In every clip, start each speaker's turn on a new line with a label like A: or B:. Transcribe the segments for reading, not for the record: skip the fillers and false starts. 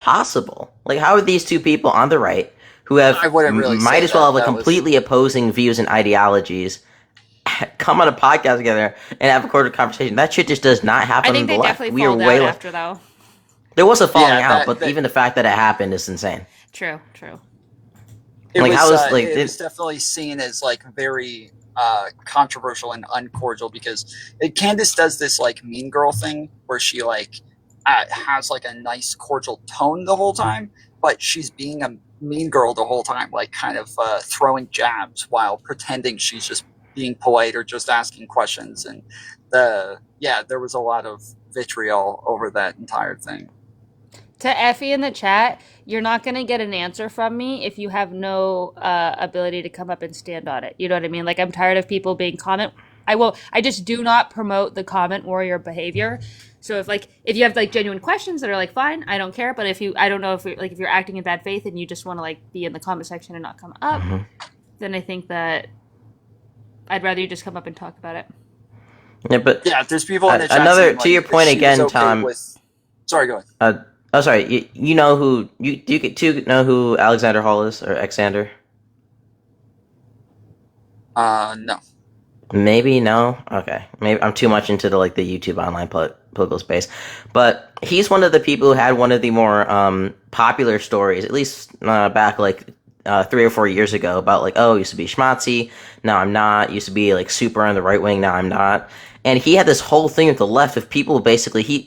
A: possible? Like, how are these two people on the right who have
B: I wouldn't really
A: might
B: say
A: as well have
B: that.
A: like
B: That was
A: completely opposing views and ideologies come on a podcast together and have a quarter conversation? That shit just does not
C: I
A: happen on
C: think
A: the
C: they
A: left.
C: definitely
A: We are
C: falled
A: way
C: out
A: less.
C: after, though.
A: There was a falling
B: yeah.
A: out, but even the fact that it happened is insane.
C: True, true.
A: Like, how is like
B: it was definitely seen as like very controversial and uncordial because Candace does this like mean girl thing where she like has like a nice cordial tone the whole time, but she's being a mean girl the whole time, like kind of throwing jabs while pretending she's just being polite or just asking questions. And there was a lot of vitriol over that entire thing.
C: To Effie in the chat, you're not going to get an answer from me if you have no ability to come up and stand on it. You know what I mean? Like, I'm tired of people being comment. I just do not promote the comment warrior behavior. So if you have like genuine questions that are like fine, I don't care. But I don't know if you're acting in bad faith and you just want to like be in the comment section and not come up, then I think that I'd rather you just come up and talk about it.
A: yeah, but
B: Yeah, there's people in the chat
A: another
B: saying
A: to
B: like
A: your point
B: she was
A: again,
B: okay
A: Tom.
B: with. Sorry, go ahead.
A: Oh, sorry. You know who you know who Alexander Hall is or Xander?
B: No.
A: Maybe no. Okay, maybe I'm too much into the like the YouTube online political space, but he's one of the people who had one of the more popular stories, at least back like 3 or 4 years ago, about like, oh, I used to be schmatzy, now I'm not. Used to be like super on the right wing, now I'm not. And he had this whole thing with the left of people basically he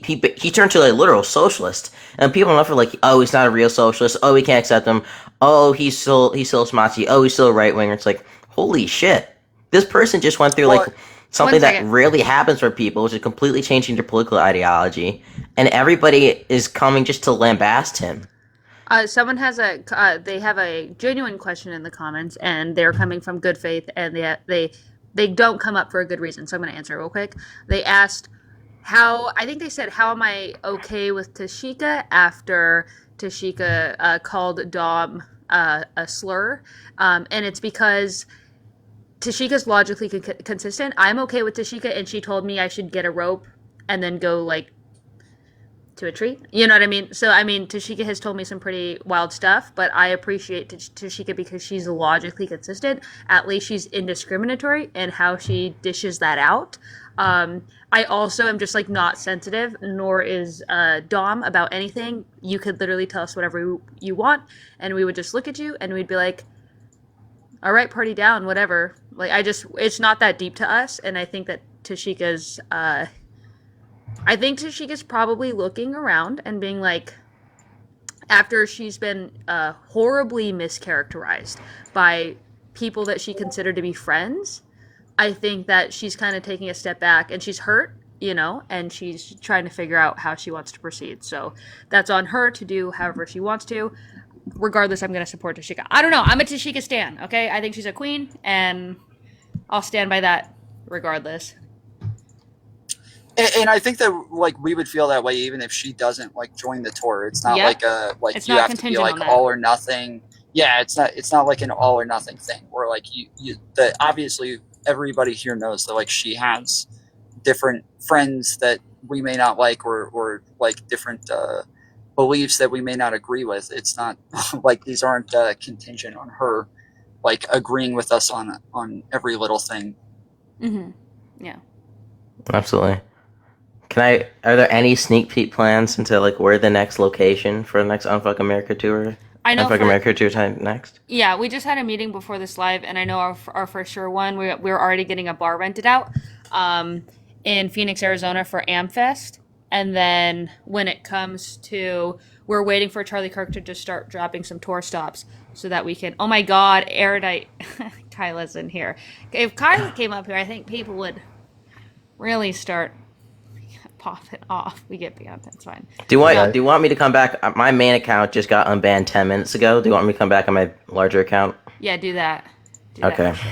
A: turned to a literal socialist, and people on the left were like, oh, he's not a real socialist. Oh, we can't accept him. Oh, he's still schmatzy. Oh, he's still a right winger. It's like, holy shit. This person just went through like
B: Well,
C: One
A: something that
C: second.
A: rarely happens for people, which is completely changing their political ideology, and everybody is coming just to lambast him.
C: Someone has they have a genuine question in the comments, and they're coming from good faith, and they don't come up for a good reason. So I'm going to answer real quick. They asked I think they said, how am I okay with Tashika after Tashika called Dom a slur, and it's because Tashika's logically consistent. I'm okay with Tashika, and she told me I should get a rope and then go like to a tree. You know what I mean? So I mean, Tashika has told me some pretty wild stuff, but I appreciate Tashika because she's logically consistent. At least she's indiscriminatory in how she dishes that out. I also am just like not sensitive, nor is Dom about anything. You could literally tell us whatever you want, and we would just look at you and we'd be like, "All right, party down, whatever." Like it's not that deep to us, and I think Tashika's probably looking around and being like, after she's been horribly mischaracterized by people that she considered to be friends, I think that she's kind of taking a step back and she's hurt, and she's trying to figure out how she wants to proceed. So that's on her to do however she wants to. Regardless, I'm going to support Tashika. I don't know. I'm a Tashika stan, okay? I think she's a queen, and I'll stand by that regardless.
B: and I think that like we would feel that way even if she doesn't like join the tour. It's not
C: Yep.
B: like a like
C: It's
B: you
C: not
B: have to be
C: contingent on
B: like
C: that.
B: all or nothing. Yeah, it's not like an all or nothing thing where like you that obviously everybody here knows that like she has different friends that we may not like or like different beliefs that we may not agree with. It's not like these aren't contingent on her like agreeing with us on every little thing.
C: Mm-hmm. Yeah.
A: Absolutely. Can I? Are there any sneak peek plans into like where the next location for the next Unfuck America tour?
C: I know
A: Unfuck
C: for
A: America tour time next.
C: Yeah, we just had a meeting before this live, and I know our for sure one. We're already getting a bar rented out um, in Phoenix, Arizona for Amfest. And then when it comes to, we're waiting for Charlie Kirk to just start dropping some tour stops so that we can. Oh my God, Erudite Kyla's in here. If Kyla came up here, I think people would really start popping off. We get beyond that's fine.
A: Do you want me to come back? My main account just got unbanned 10 minutes ago. Do you want me to come back on my larger account?
C: Yeah, do that.
A: Okay.
C: For sure.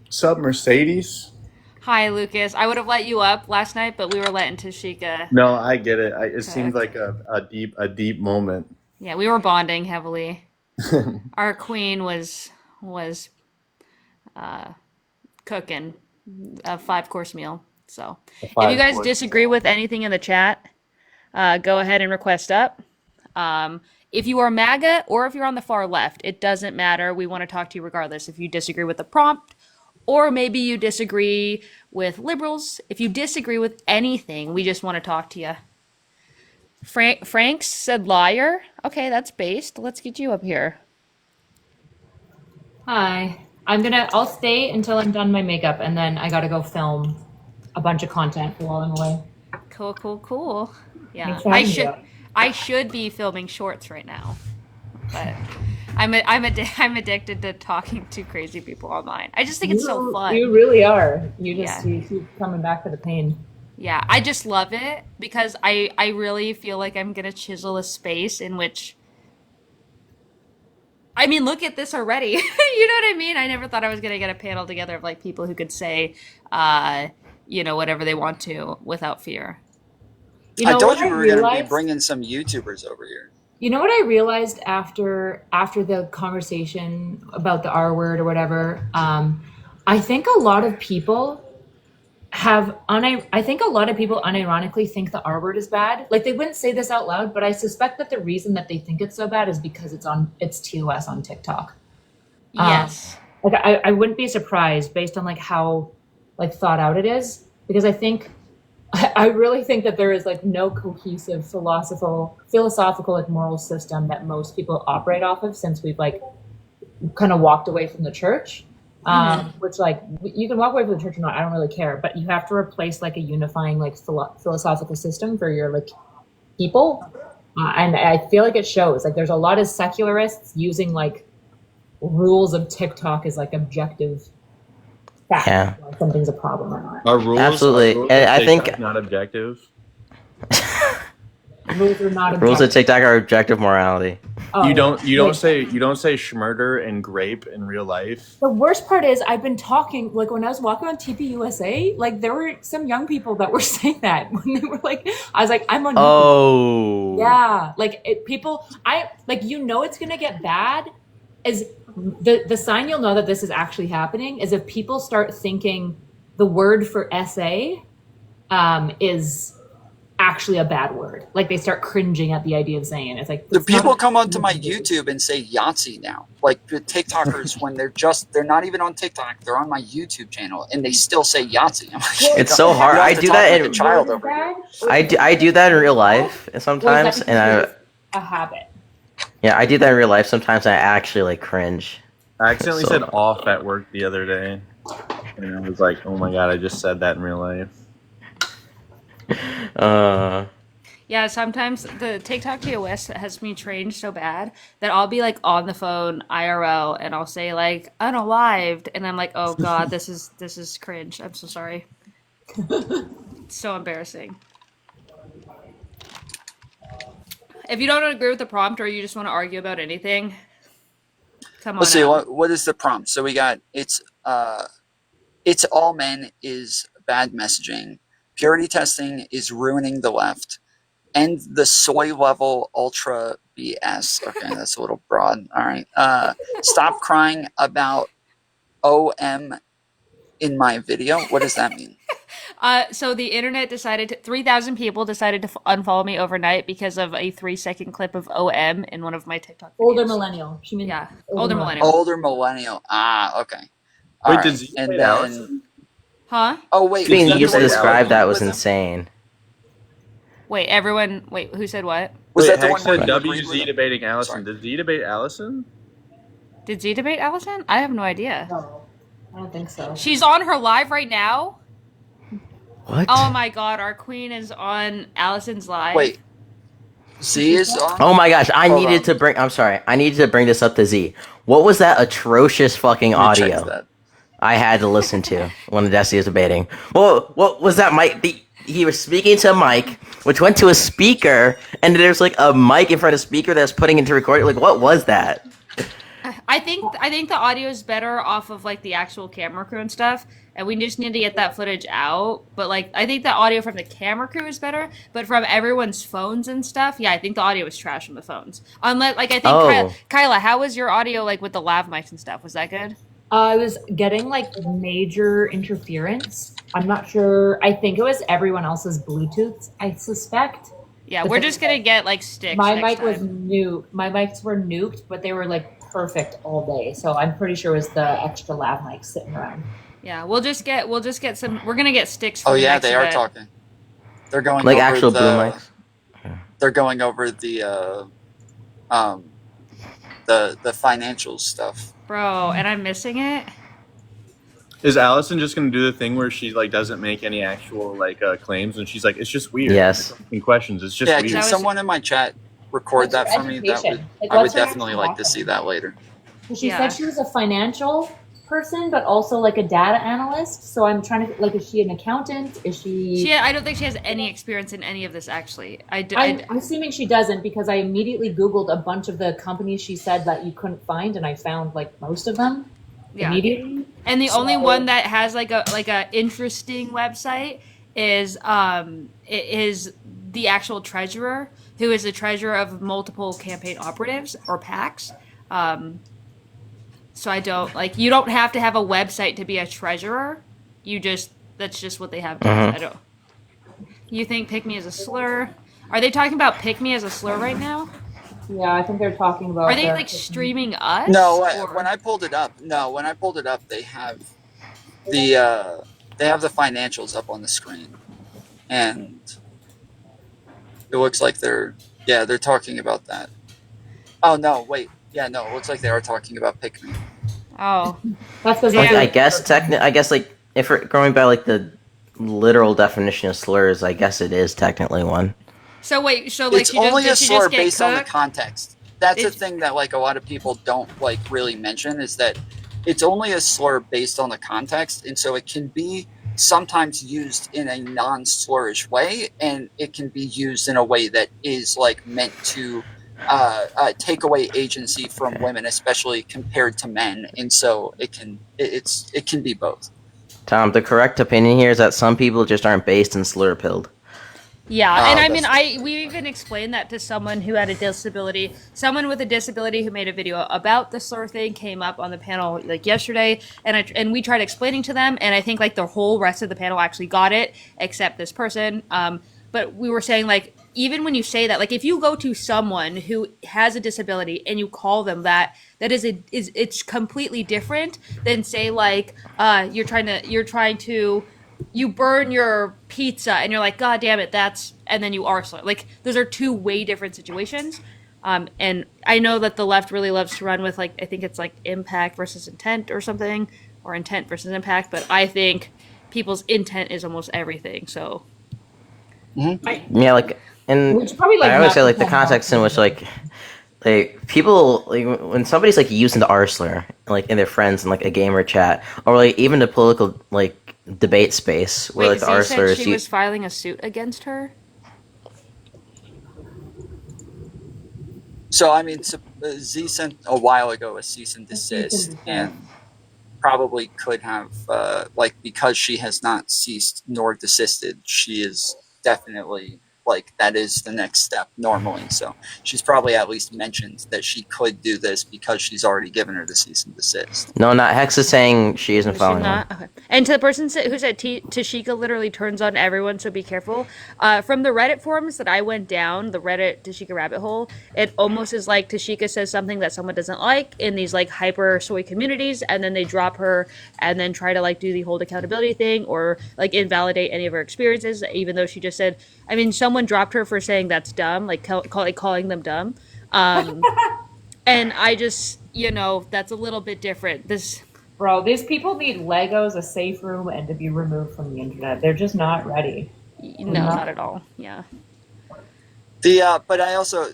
D: Sup, Mercedes?
C: Hi, Lucas. I would have let you up last night, but we were letting Tashika.
D: No, I get it. It seemed
C: cook.
D: like a deep moment.
C: Yeah, we were bonding heavily. Our queen was cooking a 5-course meal. So, if you guys disagree with anything in the chat, go ahead and request up. If you are MAGA or if you're on the far left, it doesn't matter. We want to talk to you regardless. If you disagree with the prompt, or maybe you disagree with liberals, if you disagree with anything, we just want to talk to you. Franks said liar. Okay, that's based. Let's get you up here.
E: Hi. I'll stay until I'm done my makeup and then I gotta go film a bunch of content while I'm away.
C: Cool. Yeah,
E: Thanks for having me.
C: I should be filming shorts right now, but I'm addicted to talking to crazy people online. I just think it's so fun.
E: You really are. You
C: Yeah.
E: keep coming back to the pain.
C: Yeah, I just love it because I really feel like I'm gonna chisel a space in which, I mean, look at this already. You know what I mean? I never thought I was gonna get a panel together of like people who could say, whatever they want to without fear.
B: I told you we were going to be bringing some YouTubers over here.
E: You know what I realized after the conversation about the R word or whatever? I think a lot of people unironically think the R word is bad. Like they wouldn't say this out loud, but I suspect that the reason that they think it's so bad is because it's TOS on TikTok.
C: Yes.
E: Like I wouldn't be surprised based on like how like thought out it is, because I really think that there is like no cohesive philosophical like moral system that most people operate off of since we've like kind of walked away from the church. Which like you can walk away from the church or not, I don't really care, but you have to replace like a unifying like philosophical system for your like people. And I feel like it shows. Like there's a lot of secularists using like rules of TikTok as like objective facts.
A: Yeah.
E: If something's a problem or not.
D: Our rules,
A: Absolutely.
D: Our rules
A: And I
D: of
A: think-
D: TikTok not objective.
E: Rules are not
A: Rules of
E: objective.
A: TikTok are objective morality.
E: Oh,
D: You don't
E: wait.
D: say schmurder and grape in real life.
E: The worst part is I've been talking, like when I was walking on TPUSA, like there were some young people that were saying that when they were like, I was like, I'm on YouTube.
A: Oh.
E: Yeah, like it's gonna get bad. Is the sign you'll know that this is actually happening is if people start thinking the word for essay is actually a bad word. Like they start cringing at the idea of saying it. It's like
B: The people come onto my YouTube and say Yahtzee now. Like the TikTokers, when they're not even on TikTok, they're on my YouTube channel and they still say Yahtzee. I'm like,
A: It's so hard.
B: you have
A: I
B: to
A: do
B: talk
A: that
B: like
A: in-
B: a child over here.
A: I do that in real life
E: Or is
A: sometimes,
E: that
A: and
E: because it's a habit.
A: I do that in real life sometimes. And I actually like cringe.
D: I accidentally
A: So-
D: said off at work the other day, and I was like, "Oh my god, I just said that in real life."
C: Yeah, sometimes the TikTok TOS has me trained so bad that I'll be like on the phone IRL and I'll say like unalived and I'm like, oh god, this is cringe. I'm so sorry. It's so embarrassing. If you don't agree with the prompt or you just want to argue about anything, come on.
B: Let's see
C: out.
B: what is the prompt. So we got it's all men is bad messaging. Purity testing is ruining the left. End the soy level ultra BS. Okay, that's a little broad. All right. Stop crying about OM in my video. What does that mean?
C: So the internet decided 3,000 people decided to unfollow me overnight because of a 3-second clip of OM in one of my TikTok videos.
E: Older millennial. She means
C: Yeah, older millennial.
B: Older millennial. Okay. All
D: Wait,
B: right.
D: did Z
B: And
D: say
B: then,
D: Allison?
C: Huh?
B: oh wait,
A: Being
B: was that
A: used
B: the
A: to
B: one
A: describe that was
B: with him?
A: insane.
C: Wait, who said what?
B: Was
D: Wait,
B: that the
D: Hank
B: one where
D: said
B: you agreed with
D: WZ
B: him?
D: debating Allison.
B: Sorry.
D: Did Z debate Allison?
C: Did Z debate Allison? I have no idea.
E: No, I don't think so.
C: She's on her live right now?
A: What?
C: Oh my god, our queen is on Allison's live.
B: Wait. Z is on?
A: Oh my gosh! I
B: Hold
A: needed
B: on.
A: to bring. I'm sorry. I needed to bring this up to Z. What was that atrocious fucking
B: Let me check
A: audio
B: that.
A: I had to listen to when Desi was debating? Well, what was that mic? He was speaking to a mic, which went to a speaker, and there's like a mic in front of a speaker that's putting into recording. Like, what was that?
C: I think the audio is better off of like the actual camera crew and stuff, and we just need to get that footage out. But like, I think the audio from the camera crew is better, but from everyone's phones and stuff, yeah, I think the audio was trash from the phones. Unless, like, I think
A: Oh.
C: Kyla, how was your audio like with the lav mics and stuff? Was that good?
E: I was getting like major interference. I'm not sure. I think it was everyone else's Bluetooth, I suspect.
C: Yeah, we're just gonna get like sticks.
E: My
C: next
E: mic was
C: time.
E: nuked. My mics were nuked, but they were like perfect all day. So I'm pretty sure it was the extra lav mic sitting around.
C: Yeah, we'll just get some. We're gonna get sticks. For
B: Oh
C: the
B: yeah,
C: next
B: they are
C: event.
B: talking. They're going
A: Like
B: over
A: actual boom
B: the.
A: mics.
B: They're going over the financial stuff.
C: Bro, and I'm missing it.
D: Is Allison just gonna do the thing where she like doesn't make any actual like claims, and she's like, it's just weird.
A: Yes.
D: In questions, it's just
B: Yeah,
D: weird.
B: can
C: That was-
B: someone in my chat record
E: What's her
B: that for me? That would
E: education? Like,
B: I would
E: what's her
B: definitely
E: actual
B: like to see that later.
E: So she
C: Yeah.
E: said she was a financial person, but also like a data analyst. So I'm trying to like, is she an accountant? Is she?
C: I don't think she has any experience in any of this. Actually,
E: I'm assuming she doesn't because I immediately Googled a bunch of the companies she said that you couldn't find, and I found like most of them immediately.
C: And the only one that has like a interesting website is it is the actual treasurer, who is the treasurer of multiple campaign operatives or PACs. So I don't like, you don't have to have a website to be a treasurer. That's just what they have. I don't. You think "pick me" is a slur? Are they talking about "pick me" as a slur right now?
E: Yeah, I think they're talking about.
C: Are they like streaming us?
B: No,
C: or-
B: when I pulled it up, they have the financials up on the screen, and it looks like they're talking about that. Oh no, wait, yeah, no, it looks like they are talking about "pick me."
C: Oh,
E: That's because
C: Yeah.
A: I guess like if we're going by like the literal definition of slurs, I guess it is technically one.
C: so wait, so like
B: It's
C: she just,
B: only
C: did
B: a
C: she
B: slur
C: just get
B: based on the
C: cooked?
B: context. That's the
C: It's-
B: thing that like a lot of people don't like really mention, is that it's only a slur based on the context, and so it can be sometimes used in a non-slurish way, and it can be used in a way that is like meant to take away agency from women, especially compared to men, and so it can be both.
A: Tom, the correct opinion here is that some people just aren't based and slur pilled.
C: Yeah,
B: Oh,
C: and I mean,
B: that's-
C: we even explained that to someone who had a disability. Someone with a disability who made a video about the slur thing came up on the panel like yesterday, and we tried explaining to them, and I think like the whole rest of the panel actually got it, except this person. But we were saying like, even when you say that, like if you go to someone who has a disability and you call them that it's completely different than say like you're trying to you burn your pizza and you're like, God damn it, and then you are slur. Like those are two way different situations. And I know that the left really loves to run with like, I think it's like impact versus intent or something, or intent versus impact. But I think people's intent is almost everything. So
A: Yeah, like, and
E: Which probably, like,
A: I always
E: not
A: say like the
E: become more
A: context in which like people like when somebody's like using the R slur like in their friends in like a gamer chat or like even the political like debate space where like the R slur is
C: she was filing a suit against her.
B: So I mean, Z sent a while ago a cease and desist, and probably could have like, because she has not ceased nor desisted, she is definitely like, that is the next step normally. So she's probably at least mentioned that she could do this because she's already given her the cease and desist.
A: No, not Hex is saying she isn't
C: Is she
A: following
C: not?
A: them.
C: Okay. And to the person who said Tashika literally turns on everyone, so be careful. From the Reddit forums that I went down, the Reddit Tashika rabbit hole, it almost is like Tashika says something that someone doesn't like in these like hyper soy communities, and then they drop her and then try to like do the hold accountability thing or like invalidate any of her experiences, even though she just said, I mean, someone dropped her for saying that's dumb, like calling them dumb. And I just, that's a little bit different.
E: Bro, these people need Legos, a safe room, and to be removed from the internet. They're just not ready.
C: No, not at all. Yeah.
B: But I also,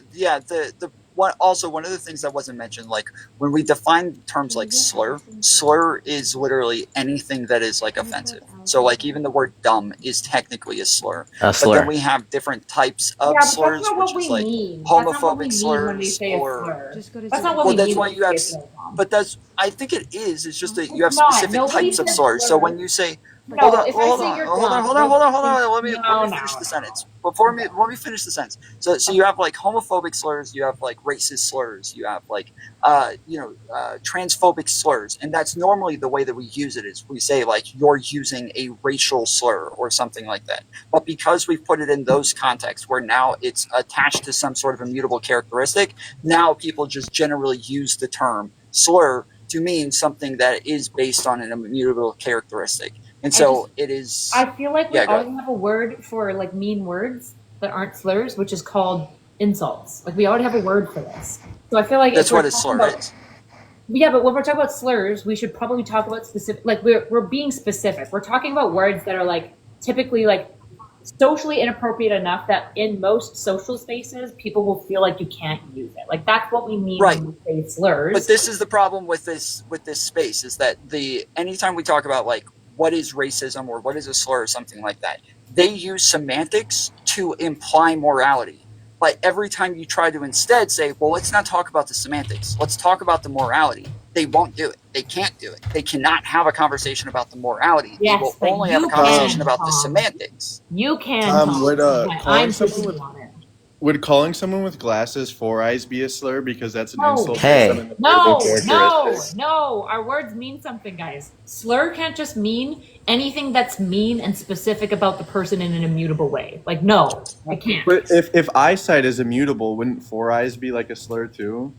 B: one of the things that wasn't mentioned, like when we define terms like slur is literally anything that is like offensive. So like even the word dumb is technically a slur.
A: A
B: But
A: slur.
B: then we have different types of
E: Yeah, but
B: slurs,
E: that's not what
B: which is
E: we
B: like
E: mean. That's not what we
B: homophobic
E: mean when we
B: slurs
E: say a
B: or.
E: slur.
C: Just go to
E: That's
C: zero.
E: not what
B: Well,
E: we
B: that's
E: mean
B: why
E: when
B: you
E: we
B: have.
E: say slur, Tom.
B: But I think it is. It's just that you have
E: It's not.
B: specific
E: Nobody
B: types of
E: said
B: slurs. So
E: slur.
B: when you say
E: No,
B: Hold on,
E: if I
B: hold
E: say
B: on,
E: you're
B: hold on,
E: dumb,
B: hold on, hold on, hold on. Let me
E: no,
B: finish the
E: no.
B: sentence. Let me finish the sentence. So you have like homophobic slurs, you have like racist slurs, you have like transphobic slurs, and that's normally the way that we use it. Is we say like you're using a racial slur or something like that. But because we've put it in those contexts where now it's attached to some sort of immutable characteristic, now people just generally use the term slur to mean something that is based on an immutable characteristic. And so it is.
E: I feel like we
B: Yeah, go
E: already
B: ahead.
E: have a word for like mean words that aren't slurs, which is called insults. Like we already have a word for this. So I feel like if
B: That's
E: we're
B: what a
E: talking
B: slur
E: about
B: is.
E: yeah, but when we're talking about slurs, we should probably talk about specific. Like we're being specific. We're talking about words that are like typically like socially inappropriate enough that in most social spaces people will feel like you can't use it. Like that's what we mean
B: Right.
E: when we say slurs.
B: But this is the problem with this space is that anytime we talk about like what is racism or what is a slur or something like that, they use semantics to imply morality. But every time you try to instead say, well, let's not talk about the semantics, let's talk about the morality, they won't do it. They can't do it. They cannot have a conversation about the morality. They will
E: Yes, but
B: only have a
E: you
B: conversation
E: can,
B: about the
E: Tom.
B: semantics.
E: You can,
D: Tom, would
E: but
D: calling
E: I'm
D: someone
E: pushing
D: with
E: you on it.
D: would calling someone with glasses 4 eyes be a slur because that's an
E: No.
D: insult
A: Hey.
D: based on an immutable characteristic?
E: No. Our words mean something, guys. Slur can't just mean anything that's mean and specific about the person in an immutable way. Like, no, it can't.
D: But if eyesight is immutable, wouldn't 4 eyes be like a slur too?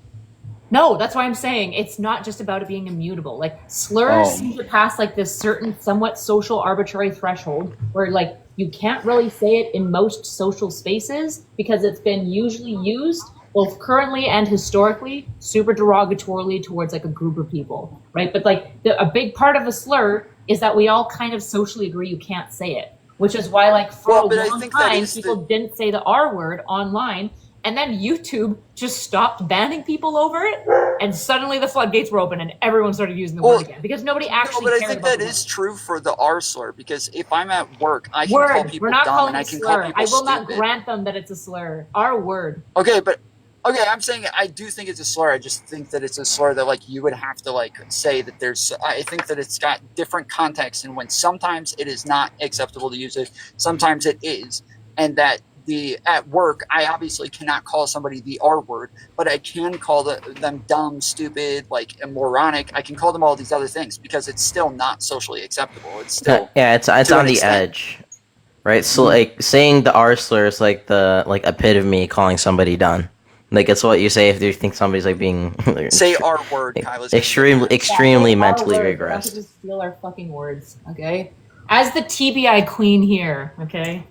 E: No, that's why I'm saying it's not just about it being immutable. Like slurs seem to pass like this certain somewhat social arbitrary threshold where like you can't really say it in most social spaces because it's been usually used both currently and historically super derogatorily towards like a group of people, right? But like a big part of a slur is that we all kind of socially agree you can't say it, which is why like for a long time people didn't say the R word online. And then YouTube just stopped banning people over it, and suddenly the floodgates were open, and everyone started using the word again because nobody actually.
B: No, but I think that is true for the R slur because if I'm at work, I can call people dumb and I can call people stupid.
E: I will not grant them that it's a slur. Our word.
B: Okay, I'm saying I do think it's a slur. I just think that it's a slur that like you would have to like say that there's. I think that it's got different contexts, and when sometimes it is not acceptable to use it, sometimes it is, and that. At work, I obviously cannot call somebody the R word, but I can call them dumb, stupid, like moronic. I can call them all these other things because it's still not socially acceptable. It's still
A: it's on the edge, right? So like saying the R slur is like the epitome of calling somebody dumb. Like it's what you say if you think somebody's like being
B: say R word, Kyla's
A: extremely mentally regressed.
E: We have to just steal our fucking words, okay? As the TBI queen here, okay.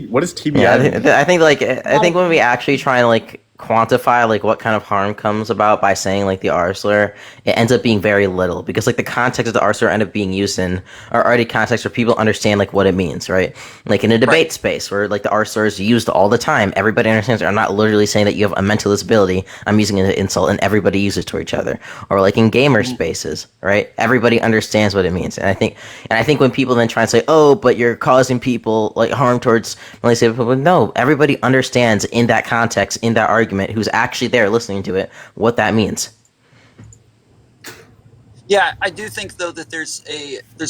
D: What is TBI?
A: Yeah, I think when we actually try and like quantify like what kind of harm comes about by saying like the R slur, it ends up being very little because like the context of the R slur end up being used in are already contexts where people understand like what it means, right? Like in a debate space where like the R slur is used all the time, everybody understands. I'm not literally saying that you have a mental disability. I'm using it as an insult, and everybody uses it to each other. Or like in gamer spaces, right? Everybody understands what it means, and I think when people then try and say, oh, but you're causing people like harm towards, when they say, no, everybody understands in that context, in that argument, who's actually there listening to it, what that means.
B: Yeah, I do think though that there's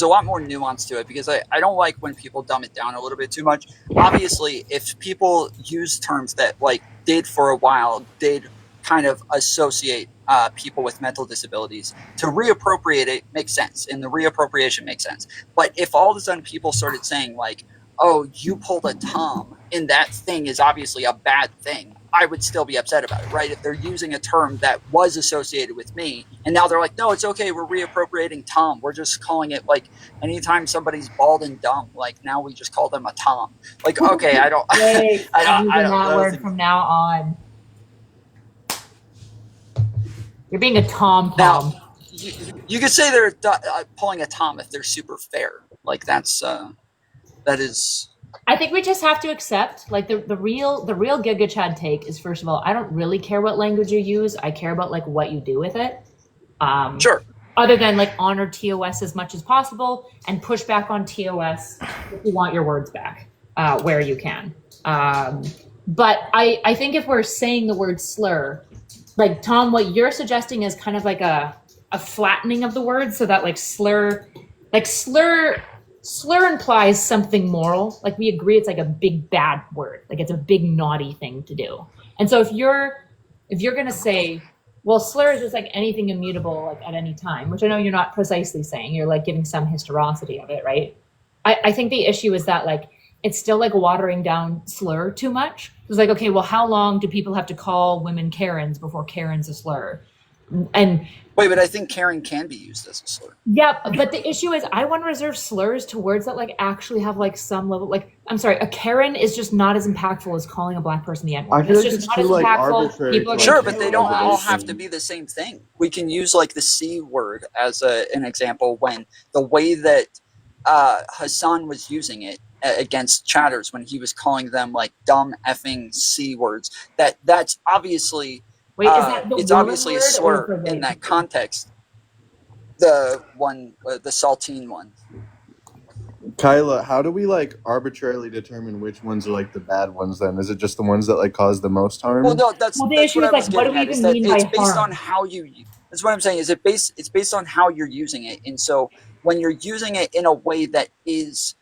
B: a lot more nuance to it because I don't like when people dumb it down a little bit too much. Obviously, if people use terms that like did for a while did kind of associate people with mental disabilities, to reappropriate it makes sense, and the reappropriation makes sense. But if all of a sudden people started saying like, oh, you pulled a Tom, and that thing is obviously a bad thing, I would still be upset about it, right? If they're using a term that was associated with me, and now they're like, no, it's okay, we're reappropriating Tom. We're just calling it like anytime somebody's bald and dumb, like now we just call them a Tom. Like, okay, I don't.
E: Wait,
B: I don't
E: that word from now on. You're being a Tom.
B: Now, you could say they're pulling a Tom if they're super fair. Like that is.
E: I think we just have to accept, like the real Giga Chad take is, first of all, I don't really care what language you use. I care about like what you do with it.
B: Sure.
E: Other than like honor TOS as much as possible and push back on TOS if you want your words back where you can. But I think if we're saying the word slur, like Tom, what you're suggesting is kind of like a a flattening of the word so that like slur implies something moral. Like we agree it's like a big bad word. Like it's a big naughty thing to do. And so if you're gonna say, well, slur is just like anything immutable like at any time, which I know you're not precisely saying, you're like giving some historicity of it, right? I think the issue is that like it's still like watering down slur too much. It's like, okay, well, how long do people have to call women Karens before Karen's a slur? And
B: wait, but I think Karen can be used as a slur.
E: yeah, but the issue is I want to reserve slurs to words that like actually have like some level. Like, I'm sorry, a Karen is just not as impactful as calling a black person the N-word.
D: I feel
E: It's
D: like
E: just
D: it's
E: not
D: too
E: as
D: like
E: impactful.
D: arbitrary.
E: People are
D: to,
B: Sure,
D: like,
B: but they
D: kill
B: don't all
D: this
B: have to
D: thing.
B: be the same thing. We can use like the C word as an example when the way that Hassan was using it against chatters when he was calling them like dumb effing C words. That's obviously
E: Wait, is that the
B: it's
E: word
B: obviously a
E: word or
B: slur
E: the
B: in
E: word?
B: that context. The one, the saltine one.
D: Kyla, how do we like arbitrarily determine which ones are like the bad ones? Then is it just the ones that like cause the most harm?
B: Well, no, that's
E: Well, the
B: that's
E: issue
B: what
E: is
B: I was
E: like, what do
B: getting
E: we
B: at. Is
E: even
B: that
E: mean by
B: it's based
E: harm?
B: on how you. That's what I'm saying. It's based on how you're using it, and so when you're using it in a way that is,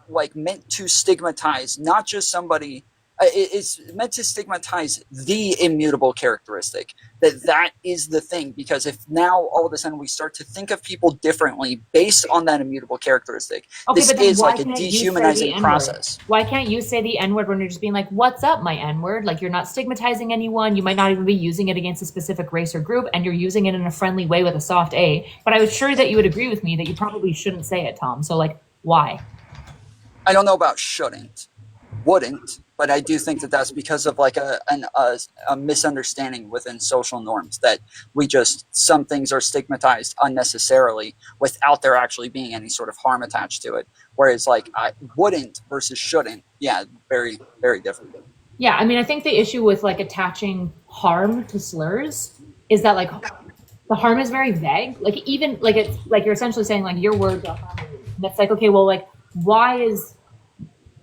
B: like meant to stigmatize not just somebody. It's meant to stigmatize the immutable characteristic. That is the thing, because if now all of a sudden we start to think of people differently based on that immutable characteristic,
E: Okay,
B: this
E: but then
B: is
E: why
B: like a
E: can't you say the
B: dehumanizing
E: N-word?
B: process.
E: Why can't you say the N-word when you're just being like, what's up, my N-word? Like, you're not stigmatizing anyone. You might not even be using it against a specific race or group, and you're using it in a friendly way with a soft A. But I was sure that you would agree with me that you probably shouldn't say it, Tom. So, like, why?
B: I don't know about shouldn't, wouldn't, but I do think that that's because of like a misunderstanding within social norms, that we just, some things are stigmatized unnecessarily without there actually being any sort of harm attached to it. Whereas like I wouldn't versus shouldn't, yeah, very, very different.
E: Yeah, I mean, I think the issue with like attaching harm to slurs is that like the harm is very vague. Like even like it's like you're essentially saying like your words are harmful. And it's like, okay, well, like why is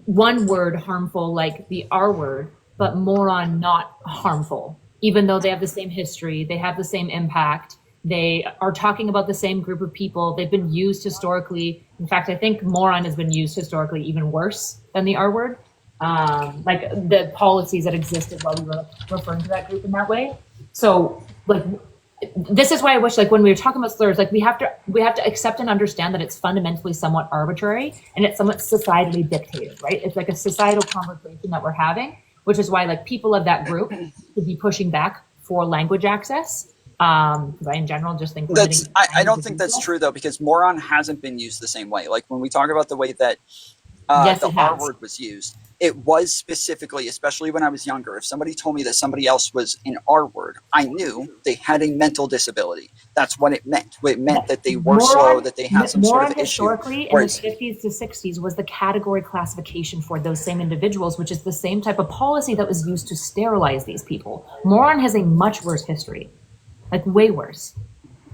E: one word harmful like the R word, but moron not harmful, even though they have the same history, they have the same impact, they are talking about the same group of people, they've been used historically. In fact, I think moron has been used historically even worse than the R word. Like the policies that existed while we were referring to that group in that way. So like this is why I wish, like, when we were talking about slurs, like we have to accept and understand that it's fundamentally somewhat arbitrary and it's somewhat societally dictated, right? It's like a societal conversation that we're having, which is why like people of that group should be pushing back for language access. Because I, in general, just think
B: I don't think that's true though, because moron hasn't been used the same way. Like when we talk about the way that
E: Yes,
B: the
E: it
B: R
E: has.
B: word was used, it was specifically, especially when I was younger, if somebody told me that somebody else was an R word, I knew they had a mental disability. That's what it meant. It meant that they were slow, that they had some sort of issue.
E: Historically, in the 50s to 60s, was the category classification for those same individuals, which is the same type of policy that was used to sterilize these people. Moron has a much worse history, like way worse.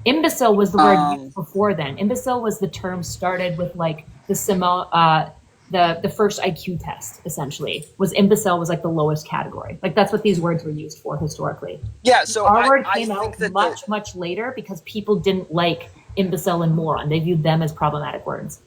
E: Imbecile was the word used before then. Imbecile was the term started with like the first IQ test, essentially, was imbecile was like the lowest category. Like that's what these words were used for historically.
B: Yeah, so
E: our word
B: I
E: came
B: think
E: out
B: that
E: much later because people didn't like imbecile and moron. They viewed them as problematic words.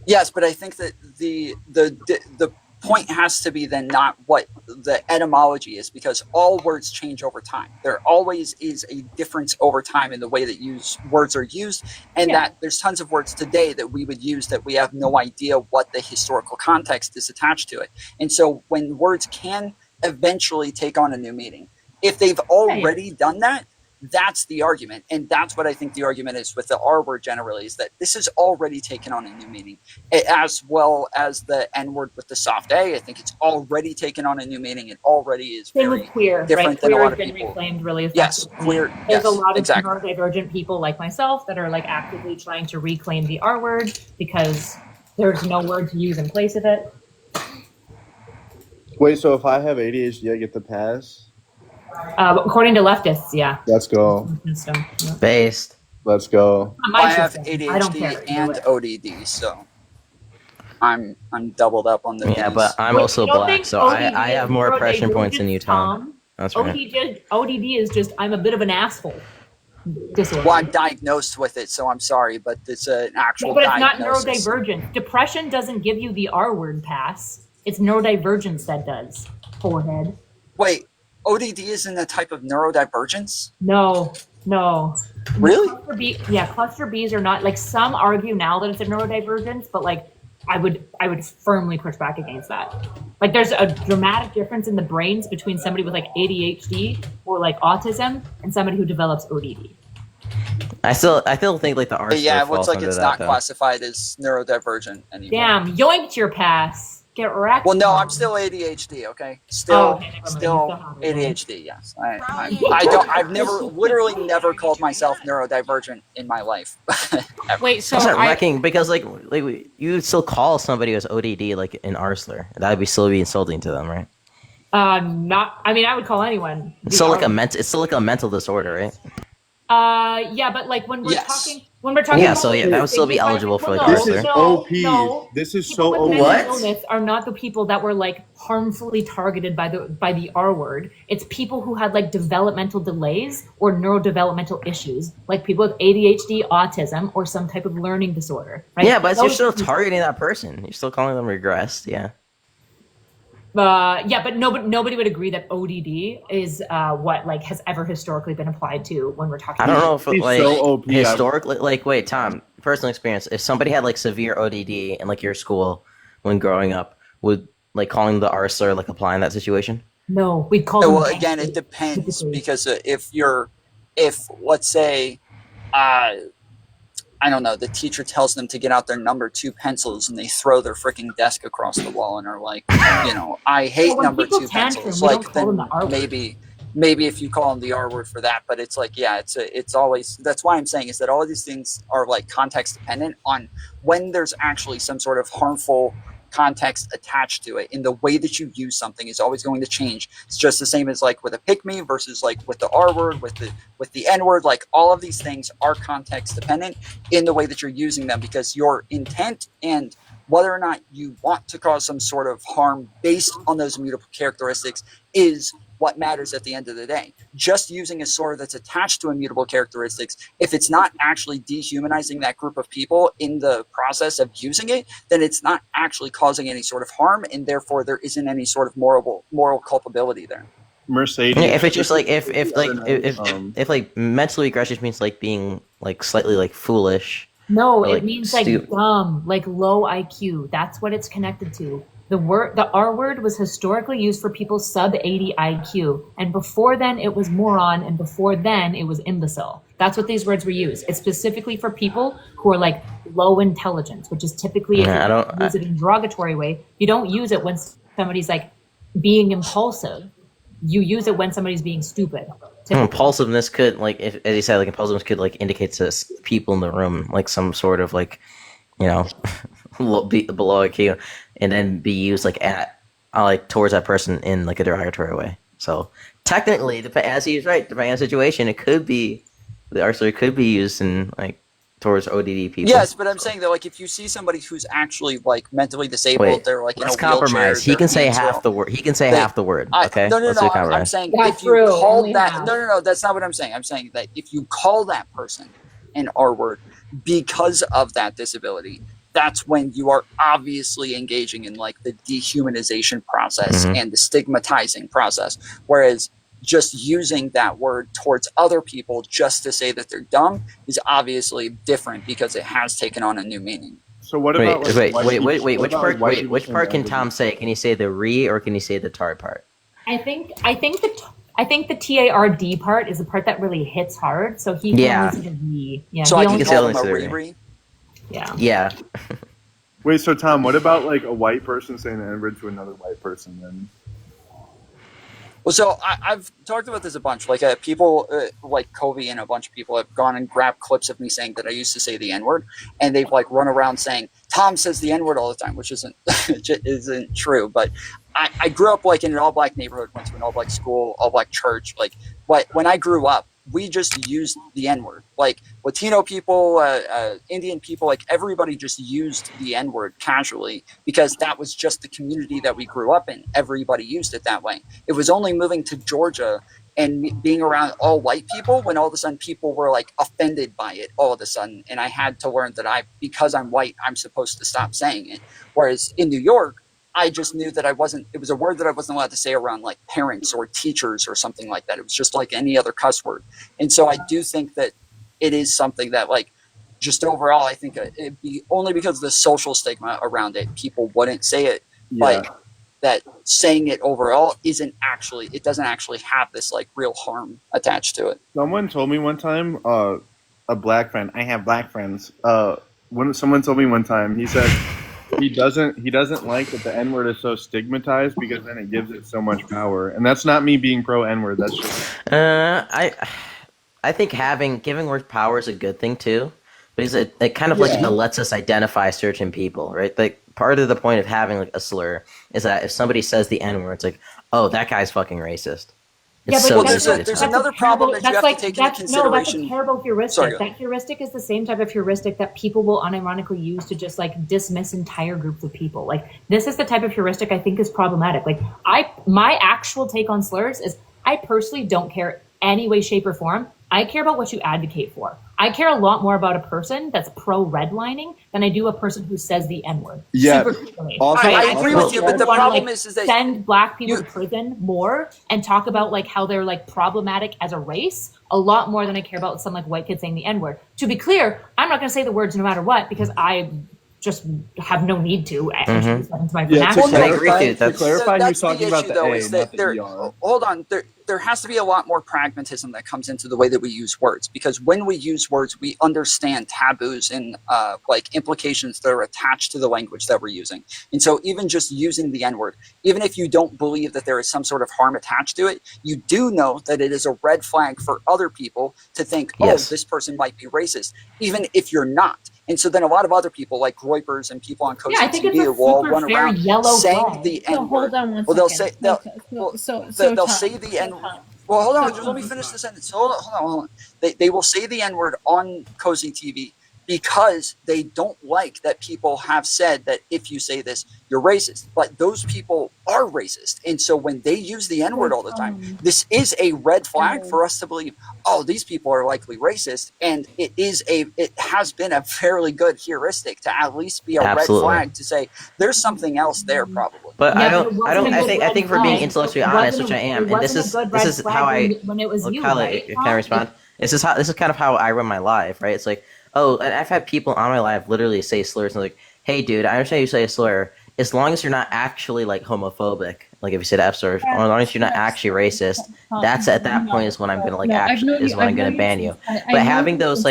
B: Yes, but I think that the point has to be then not what the etymology is, because all words change over time. There always is a difference over time in the way that words are used, and that there's tons of words today that we would use that we have no idea what the historical context is attached to it. And so when words can eventually take on a new meaning, if they've already done that, that's the argument. And that's what I think the argument is with the R word generally, is that this has already taken on a new meaning, as well as the N word with the soft A. I think it's already taken on a new meaning. It already is
E: Same
B: very
E: with queer,
B: different
E: right?
B: than
E: Queer
B: a lot
E: has
B: of
E: been
B: people.
E: reclaimed really
B: Yes,
E: effectively.
B: queer.
E: There's a
B: Yes,
E: lot of
B: exactly.
E: neurodivergent people like myself that are like actively trying to reclaim the R word because there's no word to use in place of it.
D: Wait, so if I have ADHD, I get the pass?
E: According to leftists, yeah.
D: Let's go.
A: Based.
D: Let's go.
B: I have
E: I don't care.
B: ADHD and ODD, so I'm doubled up on the
A: Yeah,
B: Ds.
A: but I'm also black, so I have more oppression points than you, Tom. That's right.
E: ODD is just I'm a bit of an asshole. disorder.
B: Well, I'm diagnosed with it, so I'm sorry, but it's an actual
E: But it's not
B: diagnosis.
E: neurodivergent. Depression doesn't give you the R word pass. It's neurodivergence that does. Forehead.
B: Wait, ODD isn't a type of neurodivergence?
E: No.
B: Really?
E: Cluster Bs are not, like, some argue now that it's a neurodivergence, but like I would firmly push back against that. Like, there's a dramatic difference in the brains between somebody with like ADHD or like autism and somebody who develops ODD.
A: I still think like the R.
B: Yeah, it
A: falls
B: looks like
A: under
B: it's
A: that,
B: not
A: though.
B: classified as neurodivergent anymore.
E: Damn, yoinked your pass. Get wrecked.
B: Well, no, I'm still ADHD. Okay, still ADHD. Yes, I've literally never called myself neurodivergent in my life.
C: Wait, so
A: That's not wrecking because like you would still call somebody who's ODD like an Arsler. That would still be insulting to them, right?
E: Not. I mean, I would call anyone.
A: It's still like a mental disorder, right?
E: Yeah, but like when we're
B: Yes.
E: talking.
A: Yeah, so yeah, that would still be eligible for like
D: This is
A: Arsler.
D: OP. This is so
E: People with
D: OP.
E: mental illness are not the people that were like harmfully targeted by the R word. It's people who had like developmental delays or neurodevelopmental issues, like people with ADHD, autism, or some type of learning disorder. Right?
A: Yeah, but you're
E: Those
A: still
E: people-
A: targeting that person. You're still calling them regressed. Yeah.
E: Yeah, but nobody would agree that ODD is what like has ever historically been applied to when we're talking.
A: I don't know if
D: He's
A: like
D: so OP.
A: historically, like wait, Tom, personal experience. If somebody had like severe ODD in like your school when growing up, would like calling the R slur like apply in that situation?
E: No, we'd call them.
B: Well, again, it depends because if let's say, I don't know, the teacher tells them to get out their number 2 pencils and they throw their freaking desk across the wall and are like, I hate
E: when
B: number
E: people
B: 2
E: tantrum,
B: pencils.
E: we don't
B: Like
E: call them
B: then
E: the R word.
B: maybe if you call them the R word for that, but it's like, yeah, it's always, that's why I'm saying is that all of these things are like context dependent on when there's actually some sort of harmful context attached to it, and the way that you use something is always going to change. It's just the same as like with a pick me versus like with the R word, with the N word. Like all of these things are context dependent in the way that you're using them, because your intent and whether or not you want to cause some sort of harm based on those mutable characteristics is what matters at the end of the day. Just using a slur that's attached to immutable characteristics, if it's not actually dehumanizing that group of people in the process of using it, then it's not actually causing any sort of harm, and therefore there isn't any sort of moral culpability there.
D: Mercedes.
A: Yeah, if it's just like if like mental regression means like being like slightly like foolish.
E: No,
A: Or,
E: it
A: like,
E: means like
A: stupid.
E: dumb, like low IQ. That's what it's connected to. The R word was historically used for people sub 80 IQ, and before then it was moron, and before then it was imbecile. That's what these words were used. It's specifically for people who are like low intelligence, which is typically if
A: Yeah,
E: you use it in a derogatory way. You don't use it when somebody's like being impulsive. You use it when somebody's being stupid.
A: Impulsiveness could like, if as you said, like impulsiveness could like indicate to people in the room like some sort of like, below IQ, and then be used like at like towards that person in like a derogatory way. So technically, as he's right, depending on the situation, it could be the arsenal could be used in like towards ODD people.
B: Yes, but I'm saying that like if you see somebody who's actually like mentally disabled, they're like in a
A: let's
B: wheelchair.
A: compromise. He can say half the word. He can say half the word. Okay.
B: No,
A: Let's do
B: I'm
A: compromise.
B: saying
E: That's
B: if you
E: true,
B: call
E: only
B: that,
E: half.
B: no, that's not what I'm saying. I'm saying that if you call that person an R word because of that disability, that's when you are obviously engaging in like the dehumanization process
A: Mhm.
B: and the stigmatizing process. Whereas just using that word towards other people just to say that they're dumb is obviously different because it has taken on a new meaning.
D: So what about like,
A: Wait.
D: white people- what
A: Which
D: about
A: part?
D: white
A: Wait,
D: people
A: which
D: saying
A: part can
D: that?
A: Tom say? Can he say the re or can he say the tar part?
E: I think the TARD part is the part that really hits hard. So he
A: Yeah.
E: can only say the yeah.
B: So
E: he
B: I
E: only
B: can
A: say
B: call
A: only
B: them a
A: say the
B: Riri.
E: yeah.
A: Yeah.
D: Wait, so Tom, what about like a white person saying the N-word to another white person then?
B: Well, so I've talked about this a bunch. Like people, like Covey and a bunch of people have gone and grabbed clips of me saying that I used to say the N-word, and they've like run around saying Tom says the N-word all the time, which isn't true. But I grew up like in an all-black neighborhood, went to an all-black school, all-black church. Like, when I grew up, we just used the N-word. Like Latino people, Indian people, like everybody just used the N-word casually because that was just the community that we grew up in. Everybody used it that way. It was only moving to Georgia and being around all white people when all of a sudden people were like offended by it all of a sudden, and I had to learn that because I'm white, I'm supposed to stop saying it. Whereas in New York, I just knew that it was a word that I wasn't allowed to say around like parents or teachers or something like that. It was just like any other cuss word. And so I do think that it is something that like, just overall, I think it'd be only because of the social stigma around it, people wouldn't say it,
D: Yeah.
B: but that saying it overall it doesn't actually have this like real harm attached to it.
D: Someone told me one time, a black friend. I have black friends. When someone told me one time, he said he doesn't like that the N word is so stigmatized because then it gives it so much power. And that's not me being pro N word. That's just
A: I think giving words power is a good thing too, because it kind of like
D: Yeah.
A: lets us identify certain people, right? Like part of the point of having like a slur is that if somebody says the N word, it's like, oh, that guy's fucking racist. It's
E: Yeah, but
A: so
B: there's
A: easy to
B: there's
A: tell.
B: another problem that you have to take into
E: No, that's a
B: consideration.
E: terrible heuristic.
B: Sorry, go
E: That heuristic is the same type of heuristic that people will unironically use to just like dismiss entire groups of people. Like this is the type of heuristic I think is problematic. Like my actual take on slurs is I personally don't care any way, shape, or form. I care about what you advocate for. I care a lot more about a person that's pro redlining than I do a person who says the N word.
D: Yeah.
E: Super clearly.
D: Also-
B: I
E: Right?
B: agree
E: feel
B: with you,
E: like
B: but the
E: wanna,
B: problem
E: like,
B: is that
E: send black people
B: you-
E: to prison more and talk about like how they're like problematic as a race a lot more than I care about some like white kid saying the N word. To be clear, I'm not going to say the words no matter what because I just have no need to introduce that into my
D: Yeah,
E: vernacular.
A: I agree with you.
D: to clarify, he was
B: that's
D: talking about the
B: though,
D: A,
B: is
D: not
B: that
D: the ER.
B: hold on, there has to be a lot more pragmatism that comes into the way that we use words, because when we use words, we understand taboos and like implications that are attached to the language that we're using. And so even just using the N-word, even if you don't believe that there is some sort of harm attached to it, you do know that it is a red flag for other people to think,
A: Yes.
B: oh, this person might be racist, even if you're not. And so then a lot of other people, like Groypers and people on Cozy
E: Yeah, I think it's
B: TV,
E: a
B: will all
E: super
B: run
E: fair
B: around
E: yellow
B: saying
E: flag.
B: the
F: So
B: N-word.
F: hold on one
B: Well, they'll
F: second.
B: say they'll
F: Tom,
B: say the N.
F: Tom.
B: Well, hold on,
F: So
B: just let me
F: Tom.
B: finish the sentence. Hold on. They will say the N word on Cozy TV because they don't like that people have said that if you say this, you're racist. But those people are racist, and so when they use the N word all the time, this is a red flag for us to believe, oh, these people are likely racist, and it has been a fairly good heuristic to at least be a
A: Absolutely.
B: red flag to say there's something else there probably.
A: But
E: Yeah,
A: I
E: but it
A: don't.
E: wasn't a good
A: I think
E: red
A: for being
E: flag.
A: intellectually
E: It
A: honest,
E: wasn't
A: which I am,
E: it
A: and this
E: wasn't
A: is
E: a good
A: this
E: red
A: is
E: flag
A: how I.
E: when it was
A: Well,
E: you,
A: Kyla,
E: right?
A: can I respond? This is kind of how I run my life, right? It's like, oh, and I've had people on my life literally say slurs and like, hey, dude, I understand you say a slur, as long as you're not actually like homophobic, like if you say the F slur, or as long as you're not actually racist, that's at that point is when I'm gonna like actually is when I'm gonna ban you. But having those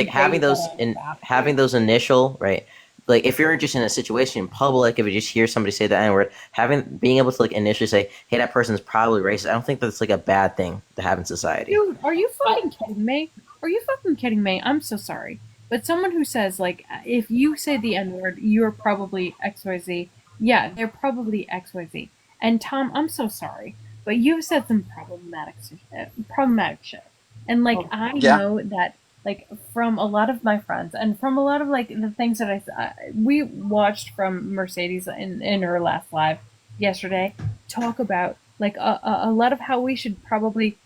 A: having those initial right. Like if you're just in a situation in public, if you just hear somebody say the N word, being able to like initially say, "Hey, that person's probably racist," I don't think that's like a bad thing to have in society.
F: Dude, are you fucking kidding me? Are you fucking kidding me? I'm so sorry. But someone who says, like, if you say the N word, you're probably XYZ. Yeah, they're probably XYZ. And Tom, I'm so sorry. But you've said some problematic shit. And, like, I
B: Yeah.
F: know that, like, from a lot of my friends and from a lot of, like, the things that we watched from Mercedes in her last live yesterday talk about, like, a lot of how we should probably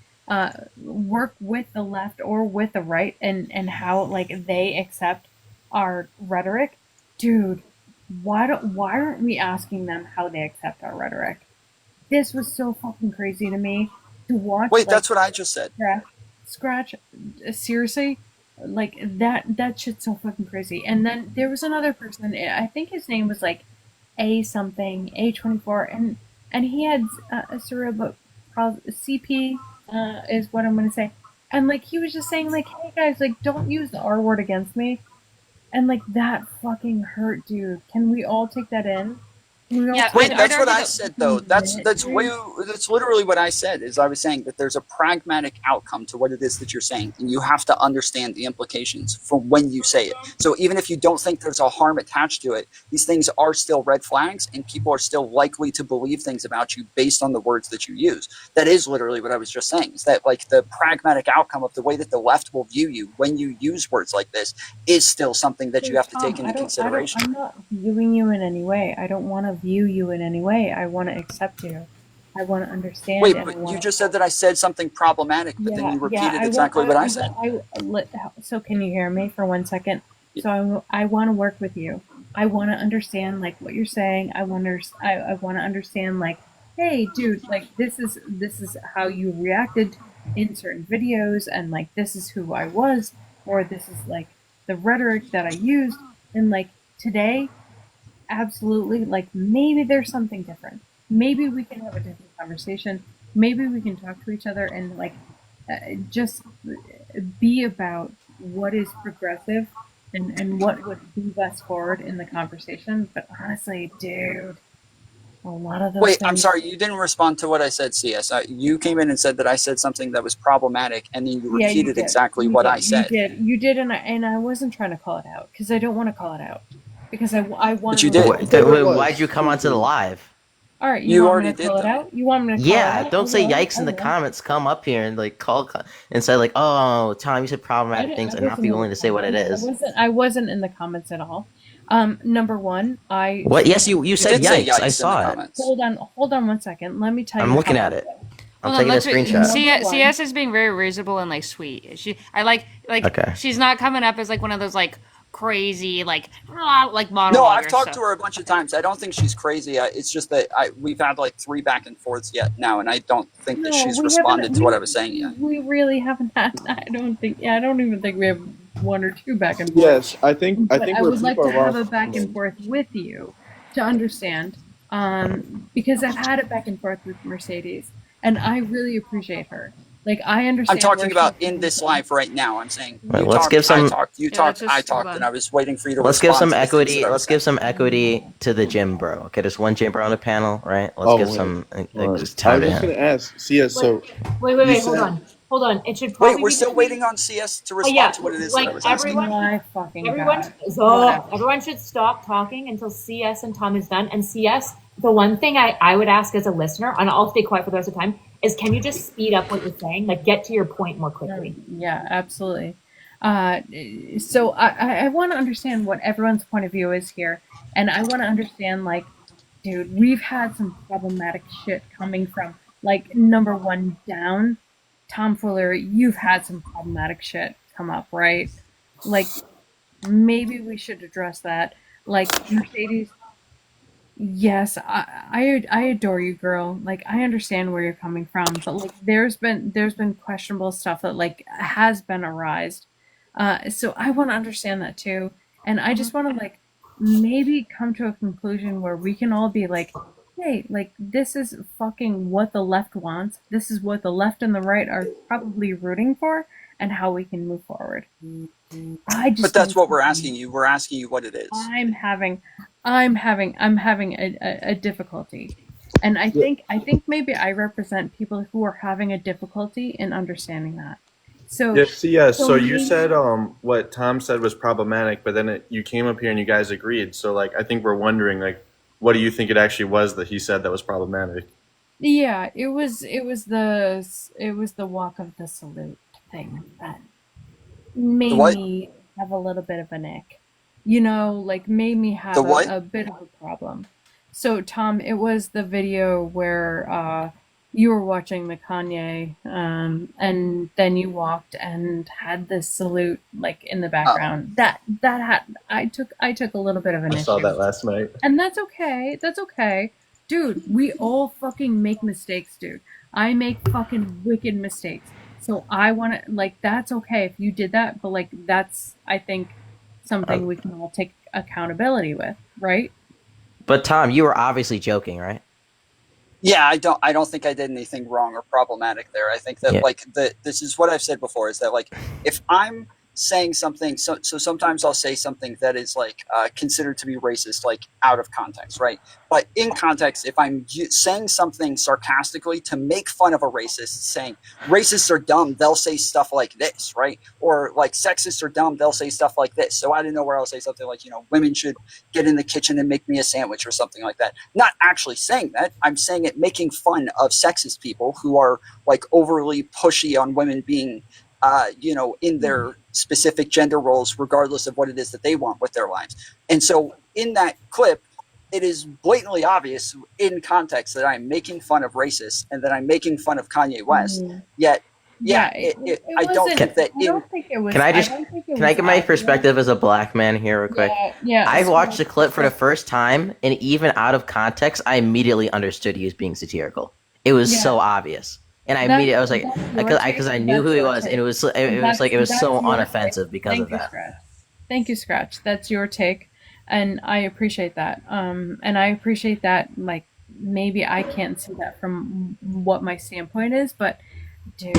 F: work with the left or with the right and how like they accept our rhetoric. Dude, why aren't we asking them how they accept our rhetoric? This was so fucking crazy to me to watch.
B: Wait,
F: like,
B: that's what I just said.
F: Scratch seriously, like that shit's so fucking crazy. And then there was another person, I think his name was like A something, A24, and he had a cerebral CP is what I'm gonna say. And like he was just saying like, hey guys, like don't use the R word against me. And like that fucking hurt, dude. Can we all take that in? Can we all
C: Yeah,
F: take
B: Wait,
C: I'd
B: that's what
C: argue
B: I
C: that-
B: said though. That's literally what I said. Is I was saying that there's a pragmatic outcome to what it is that you're saying, and you have to understand the implications for when you say it. So even if you don't think there's a harm attached to it, these things are still red flags, and people are still likely to believe things about you based on the words that you use. That is literally what I was just saying. Is that like the pragmatic outcome of the way that the left will view you when you use words like this is still something that you have to take into consideration.
F: I'm not viewing you in any way. I don't want to view you in any way. I want to accept you. I want to understand.
B: Wait,
F: And I
B: but
F: want
B: you just said that I said something problematic, but then you repeated exactly what I said.
F: So can you hear me for 1 second? So I want to work with you. I want to understand like what you're saying. I want to understand like, hey, dude, like this is how you reacted in certain videos, and like this is who I was, or this is like the rhetoric that I used, and like today, absolutely, like maybe there's something different. Maybe we can have a different conversation. Maybe we can talk to each other and like just be about what is progressive and what would move us forward in the conversation. But honestly, dude, a lot of those
B: Wait, I'm
F: things.
B: sorry, you didn't respond to what I said, CS. You came in and said that I said something that was problematic, and then you
F: Yeah, you
B: repeated
F: did.
B: exactly
F: You
B: what
F: did.
B: I said.
F: You did, and I wasn't trying to call it out because I don't want to call it out because I want
B: But
F: to
B: you did.
F: respect.
A: Why'd you come onto the live?
F: All right, you
B: You
F: want me
B: already
F: to call
B: did,
F: it
B: though.
F: out? You want me to call it
A: Yeah,
F: out?
A: don't say yikes
F: I
A: in the
F: will.
A: comments. Come up here and like call and say like, "Oh, Tom, you said problematic things," and not
F: wasn't
A: be
F: in the
A: willing to say what it
F: comments.
A: is.
F: I wasn't in the comments at all. Number one, I
A: What? Yes,
F: stand.
A: you
B: You
A: said
B: did say
A: yikes. I
B: yikes in the
A: saw it.
B: comments.
F: Hold on 1 second. Let me tell
A: I'm
F: you
A: looking
F: how
A: at
F: I
A: it.
F: feel.
A: I'm
C: Hold on,
A: taking a
C: let's
A: screenshot.
C: CS is being very reasonable and like sweet. I like
A: Okay.
C: she's not coming up as like one of those like crazy like
B: No,
C: monologue
B: I've
C: or
B: talked to
C: stuff.
B: her a bunch of times. I don't think she's crazy. It's just that we've had like 3 back and forths yet now, and I don't think that
F: No,
B: she's
F: we haven't.
B: responded to what I was saying yet.
F: We really haven't had. I don't think. Yeah, I don't even think we have one or two back and forth.
D: Yes, I think
F: But I
D: where
F: would like
D: people
F: to
D: are
F: have a
D: lost.
F: back and forth with you to understand, because I've had it back and forth with Mercedes, and I really appreciate her. Like I
B: I'm
F: understand where
B: talking
F: she's
B: about in
F: coming
B: this
F: from.
B: live right now. I'm saying
A: Wait,
B: you
A: let's
B: talked,
A: give
B: I
A: some.
B: talked, you
C: Yeah,
B: talked, I
C: hold
B: talked,
C: on.
B: and I was waiting for you to
A: Let's give
B: respond
A: some
B: to the things that
A: equity.
B: I
A: Let's
B: was
A: give
B: saying.
A: some equity to the gym bro. Okay, there's one gym bro on the panel, right? Let's
D: Oh,
A: give
D: wait.
A: some
D: Hold on.
A: just
D: I
A: time
D: was
A: to
D: just
A: him.
D: gonna ask. CS. So
E: Wait,
D: you
E: hold
D: said
E: on. Hold on. It should
B: Wait,
E: probably
B: we're
E: be
B: still
E: between.
B: waiting on CS to
E: Oh
B: respond
E: yeah,
B: to what it is that
E: like
B: I was asking.
F: My fucking
E: everyone,
F: god. Whatever.
E: everyone should stop talking until CS and Tom is done. And CS, the one thing I would ask as a listener, and I'll stay quiet for the rest of the time, is can you just speed up what you're saying? Like get to your point more quickly.
F: Yeah, absolutely. So I want to understand what everyone's point of view is here, and I want to understand like, dude, we've had some problematic shit coming from like number one down. Tom Fuller, you've had some problematic shit come up, right? Like maybe we should address that. Like Mercedes, yes, I adore you, girl. Like I understand where you're coming from, but like there's been questionable stuff that like has been arised. So I want to understand that too, and I just want to like maybe come to a conclusion where we can all be like, hey, like this is fucking what the left wants. This is what the left and the right are probably rooting for, and how we can move forward. I
B: But
F: just
B: that's
F: don't
B: what we're
F: fucking-
B: asking you. We're asking you what it is.
F: I'm having a difficulty. And I think maybe I represent people who are having a difficulty in understanding that. So
D: yes, CS. So you
F: maybe-
D: said what Tom said was problematic, but then you came up here and you guys agreed. So like I think we're wondering like what do you think it actually was that he said that was problematic?
F: yeah, it was the walk of the salute thing that made
B: what?
F: me have a little bit of an ick. You know, like made me have
B: The what?
F: a bit of a problem. So Tom, it was the video where you were watching the Kanye, and then you walked and had this salute like in the background. That had I took a little bit of an
D: I
F: issue.
D: saw that last night.
F: And that's okay. That's okay. Dude, we all fucking make mistakes, dude. I make fucking wicked mistakes. So I want to, like, that's okay if you did that, but, like, that's, I think, something we can all take accountability with, right?
A: But Tom, you were obviously joking, right?
B: Yeah, I don't think I did anything wrong or problematic there. I think that
A: Yeah.
B: like this is what I've said before is that like if I'm saying something, so sometimes I'll say something that is like considered to be racist, like out of context, right? But in context, if I'm saying something sarcastically to make fun of a racist, saying racists are dumb, they'll say stuff like this, right? Or like sexists are dumb, they'll say stuff like this. So out of nowhere, I'll say something like, you know, women should get in the kitchen and make me a sandwich or something like that. Not actually saying that. I'm saying it making fun of sexist people who are like overly pushy on women being you know, in their specific gender roles, regardless of what it is that they want with their lives. And so in that clip, it is blatantly obvious in context that I'm making fun of racists and that I'm making fun of Kanye West. Yet, I don't
F: wasn't.
B: think that
F: I don't think it was.
A: Can I just
F: don't think it
A: can I
F: was
A: get my
F: obvious.
A: perspective as a black man here real quick?
F: Yeah.
A: I
F: so-
A: watched the clip for the first time, and even out of context, I immediately understood he was being satirical. It was so obvious, and I immediately I was like, because I knew who he was, and it was so
F: That's your
A: unoffensive
F: take.
A: because
F: Thank
A: of
F: you,
A: that.
F: Scratch. Thank you, Scratch. That's your take, and I appreciate that. And I appreciate that. Like, maybe I can't see that from what my standpoint is, but dude,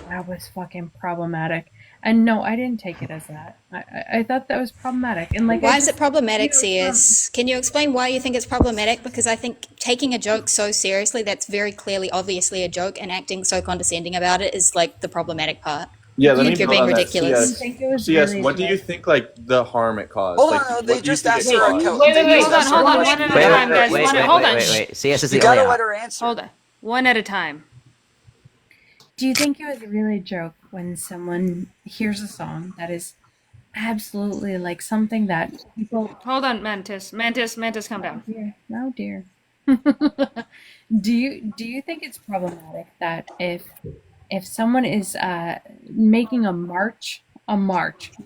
F: that was fucking problematic. And no, I didn't take it as that. I thought that was problematic. And like,
G: Why is it problematic, CS? Can you explain why you think it's problematic? Because I think taking a joke so seriously, that's very clearly, obviously a joke, and acting so condescending about it is like the problematic part.
D: Yeah, let
G: I
D: me
G: think you're
D: build
G: being
D: on that.
G: ridiculous.
F: I think it was
D: CS,
F: really
D: what do you think like the harm it caused?
B: Hold
D: like,
B: on,
D: what
B: they
D: do you
B: just
D: think
B: asked
D: it
B: her.
D: caused?
E: Wait,
B: They just
E: hold
B: asked her
E: on,
B: a
E: one
B: question.
E: at a time, guys. Hold on.
A: CS is
B: You
A: the
B: gotta
A: only
B: let her answer.
C: Hold on. One at a time.
F: Do you think it was really a joke when someone hears a song that is absolutely like something that people?
C: Hold on, Mantis. Mantis, calm down.
F: Oh dear. Do you think it's problematic that if someone is making a march,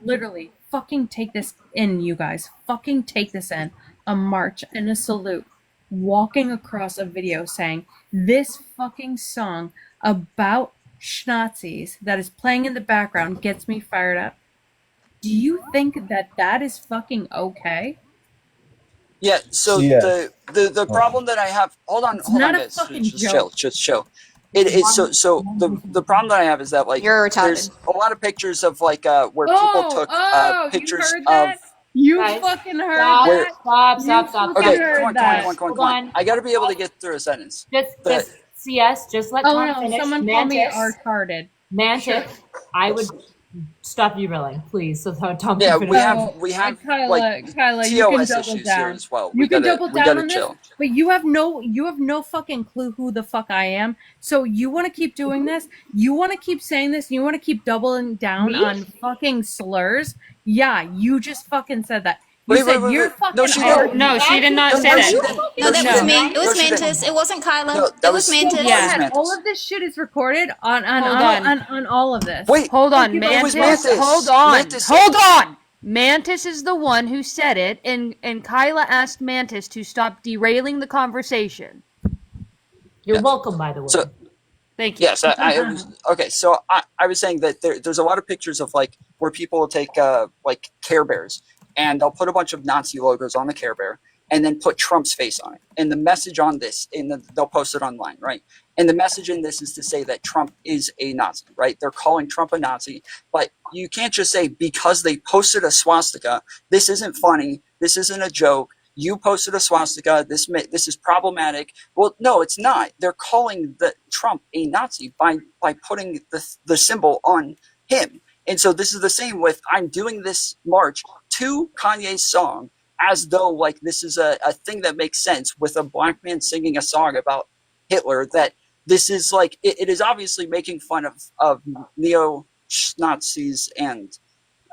F: literally, fucking take this in, you guys, fucking take this in, a march and a salute, walking across a video saying this fucking song about Schnazis that is playing in the background gets me fired up? Do you think that that is fucking okay?
B: Yeah. So
D: Yeah.
B: the problem that I have. Hold on,
F: not a
B: guys.
F: fucking
B: Just
F: joke.
B: chill. It is so the problem that I have is that like
G: You're retarded.
B: there's a lot of pictures of like where people took pictures
F: you heard
B: of.
F: that? You
E: Guys,
F: fucking heard
E: Stop,
F: that?
E: stop.
B: Okay,
F: heard
B: come on.
F: that.
E: Hold on.
B: I gotta be able to get through a sentence.
E: Just CS, just let
F: Oh
E: Tom
F: no,
E: finish.
F: someone called me
E: Mantis,
F: retarded.
E: Mantis, I would stop derailing, please, so that Tom
B: Yeah,
E: can finish.
B: we have
F: Kyla,
B: like
F: Kyla, you can
B: TOS
F: double
B: issues
F: down.
B: here as well.
F: You can double
B: we
F: down
B: gotta
F: on
B: chill.
F: this, but you have no fucking clue who the fuck I am. So you want to keep doing this? You want to keep saying this? You want to keep doubling down
E: Me?
F: on fucking slurs? Yeah, you just fucking said that. You
B: Wait,
F: said
B: wait,
F: you're
B: wait.
F: fucking
B: No, she
F: hard.
B: didn't.
C: No, she did not
B: No,
C: say
B: no,
C: that.
B: she didn't.
G: No, that
B: she
G: was
B: didn't.
G: me. It
B: No,
G: was
B: she didn't.
G: Mantis. It wasn't Kyla.
B: No,
G: It was Mantis.
C: Yeah.
B: Mantis.
F: All of this shit is recorded on
C: Hold on.
F: on all of this.
B: Wait,
C: Hold on,
F: you,
B: it was
C: Mantis.
B: Mantis.
C: Hold on.
B: Mantis said
C: Hold
B: this.
C: on. Mantis is the one who said it, and Kyla asked Mantis to stop derailing the conversation.
E: You're
B: Yes.
E: welcome, by the way.
B: So
C: Thank you.
B: yes, I was okay. So I was saying that there's a lot of pictures of like where people will take like Care Bears and they'll put a bunch of Nazi logos on the Care Bear and then put Trump's face on it. And the message on this, they'll post it online, right? And the message in this is to say that Trump is a Nazi, right? They're calling Trump a Nazi, but you can't just say because they posted a swastika, this isn't funny, this isn't a joke. You posted a swastika. This is problematic. Well, no, it's not. They're calling Trump a Nazi by putting the symbol on him. And so this is the same with I'm doing this march to Kanye's song as though like this is a thing that makes sense with a black man singing a song about Hitler. That this is like it is obviously making fun of neo Nazis and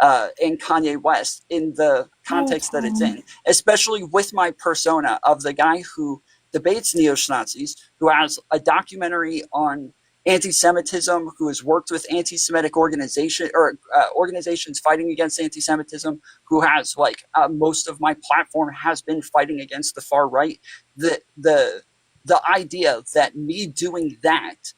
B: Kanye West in the context that it's in, especially with my persona of the guy who debates neo-Nazis, who has a documentary on anti-Semitism, who has worked with anti-Semitic organizations fighting against anti-Semitism, who has like most of my platform has been fighting against the far right. The idea that me doing that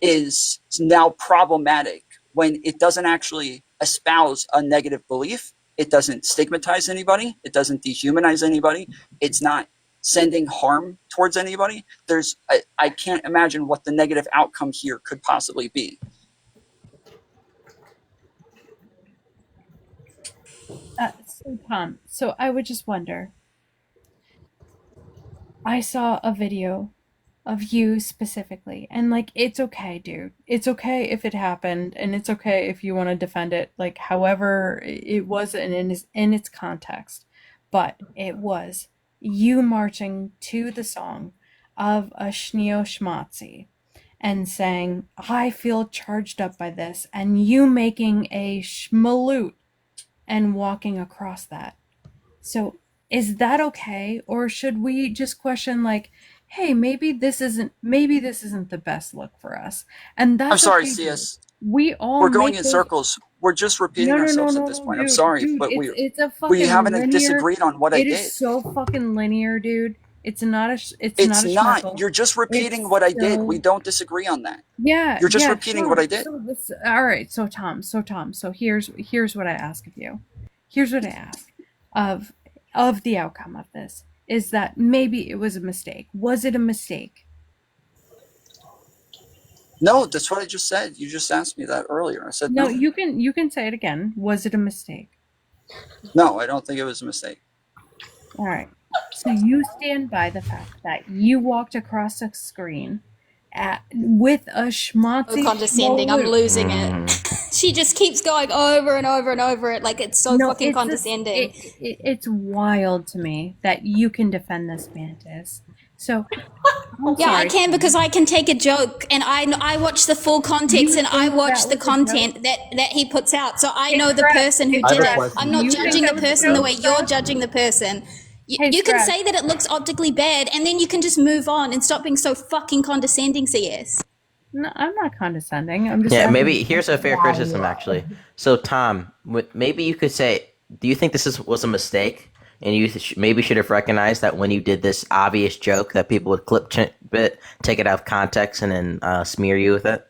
B: is now problematic when it doesn't actually espouse a negative belief. It doesn't stigmatize anybody. It doesn't dehumanize anybody. It's not sending harm towards anybody. I can't imagine what the negative outcome here could possibly be.
F: So Tom, so I would just wonder. I saw a video of you specifically, and like it's okay, dude. It's okay if it happened, and it's okay if you want to defend it, like however it was in its context. But it was you marching to the song of a Schneo Schmatzi and saying, I feel charged up by this, and you making a schmaloot and walking across that. So is that okay? Or should we just question like, hey, maybe this isn't the best look for us? And
B: I'm
F: that's
B: sorry,
F: okay, dude.
B: CS.
F: We all
B: We're going
F: make
B: in
F: those.
B: circles. We're just repeating ourselves at this point. I'm
F: Dude,
B: sorry,
F: dude,
B: but
F: it's a
B: we
F: fucking
B: haven't
F: linear.
B: disagreed on what I
F: It
B: did.
F: is so fucking linear, dude. It's not a
B: It's
F: not a
B: not.
F: schmuckle.
B: You're just repeating
F: It's
B: what I did.
F: so
B: We don't disagree on that.
F: yeah,
B: You're just
F: yeah,
B: repeating what I did.
F: So this, all right, so Tom, so here's what I ask of you. Here's what I ask of the outcome of this is that maybe it was a mistake. Was it a mistake?
B: No, that's what I just said. You just asked me that earlier. I said
F: No,
B: no.
F: you can say it again. Was it a mistake?
B: No, I don't think it was a mistake.
F: All right. So you stand by the fact that you walked across a screen with a schmaltzy.
G: So condescending. I'm losing
A: Mm.
G: it. She just keeps going over and over and over it like it's so fucking
F: it's
G: condescending.
F: It's wild to me that you can defend this Mantis. So
G: Yeah, I can because I can take a joke and I watch the full context and I watch the content that he puts out. So I know the person who did it. I'm not judging the person the way you're judging the person. You can say that it looks optically bad and then you can just move on and stop being so fucking condescending, CS.
F: No, I'm not condescending. I'm just
A: Yeah, maybe here's a fair criticism actually. So Tom, maybe you could say, do you think this was a mistake? And you maybe should have recognized that when you did this obvious joke that people would clip it, take it out of context, and then smear you with it?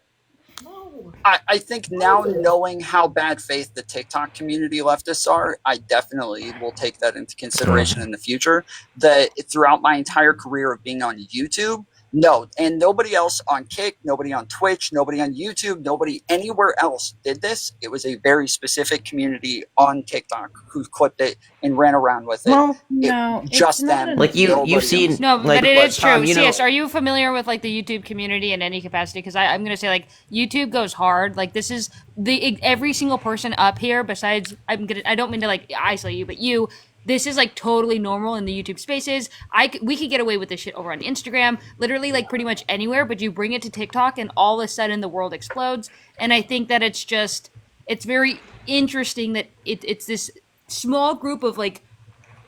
B: I think now knowing how bad faith the TikTok community leftists are, I definitely will take that into consideration in the future. That throughout my entire career of being on YouTube, no, and nobody else on Kick, nobody on Twitch, nobody on YouTube, nobody anywhere else did this. It was a very specific community on TikTok who clipped it and ran around with it.
F: Well, no,
B: just them.
A: Like you've seen.
C: No,
A: like,
C: but it is
A: Tom,
C: true.
A: you know,
C: CS, are you familiar with like the YouTube community in any capacity? Because I'm gonna say like YouTube goes hard. Like this is every single person up here. Besides, I don't mean to like isolate you, but you. This is like totally normal in the YouTube spaces. We could get away with this shit over on Instagram, literally like pretty much anywhere. But you bring it to TikTok, and all of a sudden the world explodes. And I think that it's very interesting that it's this small group of like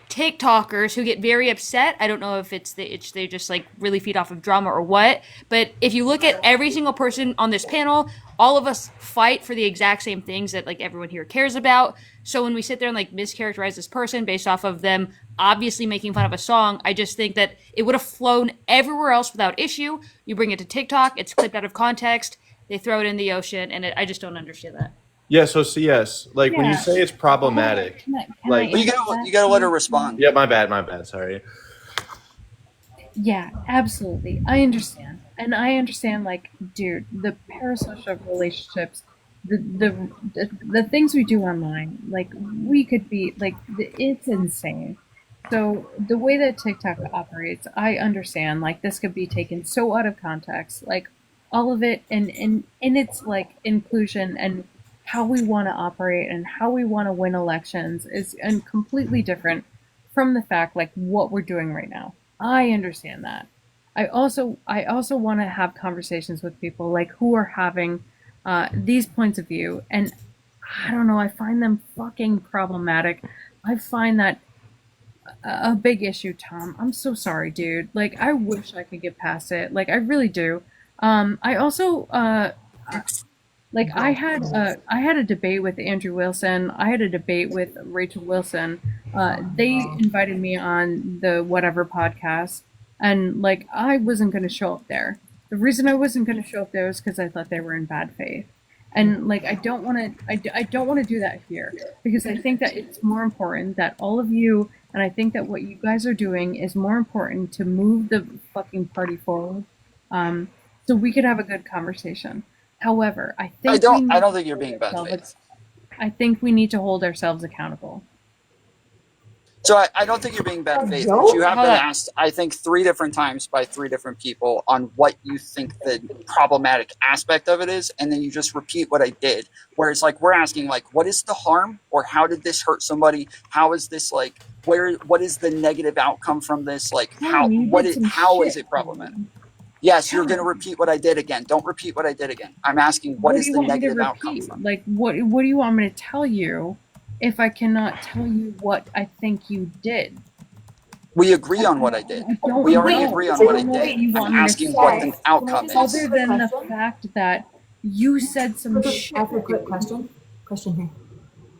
C: TikTokers who get very upset. I don't know if they just like really feed off of drama or what. But if you look at every single person on this panel, all of us fight for the exact same things that like everyone here cares about. So when we sit there and like mischaracterize this person based off of them obviously making fun of a song, I just think that it would have flown everywhere else without issue. You bring it to TikTok, it's clipped out of context, they throw it in the ocean, and I just don't understand that.
D: Yeah, so CS, like when you
F: Yeah.
D: say it's problematic, like
B: But you gotta let her respond.
D: yeah, my bad, sorry.
F: Yeah, absolutely. I understand. And I understand, like, dude, the parasocial relationships, the things we do online, like, we could be, like, it's insane. So the way that TikTok operates, I understand, like, this could be taken so out of context, like, all of it, and its, like, inclusion and how we want to operate and how we want to win elections is completely different from the fact, like, what we're doing right now. I understand that. I also want to have conversations with people like who are having these points of view, and I don't know. I find them fucking problematic. I find that a big issue, Tom. I'm so sorry, dude. Like, I wish I could get past it. Like, I really do. I also like I had a debate with Andrew Wilson. I had a debate with Rachel Wilson. They invited me on the whatever podcast, and like I wasn't going to show up there. The reason I wasn't going to show up there was because I thought they were in bad faith, and like I don't want to do that here because I think that it's more important that all of you, and I think that what you guys are doing is more important to move the fucking party forward, so we could have a good conversation. However, I think
B: I don't think you're being bad faith.
F: I think we need to hold ourselves accountable.
B: So I don't think you're being bad faith, but you have been asked, I think, 3 different times by 3 different people on what you think the problematic aspect of it is, and then you just repeat what I did. Where it's like we're asking, like, what is the harm, or how did this hurt somebody? How is this like? What is the negative outcome from this? Like, how is it problematic? Yes, you're going to repeat what I did again. Don't repeat what I did again. I'm asking, what is the negative outcome from?
F: Like, what do you want me to tell you if I cannot tell you what I think you did?
B: We agree on what I did. We already agree on what I did. I'm asking what the outcome is.
F: Other than the fact that you said some shit.
E: Ask a quick question. Question here.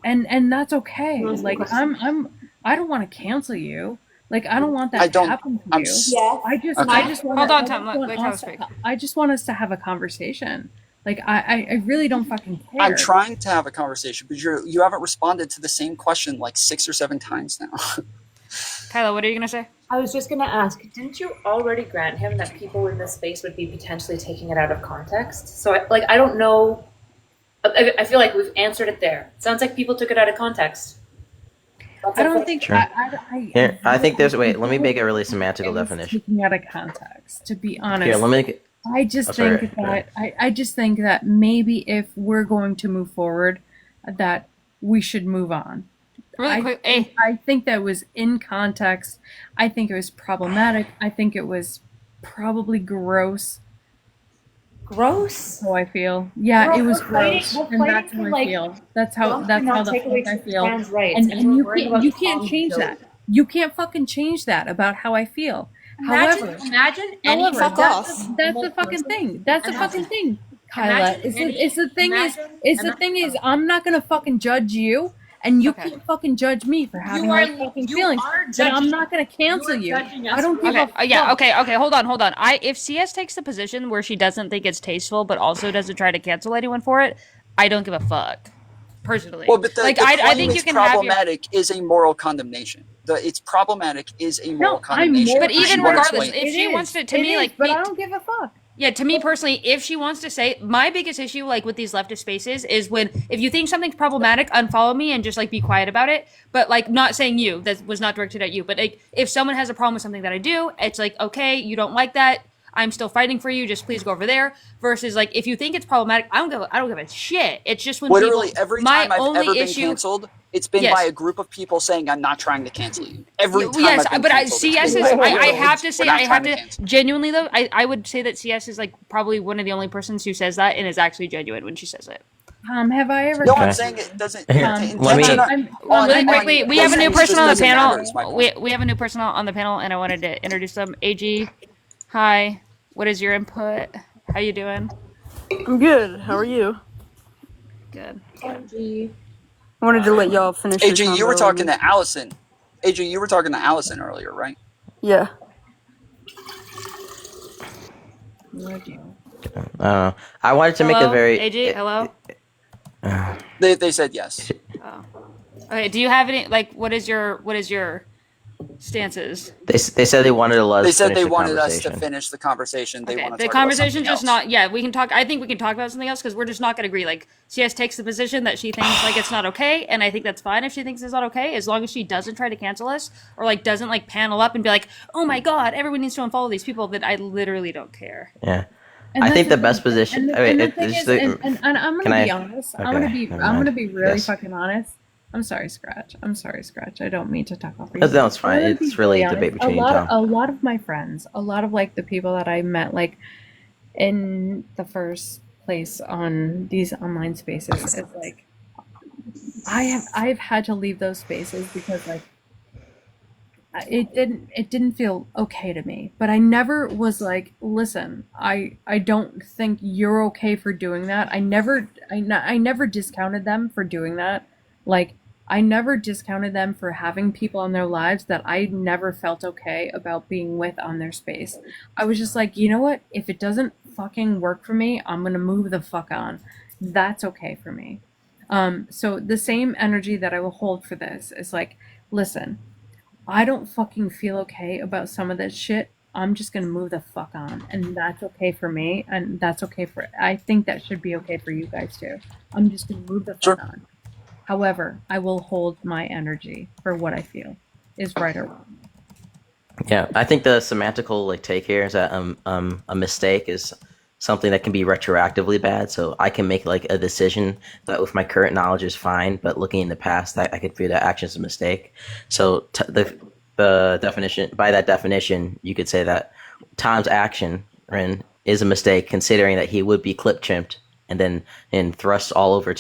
F: And that's okay. Like I don't want to cancel you. Like I don't want that to happen to you.
E: Yeah.
F: I just want
C: Hold on, Tom. Let Kyla speak.
F: I just want us to have a conversation. Like I really don't fucking care.
B: I'm trying to have a conversation, but you haven't responded to the same question like 6 or 7 times now.
C: Kyla, what are you gonna say?
E: I was just gonna ask, didn't you already grant him that people in this space would be potentially taking it out of context? So I don't know. I feel like we've answered it there. It sounds like people took it out of context.
F: I don't think.
A: Sure. I think there's. Wait, let me make a really semantical definition.
F: Taking out of context, to be honest.
A: Here, let me make it.
F: I just think that maybe if we're going to move forward, that we should move on.
C: Really quick,
F: I think that was in context. I think it was problematic. I think it was probably gross.
E: Gross?
F: How I feel. Yeah, it was gross, and that's how I feel. That's how the fuck I feel. And you can't change that. You can't fucking change that about how I feel. However,
G: That's
F: the fucking thing. That's the fucking thing, Kyla. The thing is, I'm not gonna fucking judge you, and you can't fucking judge me for having those fucking feelings. But I'm not gonna cancel you. I don't give a fuck.
C: Yeah, okay, hold on. If CS takes the position where she doesn't think it's tasteful, but also doesn't try to cancel anyone for it, I don't give a fuck. Personally,
B: well, but
C: I think you can
B: problematic is a moral condemnation. It's problematic is a moral condemnation.
C: But even regardless, if she wants to me,
F: but I don't give a fuck.
C: Yeah, to me personally, if she wants to say, my biggest issue, like with these leftist spaces, is when if you think something's problematic, unfollow me and just like be quiet about it. But like, not saying you, that was not directed at you. But like, if someone has a problem with something that I do, it's like, okay, you don't like that. I'm still fighting for you. Just please go over there. Versus like, if you think it's problematic, I don't give a shit. It's just when
B: literally
C: people,
B: every time I've ever been canceled, it's been by a group of people saying I'm not trying to cancel you. Every time I've been canceled,
C: CS is. I have to say, genuinely though, I would say that CS is like probably one of the only persons who says that and is actually genuine when she says it.
F: Have I ever?
B: No, I'm saying it doesn't.
C: Really quickly, we have a new person on the panel. We have a new person on the panel, and I wanted to introduce them. AG, hi. What is your input? How you doing?
H: I'm good. How are you?
C: Good.
E: AG.
H: I wanted to let y'all finish.
B: AG, you were talking to Allison. AG, you were talking to Allison earlier, right?
H: Yeah.
A: I wanted to make a very.
C: AG, hello.
B: They said yes.
C: Oh. Okay. Do you have any what is your stances?
A: They said they wanted
B: us to finish the conversation. They want to
C: the
B: talk
C: conversation
B: about
C: just not. Yeah, we can talk. I think we can talk about something else because we're just not going to agree. Like CS takes the position that she thinks like it's not okay, and I think that's fine if she thinks it's not okay, as long as she doesn't try to cancel us or like doesn't like panel up and be like, oh my god, everyone needs to unfollow these people. That I literally don't care.
A: Yeah. I think the best position.
F: And I'm gonna be honest. I'm gonna be really fucking honest. I'm sorry, Scratch. I don't mean to talk over you.
A: No, it's fine. It's really a debate between you.
F: A lot of my friends, a lot of like the people that I met like in the first place on these online spaces, it's like I've had to leave those spaces because like it didn't feel okay to me. But I never was like, listen, I don't think you're okay for doing that. I never discounted them for doing that. Like, I never discounted them for having people in their lives that I never felt okay about being with on their space. I was just like, you know what? If it doesn't fucking work for me, I'm gonna move the fuck on. That's okay for me. So the same energy that I will hold for this is like, listen, I don't fucking feel okay about some of this shit. I'm just gonna move the fuck on, and that's okay for me, and that's okay for. I think that should be okay for you guys too. I'm just gonna move the fuck on. However, I will hold my energy for what I feel is right or wrong.
A: Yeah, I think the semantical take here is that a mistake is something that can be retroactively bad. So I can make like a decision that with my current knowledge is fine, but looking in the past, I could feel that action is a mistake. So the definition, by that definition, you could say that Tom's action is a mistake, considering that he would be clip chimped and then thrust all over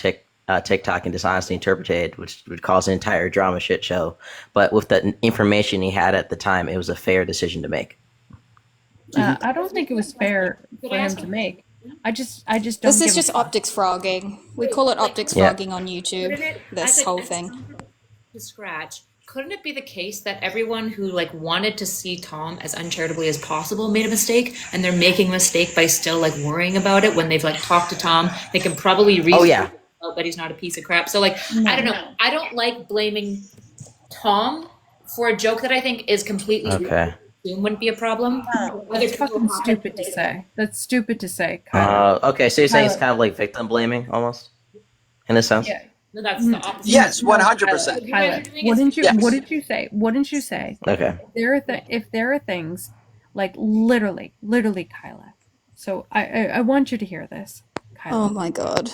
A: TikTok and dishonestly interpreted, which would cause an entire drama shit show. But with the information he had at the time, it was a fair decision to make.
F: I don't think it was fair for him to make. I just don't.
G: This is just optics frogging. We call it optics frogging on YouTube. This whole thing.
E: To scratch. Couldn't it be the case that everyone who like wanted to see Tom as uncharitably as possible made a mistake, and they're making a mistake by still like worrying about it when they've like talked to Tom? They can probably reason but he's not a piece of crap. So like I don't know. I don't like blaming Tom for a joke that I think is completely wouldn't be a problem.
F: That's fucking stupid to say. That's stupid to say.
A: Okay, so you're saying it's kind of like victim blaming almost, in a sense.
F: Yeah.
E: No, that's the opposite.
B: Yes, 100%.
F: Kyla, wouldn't you?
B: Yes.
F: What did you say? Wouldn't you say?
A: Okay.
F: If there are things, like literally, Kyla. So I want you to hear this, Kyla.
G: Oh my god.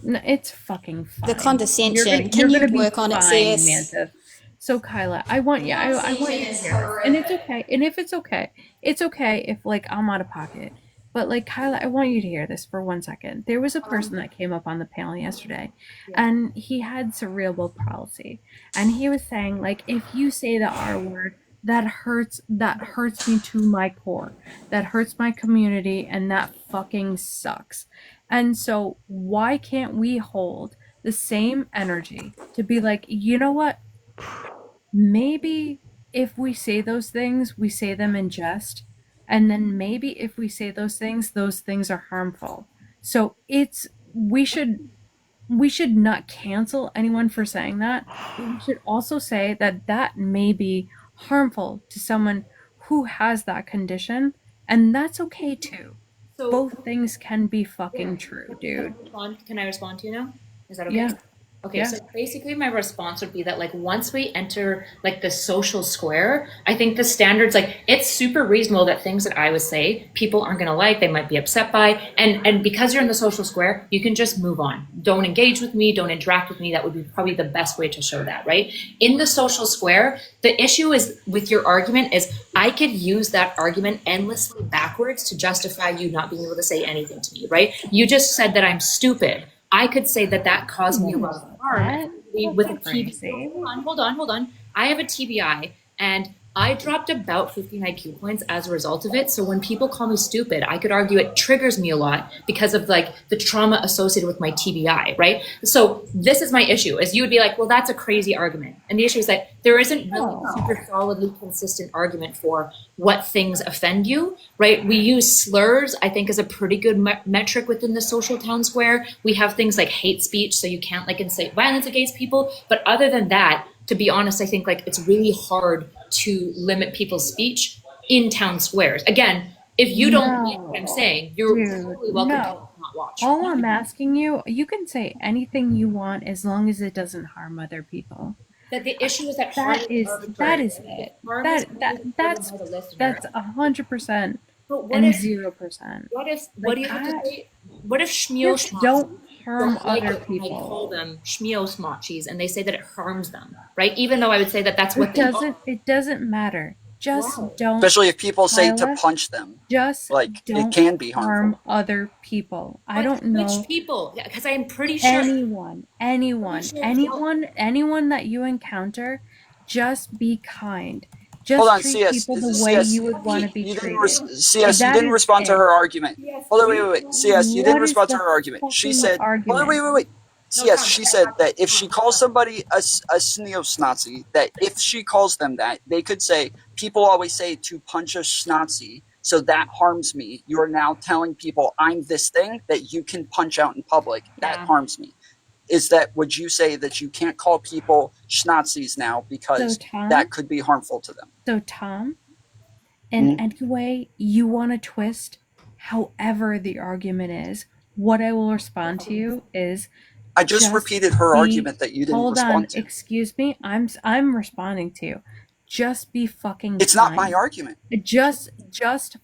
F: No, it's fucking fine.
G: The condescension. Can you work on it, CS?
F: Mantis. So Kyla, I want you to hear this. And it's okay. And if it's okay if like I'm out of pocket. But like Kyla, I want you to hear this for 1 second. There was a person that came up on the panel yesterday, and he had cerebral palsy, and he was saying like, if you say the R word, that hurts me to my core, that hurts my community, and that fucking sucks. And so why can't we hold the same energy to be like, you know what? Maybe if we say those things, we say them in jest. And then maybe if we say those things are harmful. So we should not cancel anyone for saying that. But we should also say that may be harmful to someone who has that condition, and that's okay too. So both things can be fucking true, dude.
E: Can I respond to you now? Is that okay?
F: Yeah.
E: Okay, so basically my response would be that like once we enter like the social square, I think the standards, like it's super reasonable that things that I would say people aren't gonna like, they might be upset by, and because you're in the social square, you can just move on. Don't engage with me, don't interact with me. That would be probably the best way to show that, right? In the social square, the issue is with your argument is I could use that argument endlessly backwards to justify you not being able to say anything to me, right? You just said that I'm stupid. I could say that caused me a lot of harm with a TBI. Hold on. I have a TBI, and I dropped about 15 IQ points as a result of it. So when people call me stupid, I could argue it triggers me a lot because of like the trauma associated with my TBI, right? So this is my issue, is you would be like, well, that's a crazy argument. And the issue is that there isn't really a super solidly consistent argument for what things offend you, right? We use slurs, I think, as a pretty good metric within the social town square. We have things like hate speech, so you can't like incite violence against people. But other than that, to be honest, I think like it's really hard to limit people's speech in town squares. Again, if you don't like what I'm saying, you're totally welcome to not watch.
F: All I'm asking you can say anything you want as long as it doesn't harm other people.
E: That the issue is that
F: is it. That's 100% and 0%.
E: What if schmio
F: don't harm other people?
E: I call them schmio smotchies, and they say that it harms them, right? Even though I would say that that's what
F: it doesn't matter. Just don't.
B: Especially if people say to punch them.
F: Just
B: like
F: don't
B: it can be harmful.
F: Harm other people. I don't know
E: which people, because I'm pretty sure
F: anyone that you encounter. Just be kind. Just
B: hold on,
F: treat
B: CS,
F: people the
B: CS,
F: way you would want to be treated.
B: CS, you didn't respond to her argument. Hold on, wait. CS, you didn't respond to her argument. She said, hold on, wait. CS, she said that if she calls somebody a sneo-snazi, that if she calls them that, they could say, people always say to punch a schnazi, so that harms me. You're now telling people I'm this thing that you can punch out in public. That harms me. Would you say that you can't call people schnazis now because that could be harmful to them?
F: So Tom, in any way you want to twist, however the argument is, what I will respond to you is,
B: I just repeated her argument that you didn't respond to.
F: Excuse me, I'm responding to you. Just be fucking
B: It's
F: kind.
B: not my argument.
F: Just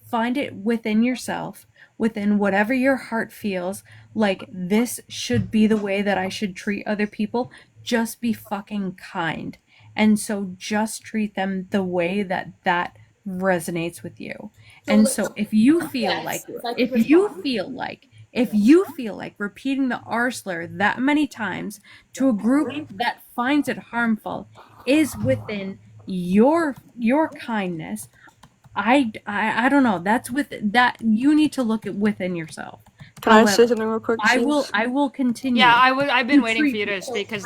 F: find it within yourself, within whatever your heart feels like this should be the way that I should treat other people. Just be fucking kind. And so just treat them the way that resonates with you. And so if you feel like If you feel like repeating the R slur that many times to a group that finds it harmful is within your kindness, I don't know. That's with that you need to look at within yourself.
H: Can I say something real quick?
F: I will continue.
C: Yeah, I've been waiting for you to speak because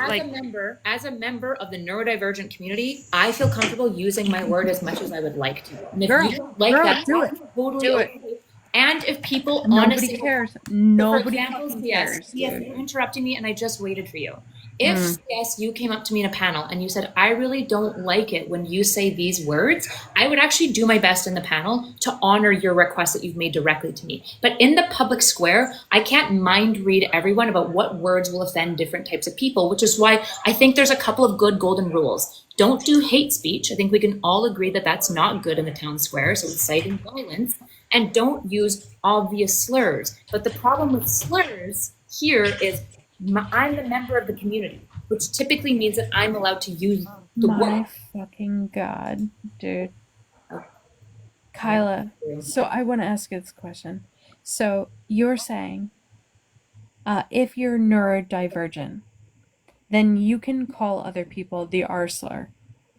E: as a member of the neurodivergent community, I feel comfortable using my word as much as I would like to. And if you don't like that,
F: do it.
E: Totally
F: Do it.
E: okay. And if people
F: Nobody
E: honestly
F: cares.
E: for
F: Nobody
E: example,
F: fucking
E: CS,
F: cares.
E: yes, you're interrupting me, and I just waited for you. If yes, you came up to me in a panel and you said, I really don't like it when you say these words, I would actually do my best in the panel to honor your request that you've made directly to me. But in the public square, I can't mind read everyone about what words will offend different types of people, which is why I think there's a couple of good golden rules. Don't do hate speech. I think we can all agree that that's not good in the town square, so inciting violence. And don't use obvious slurs. But the problem with slurs here is I'm the member of the community, which typically means that I'm allowed to use the word.
F: My fucking God, dude. Kyla, so I want to ask you this question. So you're saying if you're neurodivergent, then you can call other people the R slur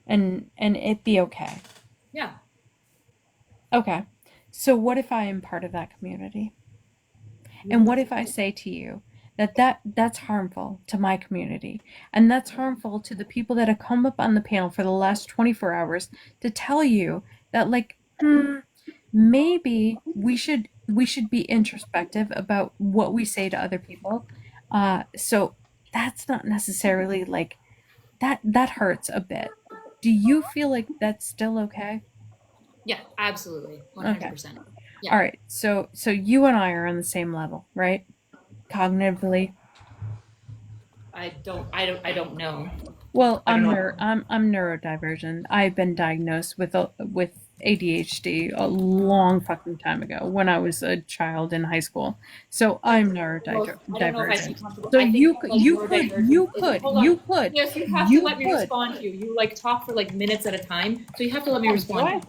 F: and it be okay.
E: Yeah.
F: Okay. So what if I am part of that community? And what if I say to you that's harmful to my community, and that's harmful to the people that have come up on the panel for the last 24 hours to tell you that, like, maybe we should be introspective about what we say to other people. So that's not necessarily like that hurts a bit. Do you feel like that's still okay?
E: Yeah, absolutely. 100%.
F: Okay.
E: Yeah.
F: All right. So you and I are on the same level, right? Cognitively.
E: I don't know.
F: Well, I'm neurodivergent. I've been diagnosed with ADHD a long fucking time ago when I was a child in high school. So I'm neurodivergent. So you could.
E: Yes, you have to let me respond to you. You like talk for like minutes at a time, so you have to let me respond.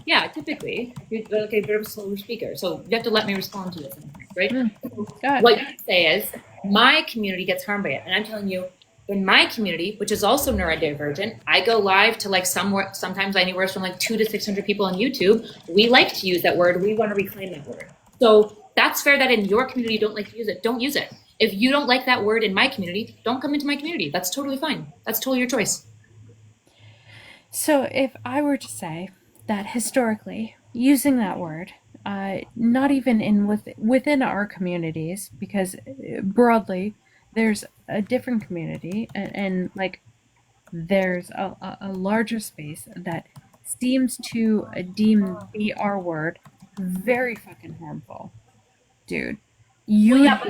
E: Yeah, typically you're like a bit of a slower speaker, so you have to let me respond to it sometimes, right? What you say is my community gets harmed by it, and I'm telling you, in my community, which is also neurodivergent, I go live to like sometimes anywhere from like 200 to 600 people on YouTube. We like to use that word. We want to reclaim that word. So that's fair that in your community you don't like to use it. Don't use it. If you don't like that word in my community, don't come into my community. That's totally fine. That's totally your choice.
F: So if I were to say that historically, using that word, not even within our communities, because broadly there's a different community and like there's a larger space that seems to deem the R word very fucking harmful, dude. You'd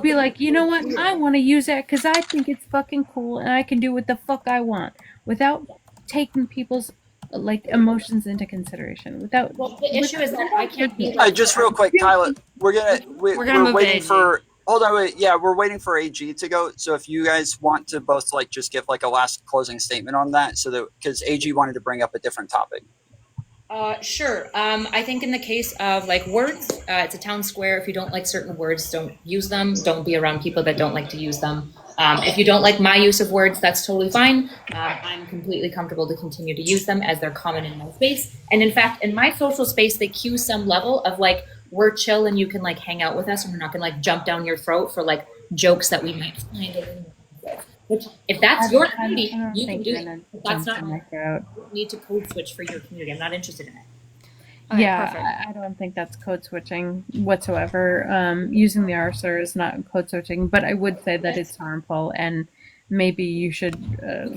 F: be like, you know what? I want to use that because I think it's fucking cool and I can do what the fuck I want without taking people's like emotions into consideration.
E: The issue is that I can't be.
B: Just real quick, Kyla, we're waiting for. Hold on, wait. Yeah, we're waiting for AG to go. So if you guys want to both like just give like a last closing statement on that, so that because AG wanted to bring up a different topic.
E: Sure. I think in the case of like words, it's a town square. If you don't like certain words, don't use them. Don't be around people that don't like to use them. If you don't like my use of words, that's totally fine. I'm completely comfortable to continue to use them as they're common in my space. And in fact, in my social space, they cue some level of like, we're chill and you can like hang out with us and we're not gonna like jump down your throat for like jokes that we might find. Which, if that's your community, you can do it. If that's not my throat. You need to code switch for your community. I'm not interested in it.
F: Okay, yeah, I don't think that's code switching whatsoever. Using the R slur is not code switching, but I would say that it's harmful, and maybe you should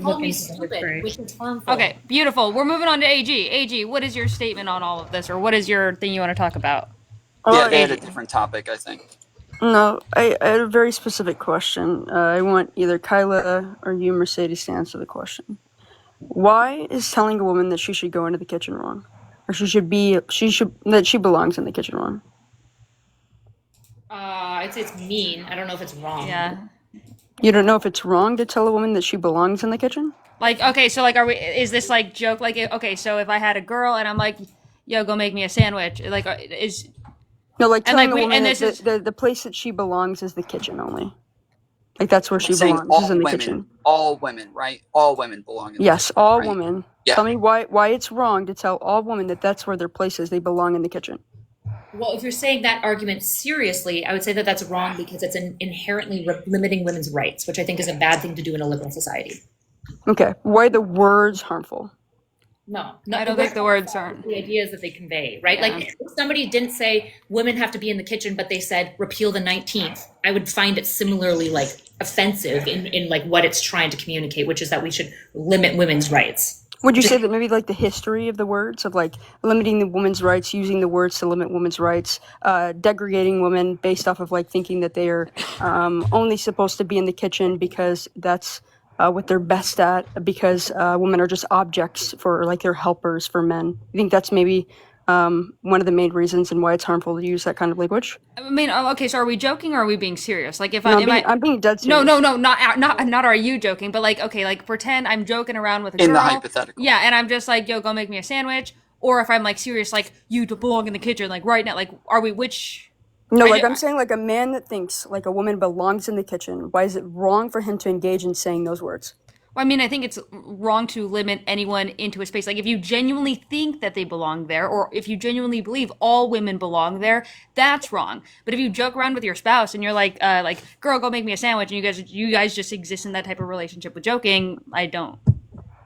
F: look into
E: stupid, which is harmful.
C: Okay, beautiful. We're moving on to AG. AG, what is your statement on all of this, or what is your thing you want to talk about?
B: Yeah, they had a different topic, I think.
H: No, I had a very specific question. I want either Kyla or you, Mercedes, to answer the question. Why is telling a woman that she should go into the kitchen wrong? Or that she belongs in the kitchen wrong?
E: It's mean. I don't know if it's wrong.
C: Yeah.
H: You don't know if it's wrong to tell a woman that she belongs in the kitchen?
C: Like, okay, so like, is this like joke? Like, okay, so if I had a girl and I'm like, yo, go make me a sandwich, like,
H: No, like
C: And
H: telling
C: like
H: a woman
C: this is
H: that the place that she belongs is the kitchen only. Like that's where she
B: saying
H: belongs, is in the kitchen.
B: all women, right? All women belong in the
H: Yes,
B: kitchen,
H: all
B: right?
H: women.
B: Yeah.
H: Tell me why it's wrong to tell all women that that's where their place is. They belong in the kitchen.
E: Well, if you're saying that argument seriously, I would say that that's wrong because it's inherently limiting women's rights, which I think is a bad thing to do in a liberal society.
H: Okay, why are the words harmful?
E: No,
C: I don't think the words aren't.
E: The ideas that they convey, right?
C: Yeah.
E: Like if somebody didn't say women have to be in the kitchen, but they said repeal the 19th, I would find it similarly like offensive in like what it's trying to communicate, which is that we should limit women's rights.
H: Would you say that maybe like the history of the words of like limiting the women's rights, using the words to limit women's rights, degrading women based off of like thinking that they are only supposed to be in the kitchen because that's what they're best at, because women are just objects for like they're helpers for men. You think that's maybe one of the main reasons and why it's harmful to use that kind of language?
C: I mean, okay, so are we joking or are we being serious? Like if
H: No, I'm being dead serious.
C: No, not are you joking, but like okay, like pretend I'm joking around with a girl.
B: In the hypothetical.
C: Yeah, and I'm just like, yo, go make me a sandwich. Or if I'm like serious, like you belong in the kitchen, like right now, like are we which?
H: No, like I'm saying like a man that thinks like a woman belongs in the kitchen, why is it wrong for him to engage in saying those words?
C: Well, I mean, I think it's wrong to limit anyone into a space. Like if you genuinely think that they belong there, or if you genuinely believe all women belong there, that's wrong. But if you joke around with your spouse and you're like, girl, go make me a sandwich, and you guys just exist in that type of relationship with joking, I don't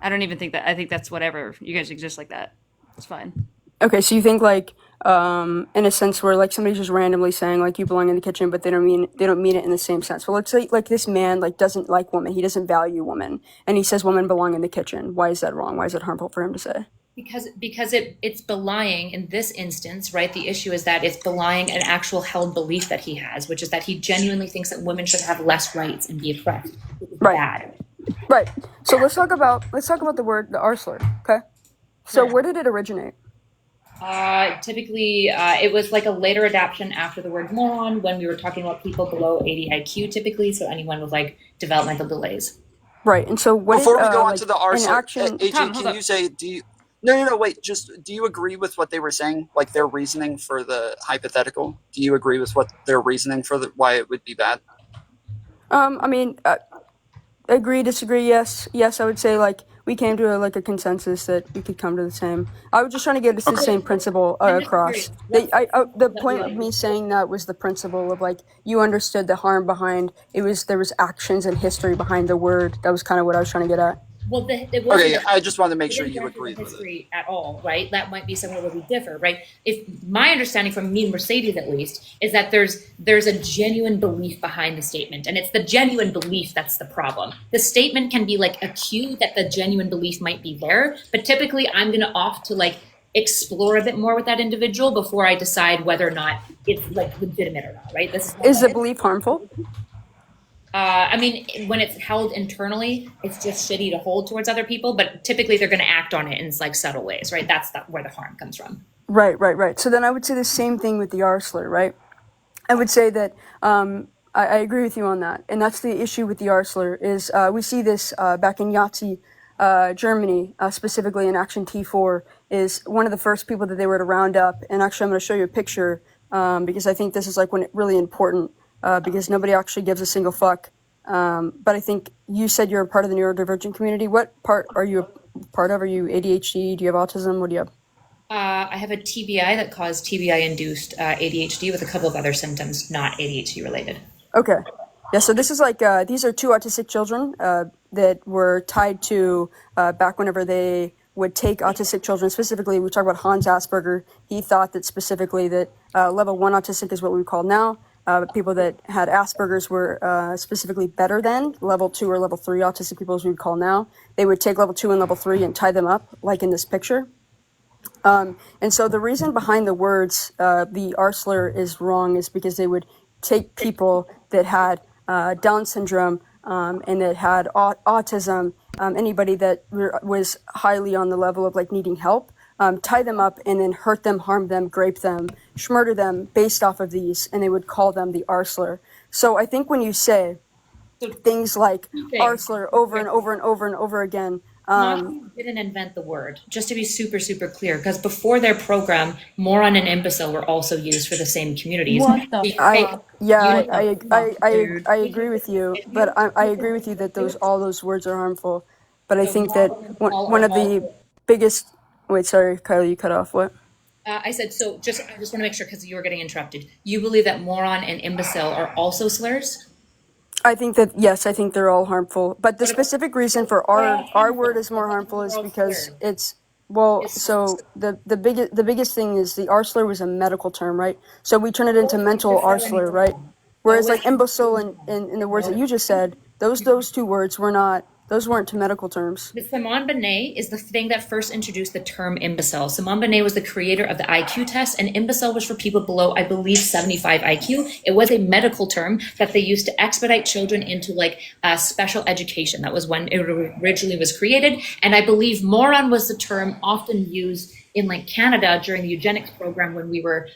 C: even think that. I think that's whatever. You guys exist like that. It's fine.
H: Okay, so you think like in a sense where like somebody's just randomly saying like you belong in the kitchen, but they don't mean it in the same sense. Well, let's say like this man like doesn't like women, he doesn't value women, and he says women belong in the kitchen. Why is that wrong? Why is it harmful for him to say?
E: Because it's belying in this instance, right? The issue is that it's belying an actual held belief that he has, which is that he genuinely thinks that women should have less rights and be oppressed.
H: Right.
E: Bad.
H: Right. So let's talk about the word the R slur. Okay. So where did it originate?
E: Typically, it was like a later adaptation after the word moron when we were talking about people below 80 IQ typically, so anyone with like developmental delays.
H: Right, and so what
B: before
H: is,
B: we go on
H: like,
B: to the R slur,
H: action...
B: AJ,
C: Tom,
B: can you say, no, wait, just, do you agree with what they were saying? Like their reasoning for the hypothetical? Do you agree with what their reasoning for why it would be bad?
H: I mean, agree, disagree, yes, I would say like we came to a consensus that we could come to the same. I was just trying to get the same principle across. The point of me saying that was the principle of like you understood the harm behind it was there was actions and history behind the word. That was kind of what I was trying to get at.
E: Well, it wasn't.
B: Okay, I just wanted to make sure you agreed with
E: history at all, right? That might be somewhere where we differ, right? If my understanding from me and Mercedes, at least, is that there's a genuine belief behind the statement, and it's the genuine belief that's the problem. The statement can be like a cue that the genuine belief might be there, but typically I'm going to opt to like explore a bit more with that individual before I decide whether or not it's like legitimate or not, right?
H: Is the belief harmful?
E: I mean, when it's held internally, it's just shitty to hold towards other people, but typically they're going to act on it in like subtle ways, right? That's where the harm comes from. Right.
H: So then I would say the same thing with the R slur, right? I would say that I agree with you on that. And that's the issue with the R slur is we see this back in Yahtzee, Germany, specifically in Action T4, is one of the first people that they were to round up. And actually, I'm going to show you a picture because I think this is like when it really important. Because nobody actually gives a single fuck. But I think you said you're a part of the neurodivergent community. What part are you a part of? Are you ADHD? Do you have autism? What do you have?
E: I have a TBI that caused TBI-induced ADHD with a couple of other symptoms, not ADHD related.
H: Okay. Yeah, so this is like, these are two autistic children that were tied to back whenever they would take autistic children. Specifically, we talk about Hans Asperger. He thought that specifically that level 1 autistic is what we call now. People that had Asperger's were specifically better than level 2 or level 3 autistic people, as we would call now. They would take level 2 and level 3 and tie them up, like in this picture. And so the reason behind the words, the R slur is wrong, is because they would take people that had Down syndrome and that had autism, anybody that was highly on the level of like needing help, tie them up and then hurt them, harm them, grape them, murder them based off of these, and they would call them the R slur. So I think when you say things like R slur over and over and over and over again,
E: Nazis didn't invent the word, just to be super, super clear, because before their program, moron and imbecile were also used for the same communities.
F: What the
H: I agree with you, but I agree with you that all those words are harmful. But I think that one of the biggest. Wait, sorry, Kyla, you cut off. What?
E: I said, I just want to make sure, because you were getting interrupted. You believe that moron and imbecile are also slurs?
H: I think that, yes, I think they're all harmful. But the specific reason for our word is more harmful is because it's, well, so the biggest thing is the R slur was a medical term, right? So we turn it into mental R slur, right? Whereas like imbecile and the words that you just said, those two words weren't medical terms.
E: But Simone Binet is the thing that first introduced the term imbecile. Simone Binet was the creator of the IQ test, and imbecile was for people below, I believe, 75 IQ. It was a medical term that they used to expedite children into like special education. That was when it originally was created. And I believe moron was the term often used in like Canada during the eugenics program when we were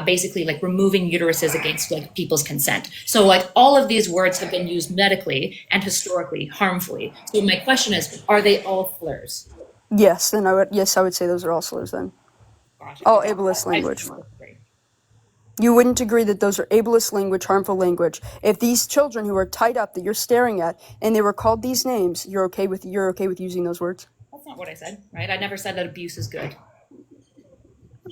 E: basically like removing uteruses against like people's consent. So like all of these words have been used medically and historically harmfully. So my question is, are they all slurs?
H: Yes, then I would say those are all slurs then.
E: Gotcha.
H: All ableist language. You wouldn't agree that those are ableist language, harmful language. If these children who are tied up that you're staring at and they were called these names, you're okay with using those words?
E: That's not what I said, right? I never said that abuse is good.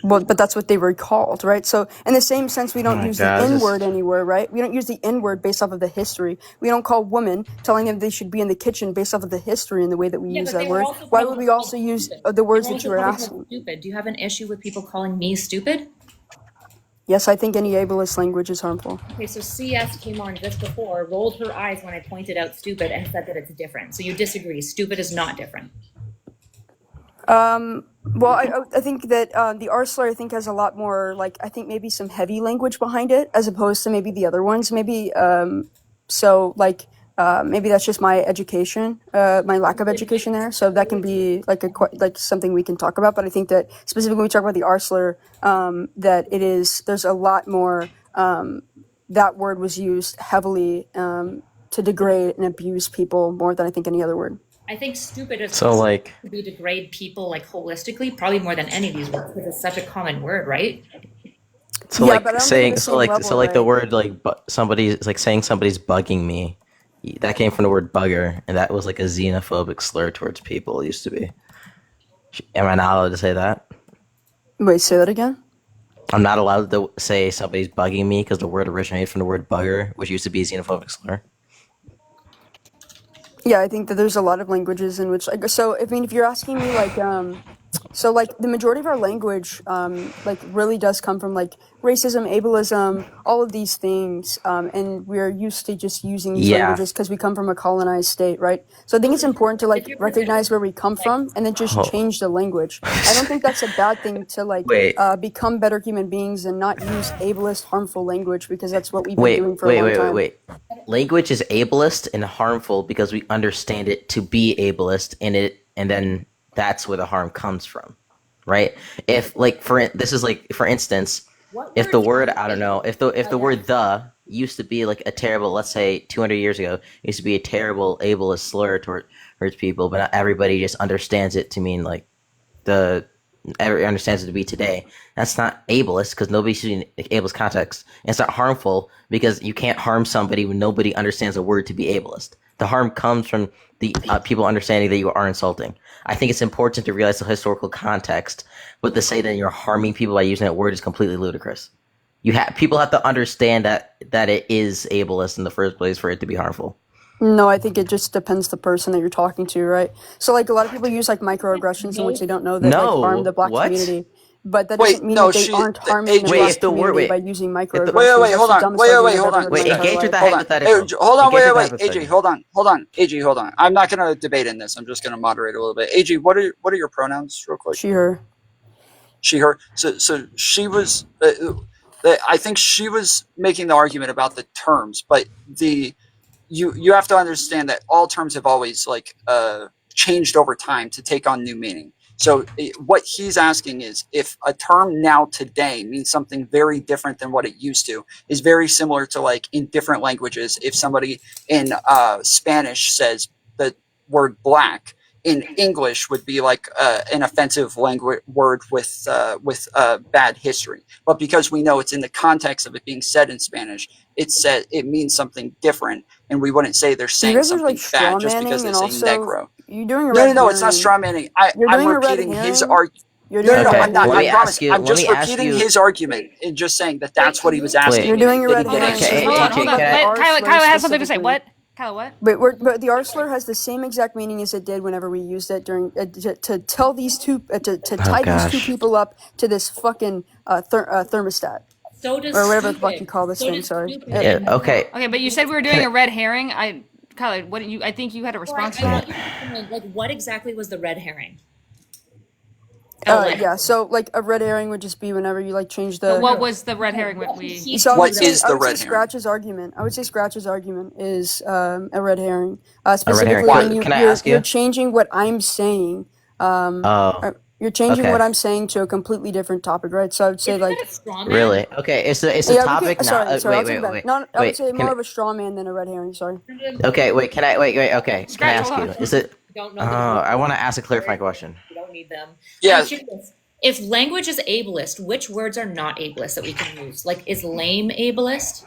H: Well, but that's what they were called, right? So in the same sense, we don't use the N-word anywhere, right? We don't use the N-word based off of the history. We don't call women telling them they should be in the kitchen based off of the history and the way that we use that word. Why would we also use the words that you were asking?
E: Stupid. Do you have an issue with people calling me stupid?
H: Yes, I think any ableist language is harmful.
E: Okay, so CS came on just before, rolled her eyes when I pointed out stupid and said that it's different. So you disagree. Stupid is not different.
H: Well, I think that the R slur, I think, has a lot more, like, I think maybe some heavy language behind it, as opposed to maybe the other ones. Maybe, maybe that's just my education, my lack of education there. So that can be like something we can talk about. But I think that specifically when we talk about the R slur, there's a lot more, that word was used heavily to degrade and abuse people more than I think any other word.
E: I think stupid is
A: so like
E: to be degrade people like holistically, probably more than any of these words, because it's such a common word, right?
A: So yeah, like saying the word like somebody's like saying somebody's bugging me, that came from the word bugger, and that was like a xenophobic slur towards people. It used to be. Am I not allowed to say that?
H: Wait, say that again.
A: I'm not allowed to say somebody's bugging me because the word originated from the word bugger, which used to be a xenophobic slur.
H: Yeah, I think that there's a lot of languages in which, like, so I mean, if you're asking me, like, so like the majority of our language, like, really does come from like racism, ableism, all of these things, and we're used to just using these languages because we come from a colonized state, right? So I think it's important to like recognize where we come from and then just change the language. I don't think that's a bad thing to like become better human beings and not use ableist, harmful language because that's what we've been doing for a long time. Wait.
A: Language is ableist and harmful because we understand it to be ableist, and then that's where the harm comes from, right? If like for instance, if the word if the word the used to be like a terrible, let's say 200 years ago, used to be a terrible ableist slur towards people, but not everybody just understands it to mean like everybody understands it to be today. That's not ableist because nobody's using ableist context. And it's not harmful because you can't harm somebody when nobody understands a word to be ableist. The harm comes from the people understanding that you are insulting. I think it's important to realize the historical context, but to say that you're harming people by using that word is completely ludicrous. People have to understand that it is ableist in the first place for it to be harmful.
H: No, I think it just depends the person that you're talking to, right? So, like, a lot of people use, like, microaggressions in which they don't know that, like, harm the black community. But that doesn't mean that they aren't harming the black community by using microaggressions.
B: Wait, hold on.
A: Wait, engage with that hypothetical.
B: Hold on, wait. AJ, hold on. AJ, hold on. I'm not going to debate in this. I'm just going to moderate a little bit. AJ, what are your pronouns, real quick?
H: She, her.
B: She, her. So she was... I think she was making the argument about the terms, but you have to understand that all terms have always like changed over time to take on new meaning. So what he's asking is if a term now today means something very different than what it used to, is very similar to like in different languages. If somebody in Spanish says the word black, in English would be like an offensive language word with bad history. But because we know it's in the context of it being said in Spanish, it means something different, and we wouldn't say they're saying something bad just because they say negro.
H: You're doing a
B: No, it's not straw manning. I'm repeating his argument.
H: No,
B: I'm not. I promise. I'm just repeating his argument and just saying that's what he was asking.
H: You're doing a red
C: Hold
H: herring.
C: on. Kyla has something to say. What? Kyla, what?
H: But the R slur has the same exact meaning as it did whenever we used it during to tell these two to tie these two people up to this fucking thermostat.
E: So does
H: or whatever the
E: stupid.
H: fuck you call this thing. Sorry.
A: Yeah, okay.
C: Okay, but you said we were doing a red herring. Kyla, I think you had a response to that.
E: Like, what exactly was the red herring?
H: Yeah, so like a red herring would just be whenever you like change the.
C: But what was the red herring? What is
B: the red herring?
H: Scratch's argument. I would say Scratch's argument is a red herring.
A: A
H: Specifically,
A: red herring. Can I ask you?
H: You're changing what I'm saying. You're changing what I'm saying to a completely different topic, right? So I would say
A: Really? Okay, it's a topic now. Wait.
H: No, I would say more of a straw man than a red herring. Sorry.
A: Okay, wait. Can I wait? Okay, can I ask you? Is it?
E: Don't know.
A: I want to ask a clarifying question.
E: We don't need them.
B: Yeah.
E: If language is ableist, which words are not ableist that we can use? Like, is lame ableist?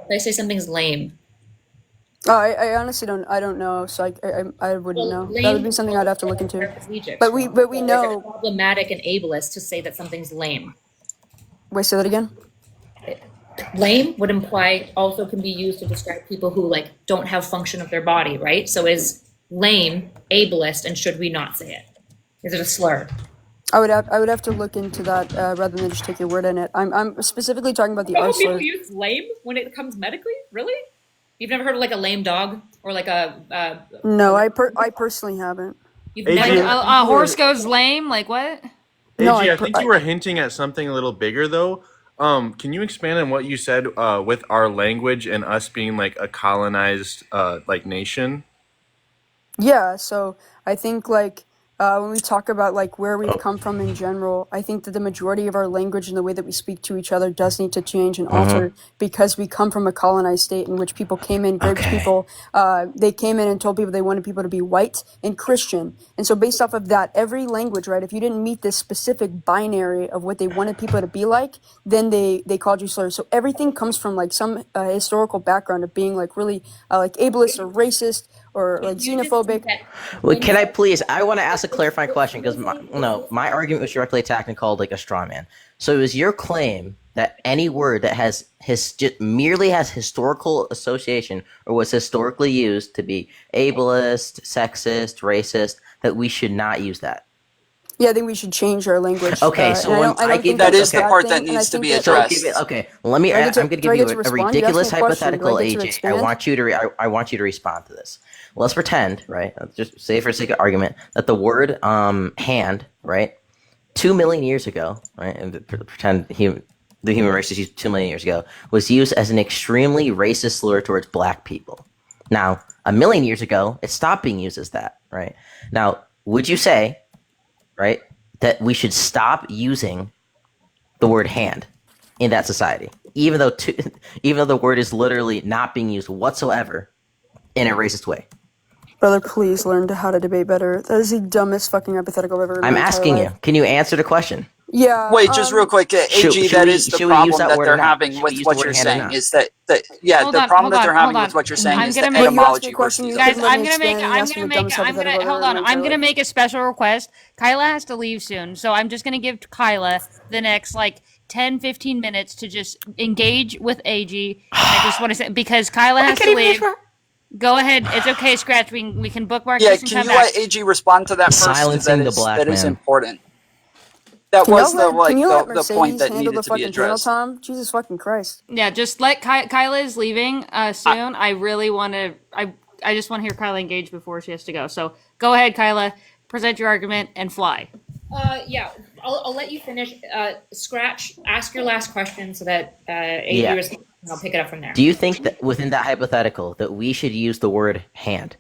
E: If I say something's lame.
H: I honestly don't know, so I wouldn't know. That would be something I'd have to look into. But we know
E: it's problematic and ableist to say that something's lame.
H: Wait, say that again.
E: Lame would imply also can be used to describe people who like don't have function of their body, right? So is lame ableist, and should we not say it? Is it a slur?
H: I would have to look into that rather than just take your word in it. I'm specifically talking about the R slur.
E: People use lame when it comes medically? Really? You've never heard of like a lame dog or like a?
H: No, I personally haven't.
C: A horse goes lame. Like what?
D: No, I think you were hinting at something a little bigger though. Can you expand on what you said with our language and us being like a colonized like nation?
H: Yeah, so I think like when we talk about like where we've come from in general, I think that the majority of our language and the way that we speak to each other does need to change and alter because we come from a colonized state in which people came in, raped people. They came in and told people they wanted people to be white and Christian. And so based off of that, every language, right, if you didn't meet this specific binary of what they wanted people to be like, then they called you slurs. So everything comes from like some historical background of being like really like ableist or racist or like xenophobic.
A: Well, can I please? I want to ask a clarifying question because my argument was directly attacked and called like a straw man. So is your claim that any word that merely has historical association or was historically used to be ableist, sexist, racist, that we should not use that?
H: Yeah, I think we should change our language.
A: Okay, so
B: that is the part that needs to be addressed.
A: Okay, let me. I'm going to give you a ridiculous hypothetical, AJ. I want you to respond to this. Let's pretend, right? Just say for sake of argument that the word hand, right, 2 million years ago, right, and pretend the human race is used 2 million years ago, was used as an extremely racist slur towards black people. Now, 1 million years ago, it stopped being used as that, right? Now, would you say, right, that we should stop using the word hand in that society, even though the word is literally not being used whatsoever in a racist way?
H: Brother, please learn how to debate better. That is the dumbest fucking hypothetical I've ever heard.
A: I'm asking you. Can you answer the question?
H: Yeah.
B: Wait, just real quick, AG. That is the problem that they're having with what you're saying. Is that the problem that they're having with what you're saying is the etymology versus.
C: Guys, I'm gonna make a special request. Kyla has to leave soon, so I'm just gonna give Kyla the next like 10-15 minutes to just engage with AG. I just want to say because Kyla has to leave. Go ahead. It's okay, Scratch. We can bookmark this and
B: can
C: come
B: you
C: back.
B: let AG respond to that first?
A: Silencing the black man.
B: That is important. That was the point that needed to be addressed.
H: Tom? Jesus fucking Christ.
C: Yeah, just let Kyla is leaving soon. I really want to. I just want to hear Kyla engage before she has to go. So go ahead, Kyla. Present your argument and fly.
E: Yeah, I'll let you finish. Scratch, ask your last question so that AG and I'll pick it up from there.
A: Do you think that within that hypothetical that we should use the word hand?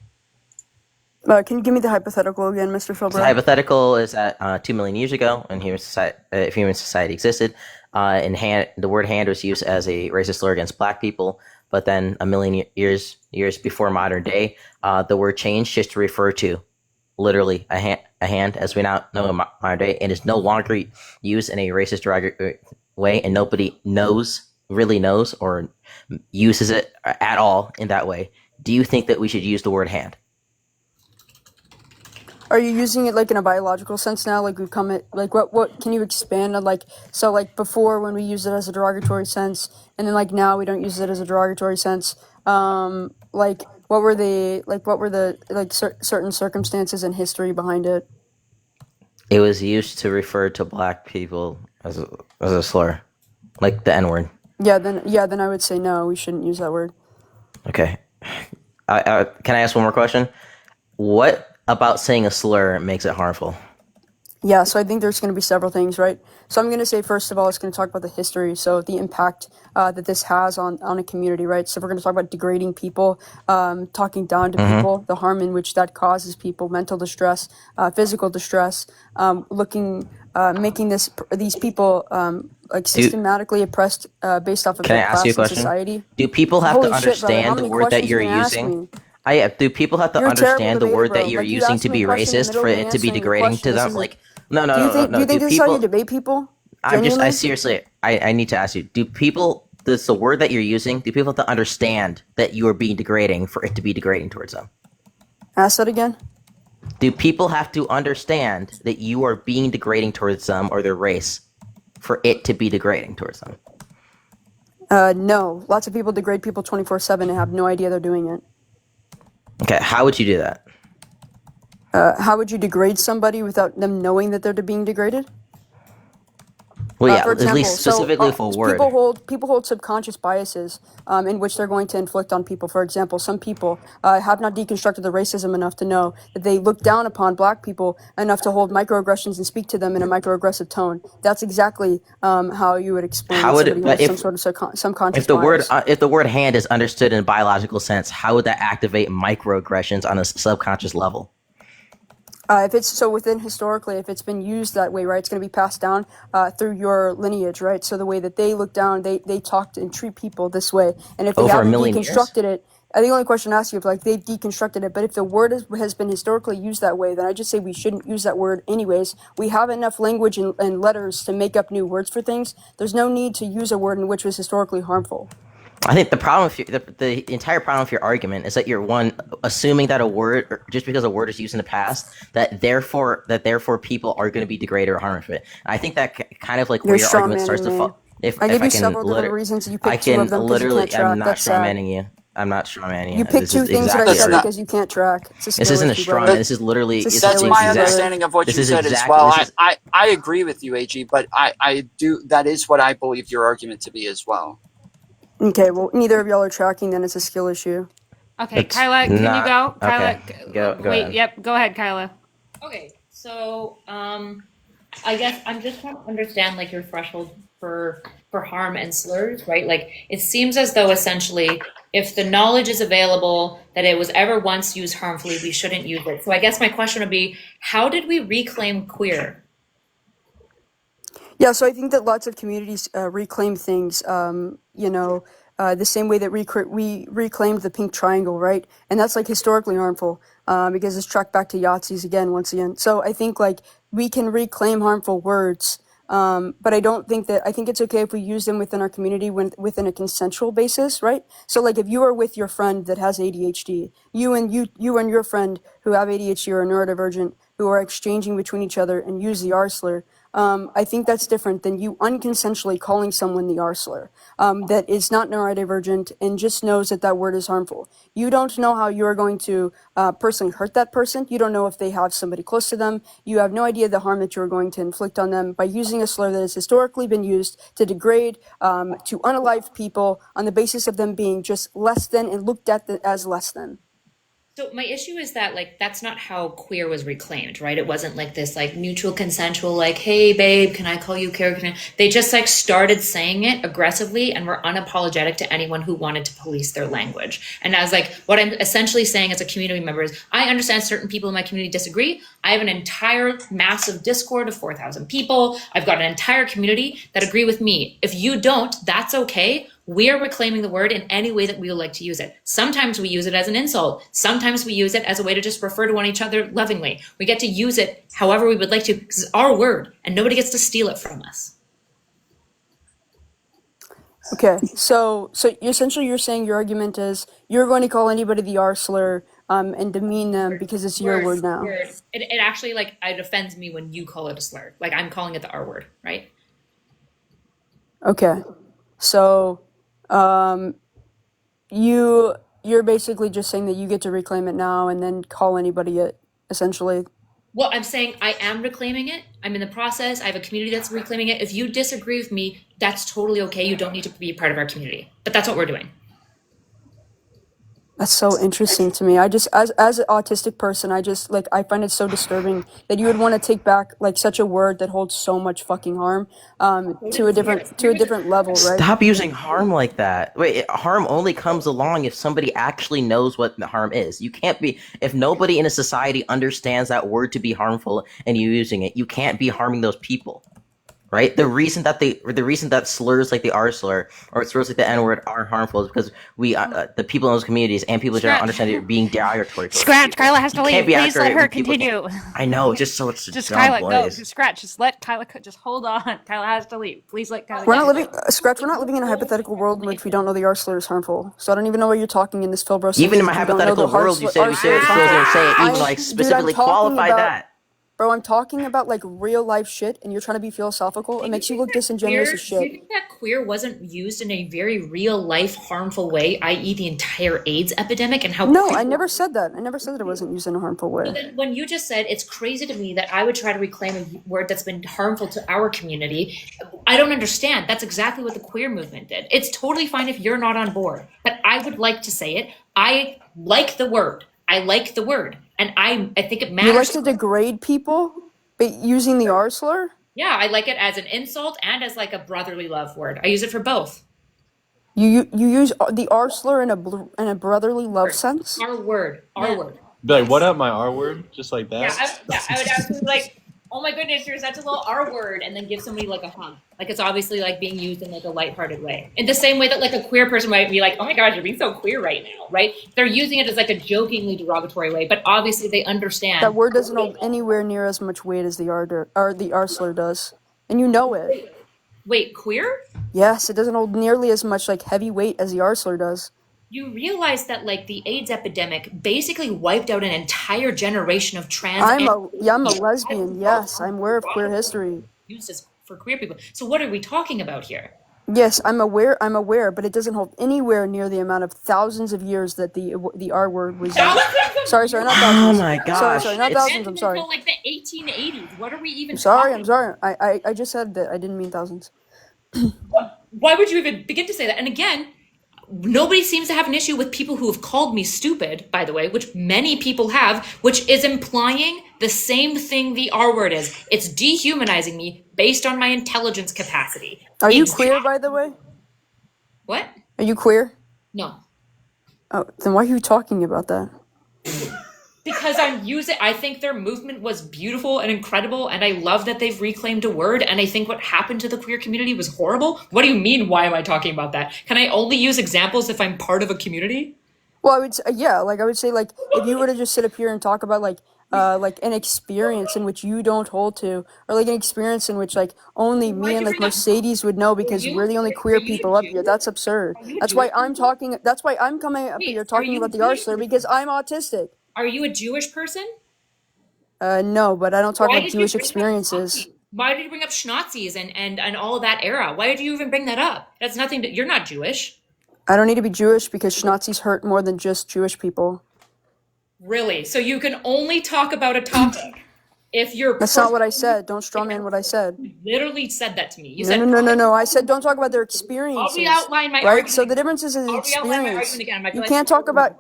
H: Can you give me the hypothetical again, Mr. Philbrook?
A: The hypothetical is that 2 million years ago, when human society existed, the word hand was used as a racist slur against black people. But then 1 million years before modern day, the word changed just to refer to literally a hand, as we now know in modern day, and is no longer used in a racist, derogatory way, and nobody really knows, or uses it at all in that way, do you think that we should use the word hand?
H: Are you using it like in a biological sense now? Like we've come at like what can you expand on like so like before when we used it as a derogatory sense and then like now we don't use it as a derogatory sense. Like what were the certain circumstances and history behind it?
A: It was used to refer to black people as a slur, like the N-word.
H: Then I would say no, we shouldn't use that word.
A: Okay. Can I ask one more question? What about saying a slur makes it harmful?
H: Yeah, so I think there's going to be several things, right? So I'm going to say, first of all, it's going to talk about the history, so the impact that this has on a community, right? So we're going to talk about degrading people, talking down to people, the harm in which that causes people, mental distress, physical distress, making these people like systematically oppressed based off of
A: Can I
H: their
A: ask
H: class
A: you a
H: in
A: question?
H: society.
A: Do people have
H: Holy
A: to
H: shit, brother, how
A: understand the
H: many
A: word that
H: questions
A: you're
H: are you gonna ask
A: using?
H: me?
A: Do people have to
H: You're a terrible
A: understand the
H: debater,
A: word
H: bro.
A: that you're
H: Like, you
A: using
H: asked
A: to
H: me a
A: be
H: question in the
A: racist
H: middle
A: for
H: of me
A: it to be
H: answering your
A: degrading
H: question.
A: to them? Like, no, no,
H: Do you
A: no, no,
H: think
A: no. Do
H: this is how you
A: people?
H: debate people?
A: I
H: Genuinely?
A: seriously, I need to ask you. Do people? Does the word that you're using? Do people have to understand that you are being degrading for it to be degrading towards them?
H: Ask that again.
A: Do people have to understand that you are being degrading towards them or their race for it to be degrading towards them?
H: No. Lots of people degrade people 24/7 and have no idea they're doing it.
A: Okay, how would you do that?
H: How would you degrade somebody without them knowing that they're being degraded?
A: Well, yeah,
H: For
A: at
H: example,
A: least specifically with a word.
H: people hold subconscious biases in which they're going to inflict on people. For example, some people have not deconstructed the racism enough to know that they look down upon black people enough to hold microaggressions and speak to them in a microaggressive tone. That's exactly how you would explain
A: How would
H: somebody
A: it?
H: who
A: But
H: has some sort of subconscious bias.
A: if the word hand is understood in a biological sense, how would that activate microaggressions on a subconscious level?
H: If it's so within historically, if it's been used that way, right, it's going to be passed down through your lineage, right? So the way that they look down, they talk and treat people this way. And if they
A: Over a
H: haven't
A: million years?
H: deconstructed it, I think the only question I ask you if like they've deconstructed it, but if the word has been historically used that way, then I just say we shouldn't use that word anyways. We have enough language and letters to make up new words for things. There's no need to use a word in which was historically harmful.
A: I think the problem with the entire problem with your argument is that you're assuming that a word, or just because a word is used in the past, that therefore people are going to be degraded or harmed from it. And I think that kind of like where
H: You're
A: your argument starts to
H: strawmanning me.
A: fall.
H: I give you several different reasons, and you
A: I
H: pick two
A: can
H: of them because you
A: literally.
H: can't track.
A: I'm not
H: That's sad.
A: strawmanning you. I'm not strawmanning you.
H: You pick
A: This
H: two
A: is
H: things that I
A: exactly
H: said
A: right.
H: because you can't track. It's a
A: This isn't a
H: skill issue,
A: straw
H: brother.
A: man. This is literally.
H: It's a
A: This
B: That's
A: is
H: skill
B: my
H: issue, brother.
B: understanding of what
A: This
B: you
A: is
B: said as
A: exactly-
B: well.
A: this is-
B: I agree with you, AG, but I do. That is what I believe your argument to be as well.
H: Okay, well, neither of y'all are tracking, then it's a skill issue.
C: Okay,
A: It's
C: Kyla, can you
A: not-
C: go? Kyla,
A: okay. Go
C: wait,
A: ahead.
C: yep, go ahead, Kyla.
E: Okay, so I guess I'm just trying to understand like your threshold for harm and slurs, right? Like it seems as though essentially if the knowledge is available that it was ever once used harmfully, we shouldn't use it. So I guess my question would be, how did we reclaim queer?
H: Yeah, so I think that lots of communities reclaim things, the same way that we reclaimed the pink triangle, right? And that's like historically harmful because it's tracked back to Yahtzees once again. So I think like we can reclaim harmful words, but I think it's okay if we use them within our community within a consensual basis, right? So like if you are with your friend that has ADHD, you and your friend who have ADHD or are neurodivergent who are exchanging between each other and use the R slur, I think that's different than you unconsensually calling someone the R slur that is not neurodivergent and just knows that word is harmful. You don't know how you're going to personally hurt that person. You don't know if they have somebody close to them. You have no idea the harm that you're going to inflict on them by using a slur that has historically been used to degrade, to unalive people on the basis of them being just less than and looked at as less than.
E: So my issue is that like that's not how queer was reclaimed, right? It wasn't like this like mutual consensual like, hey babe, can I call you character? They just like started saying it aggressively and were unapologetic to anyone who wanted to police their language. And I was like, what I'm essentially saying as a community member is I understand certain people in my community disagree. I have an entire massive Discord of 4,000 people. I've got an entire community that agree with me. If you don't, that's okay.
I: We are reclaiming the word in any way that we would like to use it. Sometimes we use it as an insult. Sometimes we use it as a way to just refer to one each other lovingly. We get to use it however we would like to, because it's our word and nobody gets to steal it from us.
H: Okay, so essentially you're saying your argument is you're going to call anybody the R slur and demean them because it's your word now.
I: It actually, like, it offends me when you call it a slur. Like, I'm calling it the R word, right?
H: Okay, so you're basically just saying that you get to reclaim it now and then call anybody it, essentially.
I: Well, I'm saying I am reclaiming it. I'm in the process. I have a community that's reclaiming it. If you disagree with me, that's totally okay. You don't need to be a part of our community. But that's what we're doing.
H: That's so interesting to me. I just, as an autistic person, I just, like, I find it so disturbing that you would want to take back, like, such a word that holds so much fucking harm to a different level, right?
A: Stop using harm like that. Wait, harm only comes along if somebody actually knows what the harm is. You can't be, if nobody in a society understands that word to be harmful and you're using it, you can't be harming those people. Right? The reason that slurs like the R slur or slurs like the N word are harmful is because we, the people in those communities and people in general understand you're being derogatory.
C: Scratch. Kyla has to leave. Please let her continue.
A: I know, just so it's
C: just Kyla, go. Scratch. Just let Kyla. Just hold on. Kyla has to leave. Please let Kyla.
H: We're not living in a hypothetical world in which we don't know the R slur is harmful. So I don't even know why you're talking in this Philbro.
A: Even in my hypothetical world, you said say it, even like specifically qualify that.
H: Bro, I'm talking about, like, real life shit, and you're trying to be philosophical. It makes you look disingenuous as shit.
I: Do you think that queer wasn't used in a very real life harmful way, i.e. the entire AIDS epidemic and how...
H: No, I never said that. I never said that it wasn't used in a harmful way.
I: But then when you just said, it's crazy to me that I would try to reclaim a word that's been harmful to our community, I don't understand. That's exactly what the queer movement did. It's totally fine if you're not on board, but I would like to say it. I like the word. And I think it matters.
H: You like to degrade people using the R slur?
I: Yeah, I like it as an insult and as like a brotherly love word. I use it for both.
H: You use the R slur in a brotherly love sense?
I: Our word.
J: Be like, what up, my R word? Just like that?
I: I would absolutely like, oh my goodness, you're such a little R word, and then give somebody like a hug. Like, it's obviously like being used in like a lighthearted way. In the same way that like a queer person might be like, oh my gosh, you're being so queer right now, right? They're using it as like a jokingly derogatory way, but obviously they understand.
H: That word doesn't hold anywhere near as much weight as the R slur does. And you know it.
I: Wait, queer?
H: Yes, it doesn't hold nearly as much like heavy weight as the R slur does.
I: You realize that like the AIDS epidemic basically wiped out an entire generation of trans.
H: I'm a lesbian. Yes, I'm aware of queer history.
I: Used as for queer people. So what are we talking about here?
H: Yes, I'm aware, but it doesn't hold anywhere near the amount of thousands of years that the R word was used. Sorry, not thousands.
A: Oh my gosh.
H: Sorry, not thousands. I'm sorry.
I: Like the 1880s. What are we even?
H: I'm sorry. I just said that I didn't mean thousands.
I: Why would you even begin to say that? And again, nobody seems to have an issue with people who have called me stupid, by the way, which many people have, which is implying the same thing the R word is. It's dehumanizing me based on my intelligence capacity.
H: Are you queer, by the way?
I: What?
H: Are you queer?
I: No.
H: Oh, then why are you talking about that?
I: Because I think their movement was beautiful and incredible, and I love that they've reclaimed a word, and I think what happened to the queer community was horrible. What do you mean, why am I talking about that? Can I only use examples if I'm part of a community?
H: Well, I would say, if you were to just sit up here and talk about, like an experience in which you don't hold to, or like an experience in which like only me and like Mercedes would know because we're the only queer people up here. That's absurd. That's why I'm coming up here talking about the R slur, because I'm autistic.
I: Are you a Jewish person?
H: No, but I don't talk about Jewish experiences.
I: Why did you bring up Schnazis and all of that era? Why did you even bring that up? That's nothing. You're not Jewish.
H: I don't need to be Jewish because Schnazis hurt more than just Jewish people.
I: Really? So you can only talk about a topic if you're...
H: That's not what I said. Don't strawman what I said.
I: You literally said that to me. You
H: no,
I: said...
H: No. I said don't talk about their experiences.
I: I'll re-outline my
H: right?
I: argument.
H: So the difference is an experience. You can't talk about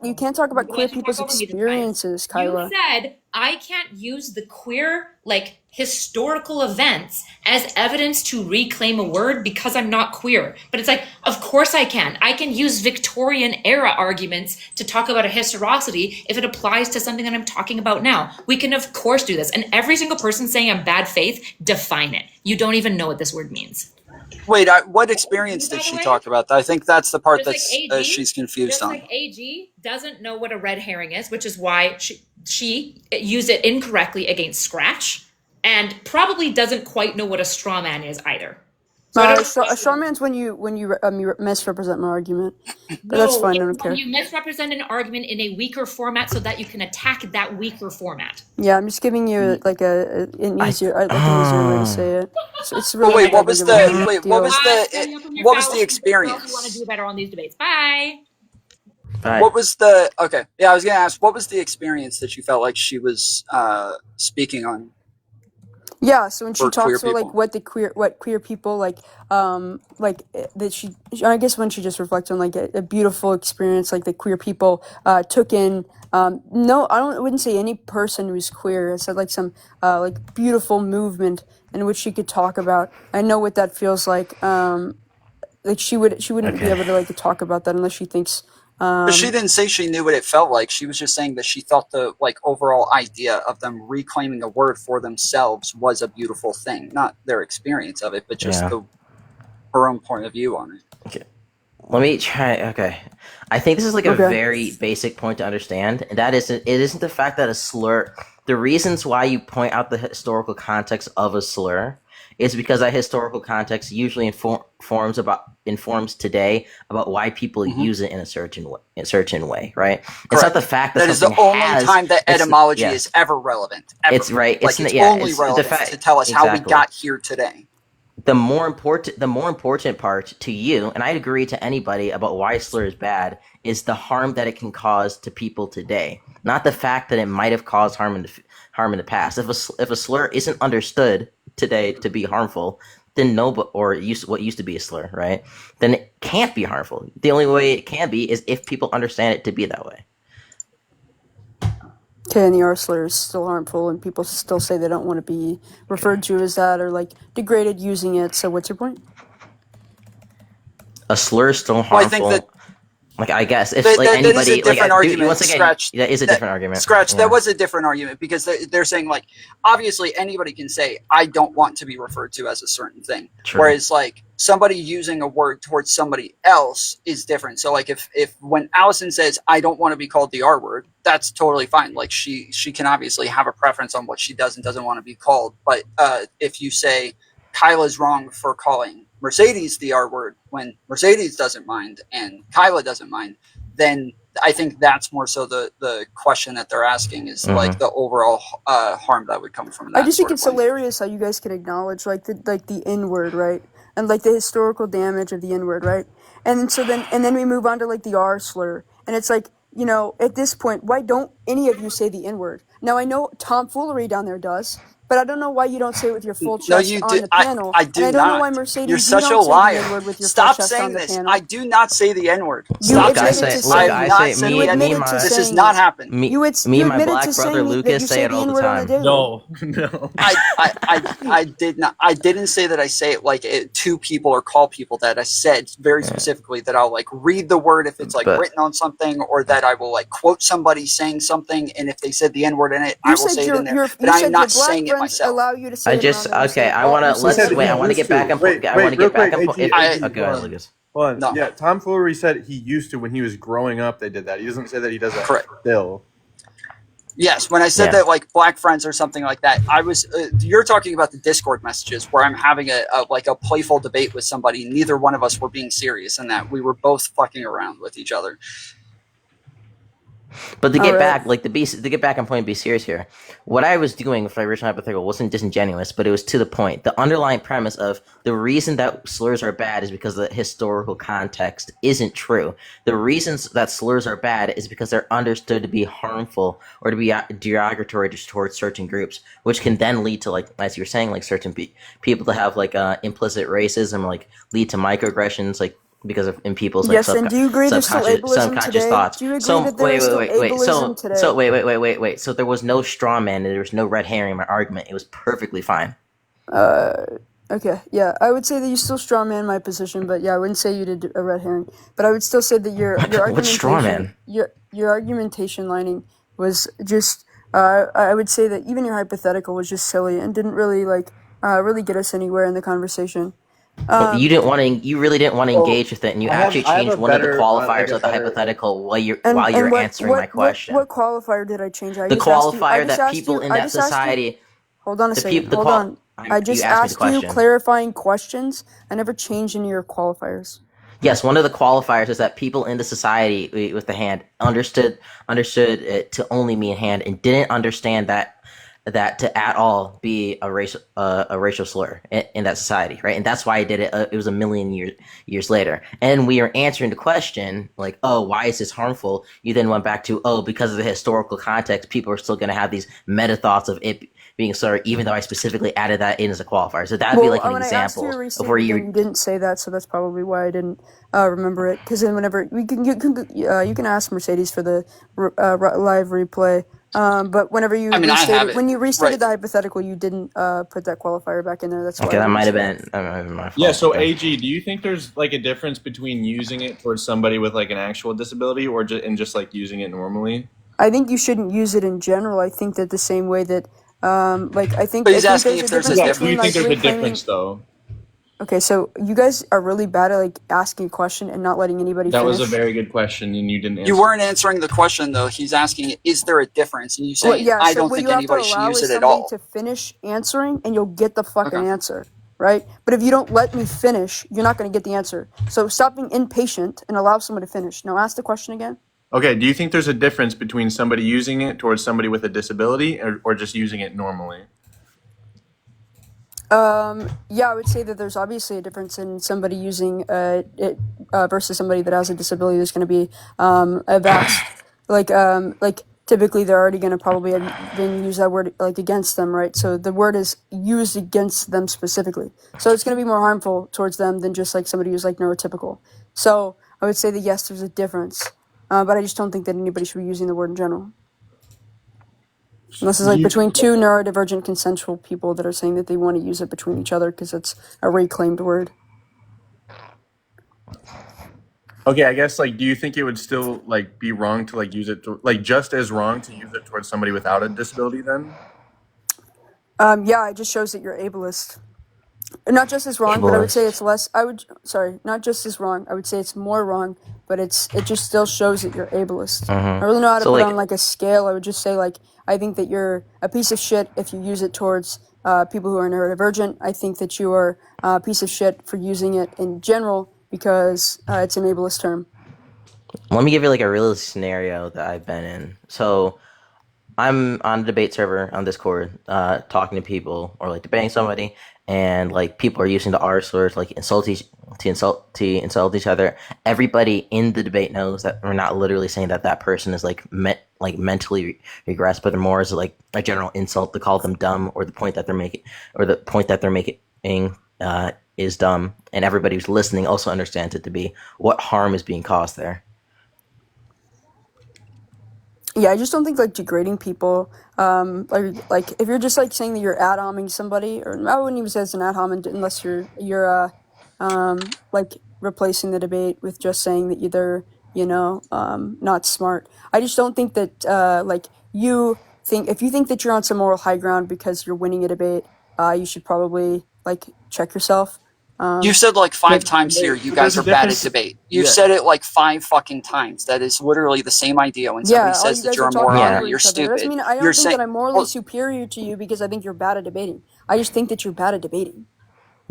H: queer people's experiences, Kyla.
I: You said I can't use the queer, like, historical events as evidence to reclaim a word because I'm not queer. But it's like, of course I can. I can use Victorian era arguments to talk about a historicity if it applies to something that I'm talking about now. We can, of course, do this. And every single person saying I'm bad faith, define it. You don't even know what this word means.
B: Wait, what experience did she talk about? I think that's the part
I: Just like
B: that's
I: AG,
B: she's confused
I: just
B: on.
I: like AG doesn't know what a red herring is, which is why she used it incorrectly against Scratch, and probably doesn't quite know what a straw man is either. So I don't
H: a straw man's when you misrepresent my argument, but
I: know.
H: that's fine. I don't
I: It's when
H: care.
I: you misrepresent an argument in a weaker format so that you can attack that weaker format.
H: Yeah, I'm just giving you like an easier way to say it. So it's
B: But
H: really
B: wait, what was the what was the
I: You
B: experience?
I: want to do better on these debates. Bye.
B: What was the okay? Yeah, I was gonna ask, what was the experience that you felt like she was speaking on?
H: Yeah, so when she
B: For queer
H: talks about like
B: people.
H: what queer people like that she I guess when she just reflects on like a beautiful experience like the queer people took in no I wouldn't say any person who's queer. I said like some like beautiful movement in which she could talk about. I know what that feels like. Like she wouldn't be able to like to talk about that unless she thinks.
B: But she didn't say she knew what it felt like. She was just saying that she thought the like overall idea of them reclaiming a word for themselves was a beautiful thing, not their experience of it, but just her own point of view on it.
A: Okay. Let me try. Okay, I think this is like a very basic point to understand, and that is it isn't the fact that a slur. The reasons why you point out the historical context of a slur is because that historical context usually informs today about why people use it in a certain way, right?
B: Correct.
A: It's not the fact that
B: is the only time that etymology is ever relevant. Ever.
A: It's right.
B: Like it's only relevant to tell us how we got here today.
A: The more important part to you, and I'd agree to anybody about why slur is bad, is the harm that it can cause to people today, not the fact that it might have caused harm in the past. If a slur isn't understood today to be harmful, then what used to be a slur, right? Then it can't be harmful. The only way it can be is if people understand it to be that way.
H: Okay, and the R slur is still harmful, and people still say they don't want to be referred to as that or like degraded using it. So, what's your point?
A: A slur is still harmful.
B: Well, I think that.
A: Like I guess if like anybody,
B: that is a different argument.
A: Once again,
B: Scratch,
A: that is a different argument.
B: Scratch. That was a different argument because they're saying like obviously anybody can say I don't want to be referred to as a certain thing, whereas like somebody using a word towards somebody else is different. So like if when Allison says I don't want to be called the R word, that's totally fine. Like she can obviously have a preference on what she does and doesn't want to be called. But if you say Kyla's wrong for calling Mercedes the R word when Mercedes doesn't mind and Kyla doesn't mind, then I think that's more so the question that they're asking is like the overall harm that would come from that.
H: I just think it's hilarious how you guys can acknowledge like the N word, right? And like the historical damage of the N word, right? And so then we move on to like the R slur, and it's like, you know, at this point, why don't any of you say the N word? Now I know Tom Foolery down there does. But I don't know why you don't say it with your full chest on the panel.
B: I do
H: and I don't
B: not.
H: know why Mercedes,
B: You're such
H: you don't
B: a liar.
H: say the N-word with your
B: Stop
H: full chest
B: saying
H: on the
B: this.
H: panel.
B: I do not say the N-word.
H: Stop
B: This has not happened.
A: Me and my black brother Lucas say it all the time.
J: No.
B: I did not. I didn't say that I say it like to people or call people that. I said very specifically that I'll like read the word if it's like written on something, or that I will like quote somebody saying something, and if they said the N-word in it, I will say it in there. But I am not saying it myself.
H: Allow you to say
A: I want to get back on point. Okay, Lucas.
D: Hold on. Yeah, Tom Foolery said he used to when he was growing up. They did that. He doesn't say that he does that still.
B: Yes, when I said that, like black friends or something like that, I was. You're talking about the Discord messages where I'm having a playful debate with somebody. Neither one of us were being serious in that. We were both fucking around with each other.
A: But to get back, like to get back on point and be serious here, what I was doing with my original hypothetical wasn't disingenuous, but it was to the point. The underlying premise of the reason that slurs are bad is because the historical context isn't true. The reasons that slurs are bad is because they're understood to be harmful or to be derogatory towards certain groups, which can then lead to, like as you were saying, like certain people to have like implicit racism, like lead to microaggressions, like. Because of in people's like
H: and do you agree there's still ableism today?
A: Thoughts.
H: Do you agree that there's still ableism today?
A: So wait. So there was no straw man and there was no red herring in my argument. It was perfectly fine.
H: Okay, yeah, I would say that you still straw man my position, but yeah, I wouldn't say you did a red herring. But I would still say that your argumentation,
A: straw man?
H: Your argumentation lining was just. I would say that even your hypothetical was just silly and didn't really really get us anywhere in the conversation.
A: You didn't want to. You really didn't want to engage with it, and you actually changed one of the qualifiers of the hypothetical while you're answering my question.
H: What qualifier did I change?
A: The qualifier that people in that society.
H: Hold on a second. Hold on. I just asked you clarifying questions. I never changed any of your qualifiers.
A: Yes, one of the qualifiers is that people in the society with the hand understood it to only mean hand and didn't understand that to at all be a racial slur in that society, right? And that's why I did it. It was a million years later, and we are answering the question like, oh, why is this harmful? You then went back to, oh, because of the historical context, people are still going to have these meta thoughts of it being a slur, even though I specifically added that in as a qualifier. So that would be like an example of where you
H: didn't say that, so that's probably why I didn't remember it. Because then whenever you can ask Mercedes for the live replay. But whenever you restated the hypothetical, you didn't put that qualifier back in there. That's why.
A: Okay, that might have been my fault.
J: Yeah. So AG, do you think there's like a difference between using it towards somebody with like an actual disability or just like using it normally?
H: I think you shouldn't use it in general. I think that the same way that I think.
B: But he's asking if there's a difference.
J: Do you think there's a difference though?
H: Okay, so you guys are really bad at like asking a question and not letting anybody finish.
J: That was a very good question, and you didn't answer.
B: You weren't answering the question though. He's asking, is there a difference? And you say, I don't think anybody should use it at all.
H: To finish answering, and you'll get the fucking answer, right? But if you don't let me finish, you're not going to get the answer. So stop being impatient and allow someone to finish. Now ask the question again.
J: Okay, do you think there's a difference between somebody using it towards somebody with a disability or just using it normally?
H: Yeah, I would say that there's obviously a difference in somebody using it versus somebody that has a disability. There's going to be a vast, like typically they're already going to probably then use that word like against them, right? So the word is used against them specifically. So it's going to be more harmful towards them than just like somebody who's like neurotypical. So I would say that yes, there's a difference, but I just don't think that anybody should be using the word in general. Unless it's like between two neurodivergent consensual people that are saying that they want to use it between each other because it's a reclaimed word.
J: Okay, I guess like, do you think it would still like be wrong to like use it to, like just as wrong to use it towards somebody without a disability then?
H: Yeah, it just shows that you're ableist. Not just as wrong, but I would say it's less. Not just as wrong. I would say it's more wrong, but it just still shows that you're ableist. I really know how to put on like a scale. I would just say like I think that you're a piece of shit if you use it towards people who are neurodivergent. I think that you are a piece of shit for using it in general because it's an ableist term.
A: Let me give you like a real scenario that I've been in. So I'm on a debate server on Discord, talking to people or like debating somebody, and like people are using the R slurs like insult each other. Everybody in the debate knows that we're not literally saying that person is like mentally regressed, but more is like a general insult to call them dumb, or the point that they're making is dumb, and everybody who's listening also understands it to be what harm is being caused there.
H: Yeah, I just don't think like degrading people, like if you're just like saying that you're ad-homing somebody, or I wouldn't even say it's an ad-hom unless you're like replacing the debate with just saying that they're not smart. I just don't think that if you think that you're on some moral high ground because you're winning a debate, you should probably like check yourself.
B: You've said like 5 times here, you guys are bad at debate. You've said it like 5 fucking times. That is literally the same idea when somebody says that you're a moron or you're stupid.
H: I don't think that I'm morally superior to you because I think you're bad at debating. I just think that you're bad at debating.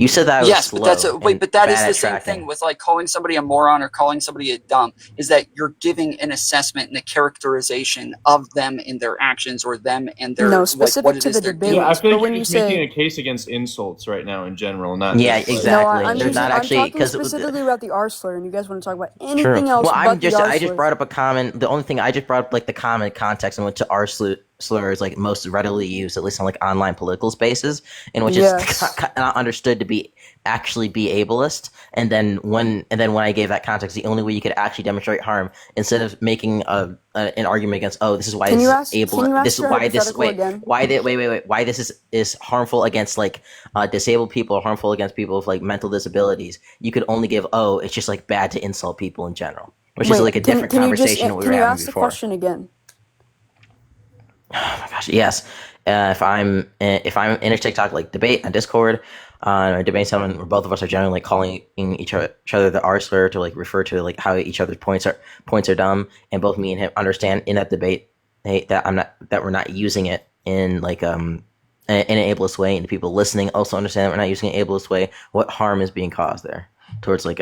A: You said that was slow.
B: But that is the same thing with like calling somebody a moron or calling somebody a dumb, is that you're giving an assessment and a characterization of them and their actions or them and their
H: specific
B: what it
H: to
B: is
H: the
B: they're
H: debate.
B: doing.
J: Yeah, I feel like you're just making a case against insults right now in general, not
A: exactly.
H: I'm talking specifically about the R slur, and you guys want to talk about anything else.
A: Well,
H: I
A: just brought up a common. The only thing I just brought up like the common context in which the R slur is like most readily used, at least on like online political spaces, in which it's not understood to be actually be ableist. And then when I gave that context, the only way you could actually demonstrate harm, instead of making an argument against, this is why this is ableist, this is why this why this is harmful against like disabled people or harmful against people with like mental disabilities, you could only give it's just like bad to insult people in general, which is like a different conversation we were having before.
H: Can you ask the question again?
A: Oh my gosh, yes. if I'm in a TikTok like debate on Discord, or debate someone where both of us are generally like calling each other the R slur to like refer to like how each other's points are dumb, and both me and him understand in that debate, hey, that we're not using it in like in an ableist way, and the people listening also understand that we're not using an ableist way. What harm is being caused there towards like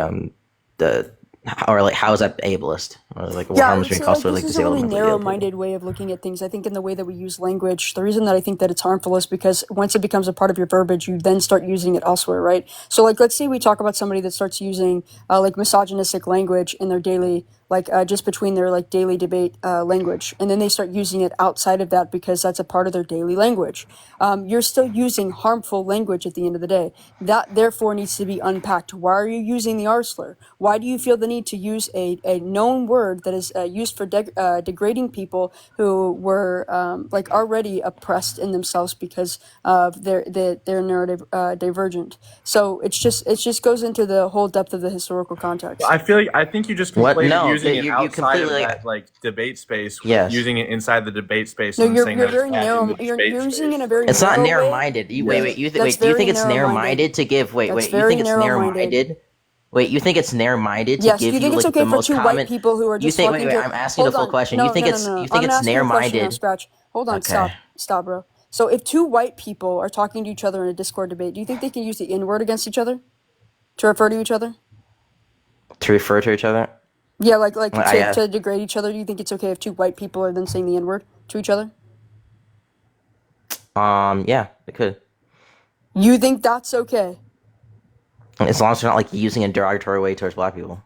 A: or like how is that ableist, or like what harm is being caused to like
H: this is a really
A: disabled mentally
H: narrow-minded way of looking at things. I think in the way that we use language, the reason that I think that it's harmful is because once it becomes a part of your verbiage, you then start using it elsewhere, right? So like, let's say we talk about somebody that starts using like misogynistic language in their daily, like just between their like daily debate language, and then they start using it outside of that because that's a part of their daily language. You're still using harmful language at the end of the day. That therefore needs to be unpacked. Why are you using the R slur? Why do you feel the need to use a known word that is used for degrading people who were like already oppressed in themselves because of their neurodivergent? So it just goes into the whole depth of the historical context.
J: I think you just
A: What?
J: conflated
A: No,
J: using it
A: you
J: outside of
A: completely
J: that like debate space,
A: Yes.
J: using it inside the debate space.
H: No,
J: and
H: you're
J: saying that
H: very
J: it's bad in
H: narrow.
J: the
H: You're
J: debate
H: using it in a
J: space.
H: very
A: It's not
H: narrow way.
A: narrow-minded. Do you think it's
H: narrow-minded.
A: narrow-minded to give?
H: That's
A: You
H: very
A: think it's
H: narrow-minded.
A: narrow-minded? Wait, you think it's narrow-minded to
H: Yes,
A: give
H: do you think
A: you
H: it's
A: like
H: okay
A: the
H: for
A: most
H: two
A: common?
H: white people who are
A: You
H: just
A: think?
H: talking
A: Wait,
H: to?
A: I'm asking you
H: Hold
A: the full
H: on.
A: question.
H: No,
A: You think
H: no, no,
A: it's
H: no, no.
A: you think
H: I'm
A: it's
H: asking you a question now,
A: narrow-minded?
H: Scratch. Hold on.
A: Okay.
H: Stop, bro. So if two white people are talking to each other in a Discord debate, do you think they can use the N-word against each other to refer to each other?
A: To refer to each other?
H: Yeah, like
A: I
H: to degrade each other. Do you think it's okay if two white people are then saying the N-word to each other?
A: Yeah, it could.
H: You think that's okay?
A: As long as they're not like using a derogatory way towards black people.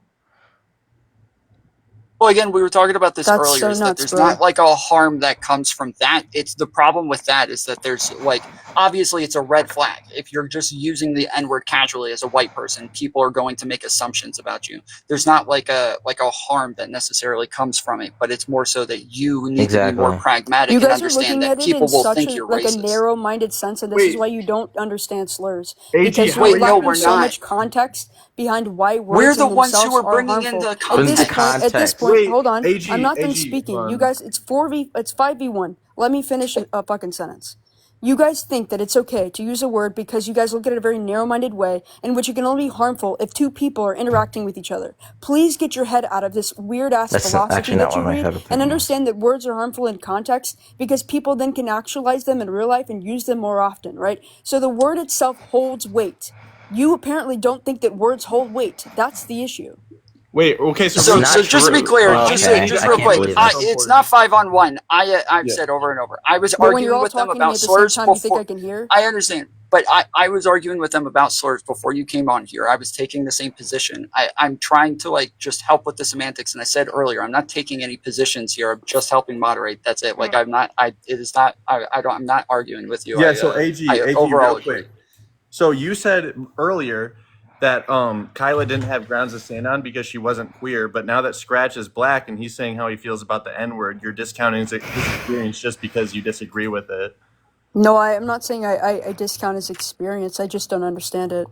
B: Well, again, we were talking about this
H: That's
B: earlier,
H: so
B: is that
H: nuts,
B: there's
H: bro.
B: not like a harm that comes from that. It's the problem with that is that there's like, obviously it's a red flag. If you're just using the N-word casually as a white person, people are going to make assumptions about you. There's not like a harm that necessarily comes from it, but it's more so that you need to be more
A: Exactly.
B: pragmatic
H: You
B: and
H: guys are
B: understand
H: looking
B: that
H: at it
B: people
H: in
B: will
H: such
B: think
H: a
B: you're
H: like a
B: racist.
H: narrow-minded sense, and this is why you don't understand slurs
J: AG,
H: because
J: how
H: you're
J: are you?
B: no,
H: lacking
B: we're
H: so
B: not.
H: much context behind why
B: We're
H: words
B: the
H: in
B: ones who
H: themselves
B: are
H: are
B: bringing in
H: harmful.
B: the context.
H: At this
A: Context.
H: point,
J: Wait,
H: hold on.
J: AG,
H: I'm not done
J: AG,
H: speaking. You guys, it's 5v1. Let me finish a fucking sentence. You guys think that it's okay to use a word because you guys look at it a very narrow-minded way in which it can only be harmful if two people are interacting with each other. Please get your head out of this weird-ass
A: That's
H: philosophy
A: actually not
H: that you
A: what my
H: read
A: head
H: and
A: opinion was.
H: understand that words are harmful in context because people then can actualize them in real life and use them more often, right? So the word itself holds weight. You apparently don't think that words hold weight. That's the issue.
J: Wait, okay, so
A: It's
B: So,
J: really
A: not
B: just to be
A: true.
B: clear,
A: Oh,
B: just
A: okay.
B: just
A: I
B: real
A: can't
B: quick,
A: believe this.
B: it's not 5-on-1. I've
J: Yeah.
B: said over and over. I was
H: But when you're
B: arguing
H: all
B: with them
H: talking to me
B: about
H: at the same
B: slurs
H: time, you think I
B: before.
H: can hear?
B: I understand, but I was arguing with them about slurs before you came on here. I was taking the same position. I'm trying to like just help with the semantics, and I said earlier, I'm not taking any positions here. I'm just helping moderate. That's it. Like I'm not. It is not. I'm not arguing with you.
J: Yeah, so AG,
B: overall
J: real quick. So you said earlier that Kyla didn't have grounds to stand on because she wasn't queer, but now that Scratch is black and he's saying how he feels about the N-word, you're discounting his experience just because you disagree with it.
H: No, I'm not saying I discount his experience. I just don't understand it.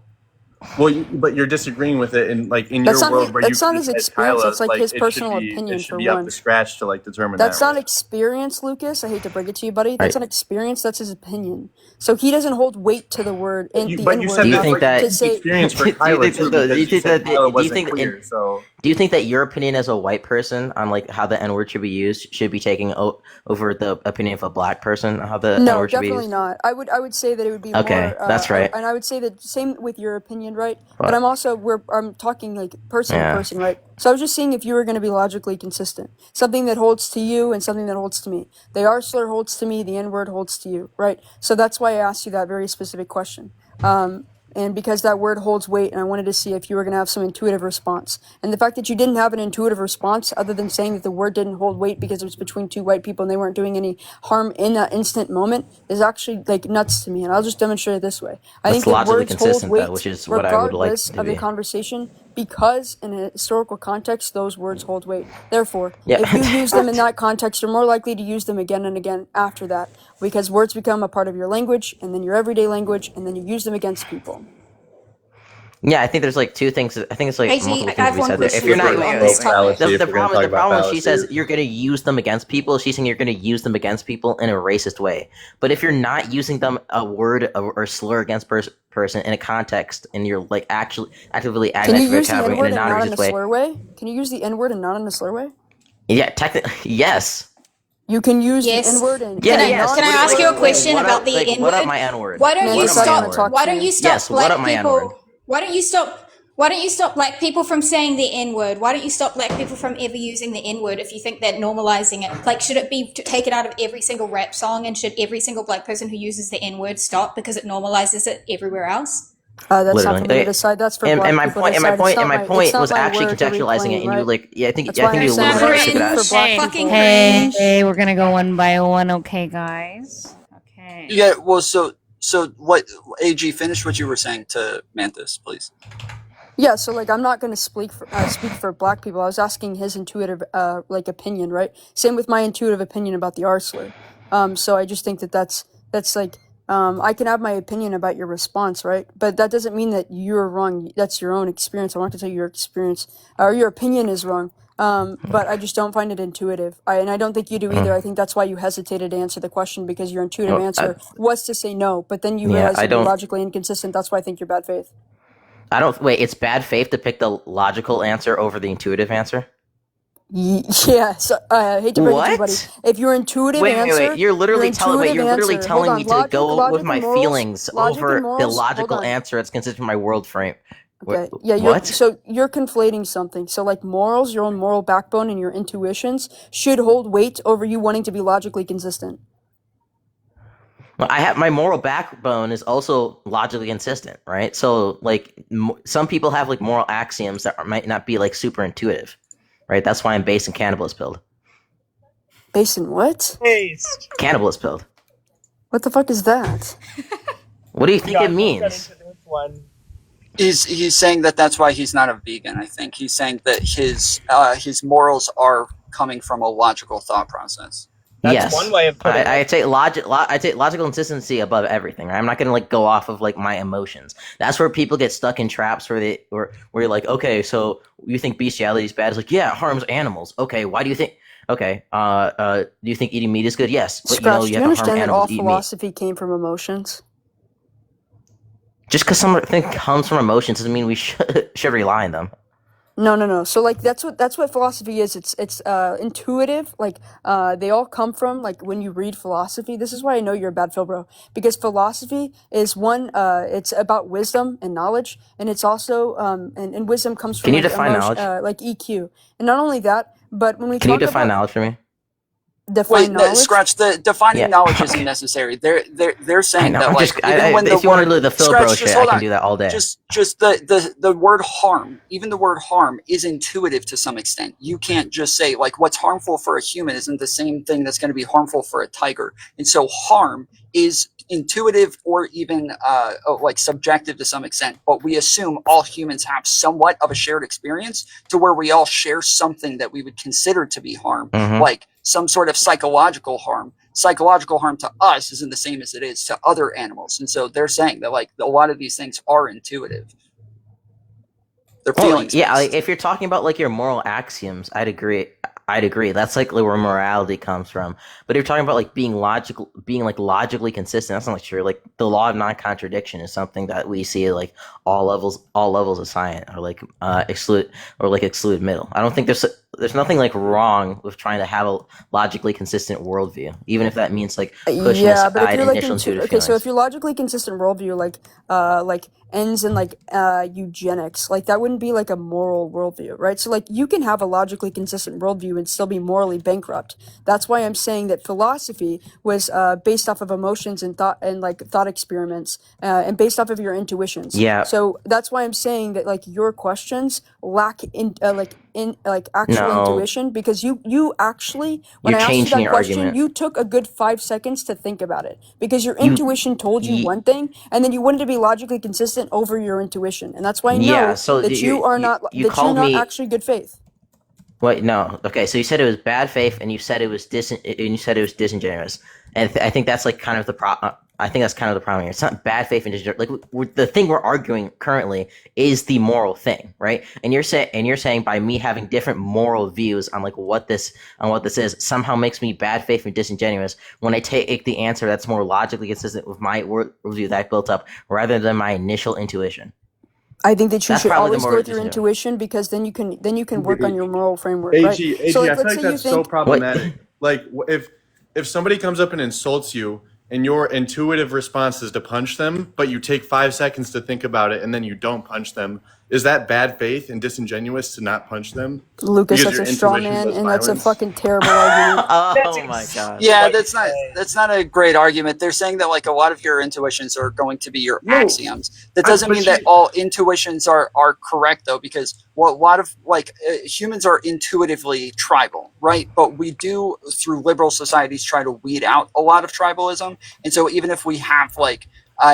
J: Well, but you're disagreeing with it in like in
H: That's
J: your
H: not
J: world where you
H: that's not his
J: criticize
H: experience.
J: Kyla,
H: That's like
J: like
H: his
J: it should
H: personal
J: be
H: opinion for
J: up
H: one.
J: to Scratch to like determine
H: That's
J: that.
H: not
J: Right?
H: experience, Lucas. I hate to break it to you, buddy. That's
A: Right.
H: not experience. That's his opinion. So he doesn't hold weight to the word
J: But
H: the
J: you
H: N-word
J: said
A: Do you
J: that,
H: enough
A: think
J: but you
A: that?
H: to
J: used
H: say.
J: experience for
A: Do you
J: Kyla
A: think
J: too
A: that? Do
J: because
A: you
J: you
A: think
J: said
A: that?
J: Kyla
A: Do you
J: wasn't
A: think?
J: queer. So
A: Do you think that your opinion as a white person on like how the N word should be used should be taking over the opinion of a black person on how the N
H: No,
A: word should be
H: definitely
A: used?
H: not. I would say that it would be
A: Okay,
H: more.
A: that's right.
H: And I would say that same with your opinion, right? But
A: But
H: I'm also I'm talking like person to
A: yeah,
H: person, right? So I was just seeing if you were going to be logically consistent, something that holds to you and something that holds to me. The R slur holds to me, the N word holds to you, right? So that's why I asked you that very specific question. And because that word holds weight, and I wanted to see if you were going to have some intuitive response. And the fact that you didn't have an intuitive response, other than saying that the word didn't hold weight because it was between two white people and they weren't doing any harm in that instant moment, is actually like nuts to me. And I'll just demonstrate it this way. I
A: that's
H: think that
A: logically
H: words hold
A: consistent though,
H: weight
A: which is what I would like
H: regardless
A: to
H: of the
A: be.
H: conversation because in a historical context, those words hold weight. Therefore,
A: Yeah.
H: if you use them in that context, you're more likely to use them again and again after that because words become a part of your language and then your everyday language and then you use them against people.
A: Yeah, I think there's like two things. I think it's like
G: Casey,
A: multiple
G: I
A: things
G: have
A: we
G: one
A: said there. If
G: question
A: you're
G: for
A: not
G: you on
A: wait,
G: this
A: wait,
G: topic.
A: the
J: If we're gonna talk about
A: problem is she says
J: fallacies.
A: you're going to use them against people. She's saying you're going to use them against people in a racist way. But if you're not using them a word or slur against person in a context, and you're like actively
H: Can
A: adding
H: you
A: that
H: use the
A: vocabulary
H: N word
A: in a
H: and not in a
A: non-racist way,
H: slur way? Can you use the N word and not in a slur way?
A: yeah, technically, yes.
H: You can use the
G: Yes.
H: N word and
A: Yeah,
G: Can I
A: yes.
G: can I
A: What-
G: ask
A: like-
G: you a
A: like,
G: question
A: what
G: about
A: up,
G: the
A: like,
G: N
A: what up
G: word?
A: my N-word?
G: Why don't you
H: Mantis, I wanna
G: stop?
H: talk
G: Why
H: to
G: don't
H: you.
G: you stop
A: Yes, what up
G: black
A: my N-word?
G: people? Why don't you stop? Why don't you stop black people from saying the N word? Why don't you stop black people from ever using the N word if you think that normalizing it? Like, should it be taken out of every single rap song, and should every single black person who uses the N word stop because it normalizes it everywhere else?
H: That's
A: Literally.
H: not for me to decide. That's for
A: And
H: black
A: my
H: people
A: point,
H: to decide.
A: and my point was actually
H: word to
A: contextualizing it,
H: reclaim,
A: and you
H: right?
A: like, yeah, I think
H: That's why I'm
A: you
H: saying
A: literally
H: it's
A: took it out.
H: for black
G: Fucking
H: people.
C: Hey, we're gonna go one by one, okay, guys? Okay.
B: Yeah. Well, so what? Ag, finish what you were saying to Mantis, please.
H: Yeah, so like I'm not going to speak for black people. I was asking his intuitive like opinion, right? Same with my intuitive opinion about the R slur. So I just think that's like I can have my opinion about your response, right? But that doesn't mean that you're wrong. That's your own experience. I want to tell you your experience or your opinion is wrong. But I just don't find it intuitive. And I don't think you do either. I think that's why you hesitated to answer the question, because your intuitive
A: Well,
H: answer was to say no, but then you
A: Yeah,
H: realized
A: I
H: you'd be
A: don't-
H: logically inconsistent. That's why I think you're bad faith.
A: I don't wait. It's bad faith to pick the logical answer over the intuitive answer.
H: Yeah, so I hate to break it to you, buddy.
A: What?
H: If your intuitive answer,
A: You're literally
H: your
A: telling. Wait,
H: intuitive
A: you're literally
H: answer-
A: telling
H: hold
A: me
H: on,
A: to
H: logic-
A: go
H: logic
A: with
H: and
A: my
H: morals-
A: feelings
H: logic and
A: over the
H: morals-
A: logical
H: hold on.
A: answer that's consistent with my world frame.
H: Okay,
A: Wh-
H: yeah,
A: what?
H: so you're conflating something. So like morals, your own moral backbone, and your intuitions should hold weight over you wanting to be logically consistent.
A: Well, I have my moral backbone is also logically consistent, right? So like some people have like moral axioms that might not be like super intuitive, right? That's why I'm based in Cannibalist Build.
H: Based in what?
A: Cannibalist Build.
H: What the fuck is that?
A: What do you think it means?
B: He's saying that that's why he's not a vegan. I think he's saying that his morals are coming from a logical thought process.
K: That's
A: yes,
K: one way of putting it.
A: I take I take logical consistency above everything. Right? I'm not gonna like go off of like my emotions. That's where people get stuck in traps where where you're like, okay, so you think bestiality is bad? It's like, yeah, it harms animals. Okay, why do you think? Okay, do you think eating meat is good? Yes, but
H: Scratch,
A: you
H: do you
A: have to harm
H: understand that
A: animals
H: all
A: to eat meat.
H: philosophy came from emotions?
A: Just because something comes from emotions doesn't mean we should rely on them.
H: No. So like that's what philosophy is. It's intuitive. Like they all come from like when you read philosophy. This is why I know you're a bad Phil bro, because philosophy is one. It's about wisdom and knowledge, and it's also and wisdom comes from
A: Can you
H: like,
A: define knowledge?
H: like EQ, and not only that, but when we
A: Can you
H: talk
A: define
H: about
A: knowledge for me?
H: define knowledge,
B: Scratch the defining
A: Yeah.
B: knowledge isn't necessary. They're saying
A: I know.
B: that
A: I'm
B: like
A: just,
B: even when
A: if
B: the
A: you want to
B: word
A: do the Phil
B: Scratch,
A: bro
B: just
A: shit, I
B: hold
A: can
B: on.
A: do that all day.
B: just the word harm, even the word harm is intuitive to some extent. You can't just say like what's harmful for a human isn't the same thing that's going to be harmful for a tiger. And so harm is intuitive or even like subjective to some extent, but we assume all humans have somewhat of a shared experience to where we all share something that we would consider to be harm,
A: Mhm.
B: like some sort of psychological harm. Psychological harm to us isn't the same as it is to other animals. And so they're saying that like a lot of these things are intuitive. They're feelings.
A: Yeah, like, if you're talking about like your moral axioms, I'd agree. That's like where morality comes from. But if you're talking about like being logically consistent, that's not true. Like the law of non-contradiction is something that we see at like all levels of science, or like exclude middle. I don't think there's nothing like wrong with trying to have a logically consistent worldview, even if that means like pushing
H: yeah, but if
A: aside
H: you're like
A: initial intuitive
H: okay, so
A: feelings.
H: if your logically consistent worldview like ends in like eugenics, like that wouldn't be like a moral worldview, right? So like you can have a logically consistent worldview and still be morally bankrupt. That's why I'm saying that philosophy was based off of emotions and thought experiments and based off of your intuitions.
A: Yeah.
H: So that's why I'm saying that like your questions lack actual
A: No.
H: intuition, because you actually when
A: You're
H: I asked you
A: changing
H: that
A: your
H: question,
A: argument.
H: you took a good 5 seconds to think about it, because your intuition told you one thing, and then you wanted to be logically consistent over your intuition, and that's why I know
A: Yeah, so
H: that you're not actually good faith.
A: Wait, no. Okay, so you said it was bad faith, and you said it was disingenuous, and I think that's like kind of the I think that's kind of the problem here. It's not bad faith and like the thing we're arguing currently is the moral thing, right? And you're saying by me having different moral views on like what this is somehow makes me bad faith and disingenuous when I take the answer that's more logically consistent with my worldview that I built up rather than my initial intuition.
H: I think that you
A: That's
H: should
A: probably the
H: always
A: more
H: go with your
A: disingenuous.
H: intuition, because then you can work on your moral framework,
J: AG,
H: right?
J: AG,
H: So
J: I
H: like,
J: feel
H: let's
J: like
H: say you
J: that's so
H: think,
J: problematic. Like if somebody comes up and insults you and your intuitive response is to punch them, but you take 5 seconds to think about it and then you don't punch them, is that bad faith and disingenuous to not punch them?
H: Lucas,
J: Because
H: that's
J: your
H: a straw
J: intuition
H: man,
J: was
H: and that's a
J: violence?
H: fucking terrible argument.
A: Oh my gosh.
B: Yeah, that's not a great argument. They're saying that like a lot of your intuitions are going to be your axioms. That doesn't mean that all intuitions are correct though, because a lot of like humans are intuitively tribal, right? But we do through liberal societies try to weed out a lot of tribalism, and so even if we have like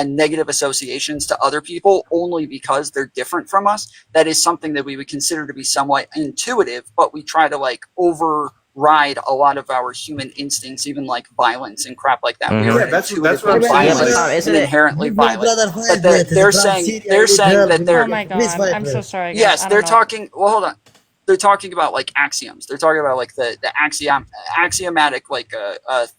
B: negative associations to other people only because they're different from us, that is something that we would consider to be somewhat intuitive, but we try to like override a lot of our human instincts, even like violence and crap like that. We are
J: that's what I'm
B: intuitively
J: saying.
A: Yeah, but
B: violent
A: Tom, isn't
B: and
A: it?
B: inherently violent. But they're saying that they're
C: Oh my god, I'm so sorry. Guys.
B: yes,
C: I
B: they're
C: don't know.
B: talking. Well, hold on. They're talking about like axioms. They're talking about like the axiomatic like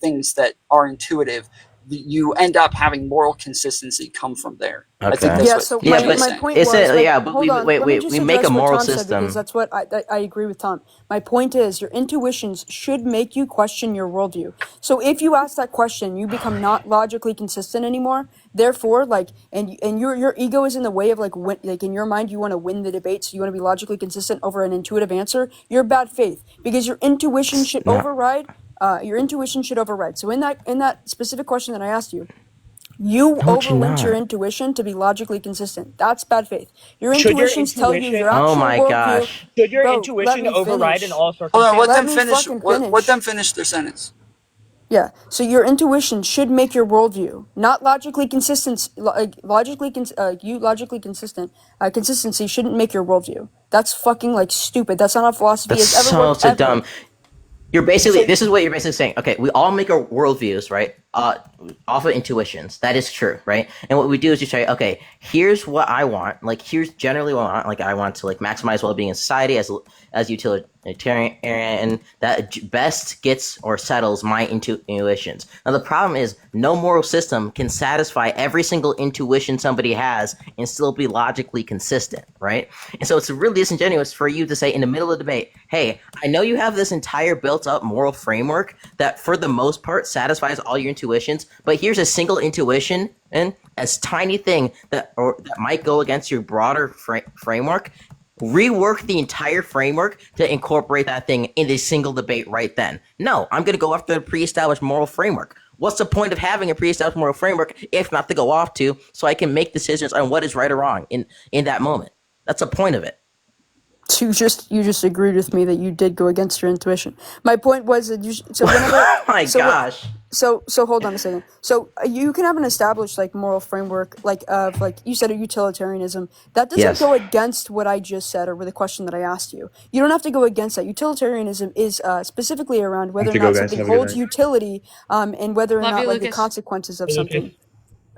B: things that are intuitive. You end up having moral consistency come from there. I think
A: Okay.
B: that's
H: Yeah,
B: what
H: so
A: Yeah,
B: Tom
H: my,
B: is
A: but
H: my
B: saying.
H: point
A: is
H: was,
A: it? Yeah, but
H: hold on, let me just
A: we make a
H: address what
A: moral
H: Tom said,
A: system.
H: because that's what I agree with Tom. My point is, your intuitions should make you question your worldview. So if you ask that question, you become not logically consistent anymore. Therefore, like, and your ego is in the way of like in your mind you want to win the debate, so you want to be logically consistent over an intuitive answer. You're bad faith, because your intuition should
A: No.
H: override. Your intuition should override. So in that specific question that I asked you, you
A: No, it should
H: overwent your
A: not.
H: intuition to be logically consistent. That's bad faith. Your
K: Should your
H: intuitions tell you your
K: intuition
A: Oh
H: actual
A: my
H: worldview.
A: gosh.
K: should your
H: Bro, let
K: intuition
H: me
K: override in
H: finish.
K: all
B: Hold on, let
K: circumstances?
B: them
H: Let me
B: finish.
H: fucking
B: Let
H: finish.
B: them finish their sentence.
H: Yeah. So your intuition should make your worldview, not logically consistent. Logically consistent. Consistency shouldn't make your worldview. That's fucking like stupid. That's not how philosophy
A: That's
H: has ever worked
A: so
H: ever.
A: dumb. This is what you're basically saying. Okay, we all make our worldviews, right? Off of intuitions. That is true, right? And what we do is you say, okay, here's what I want. Like, here's generally what I want. Like, I want to like maximize well-being in society as utilitarian, and that best gets or settles my intuitions. Now, the problem is no moral system can satisfy every single intuition somebody has and still be logically consistent, right? And so it's really disingenuous for you to say in the middle of the debate, hey, I know you have this entire built-up moral framework that for the most part satisfies all your intuitions, but here's a single intuition and a tiny thing that might go against your broader framework. Rework the entire framework to incorporate that thing in a single debate right then. No, I'm going to go after the pre-established moral framework. What's the point of having a pre-established moral framework if not to go off to so I can make decisions on what is right or wrong in that moment? That's the point of it.
H: You just agreed with me that you did go against your intuition. My point was that
A: Oh my gosh.
H: So hold on a second. So you can have an established like moral framework, like of like you said, a utilitarianism that doesn't go against what I just said or with the question that I asked you. You don't have to go against that. Utilitarianism is specifically around whether or not something holds utility, and whether or
C: Love
H: not
C: you,
H: like the
C: Lucas.
H: consequences of something.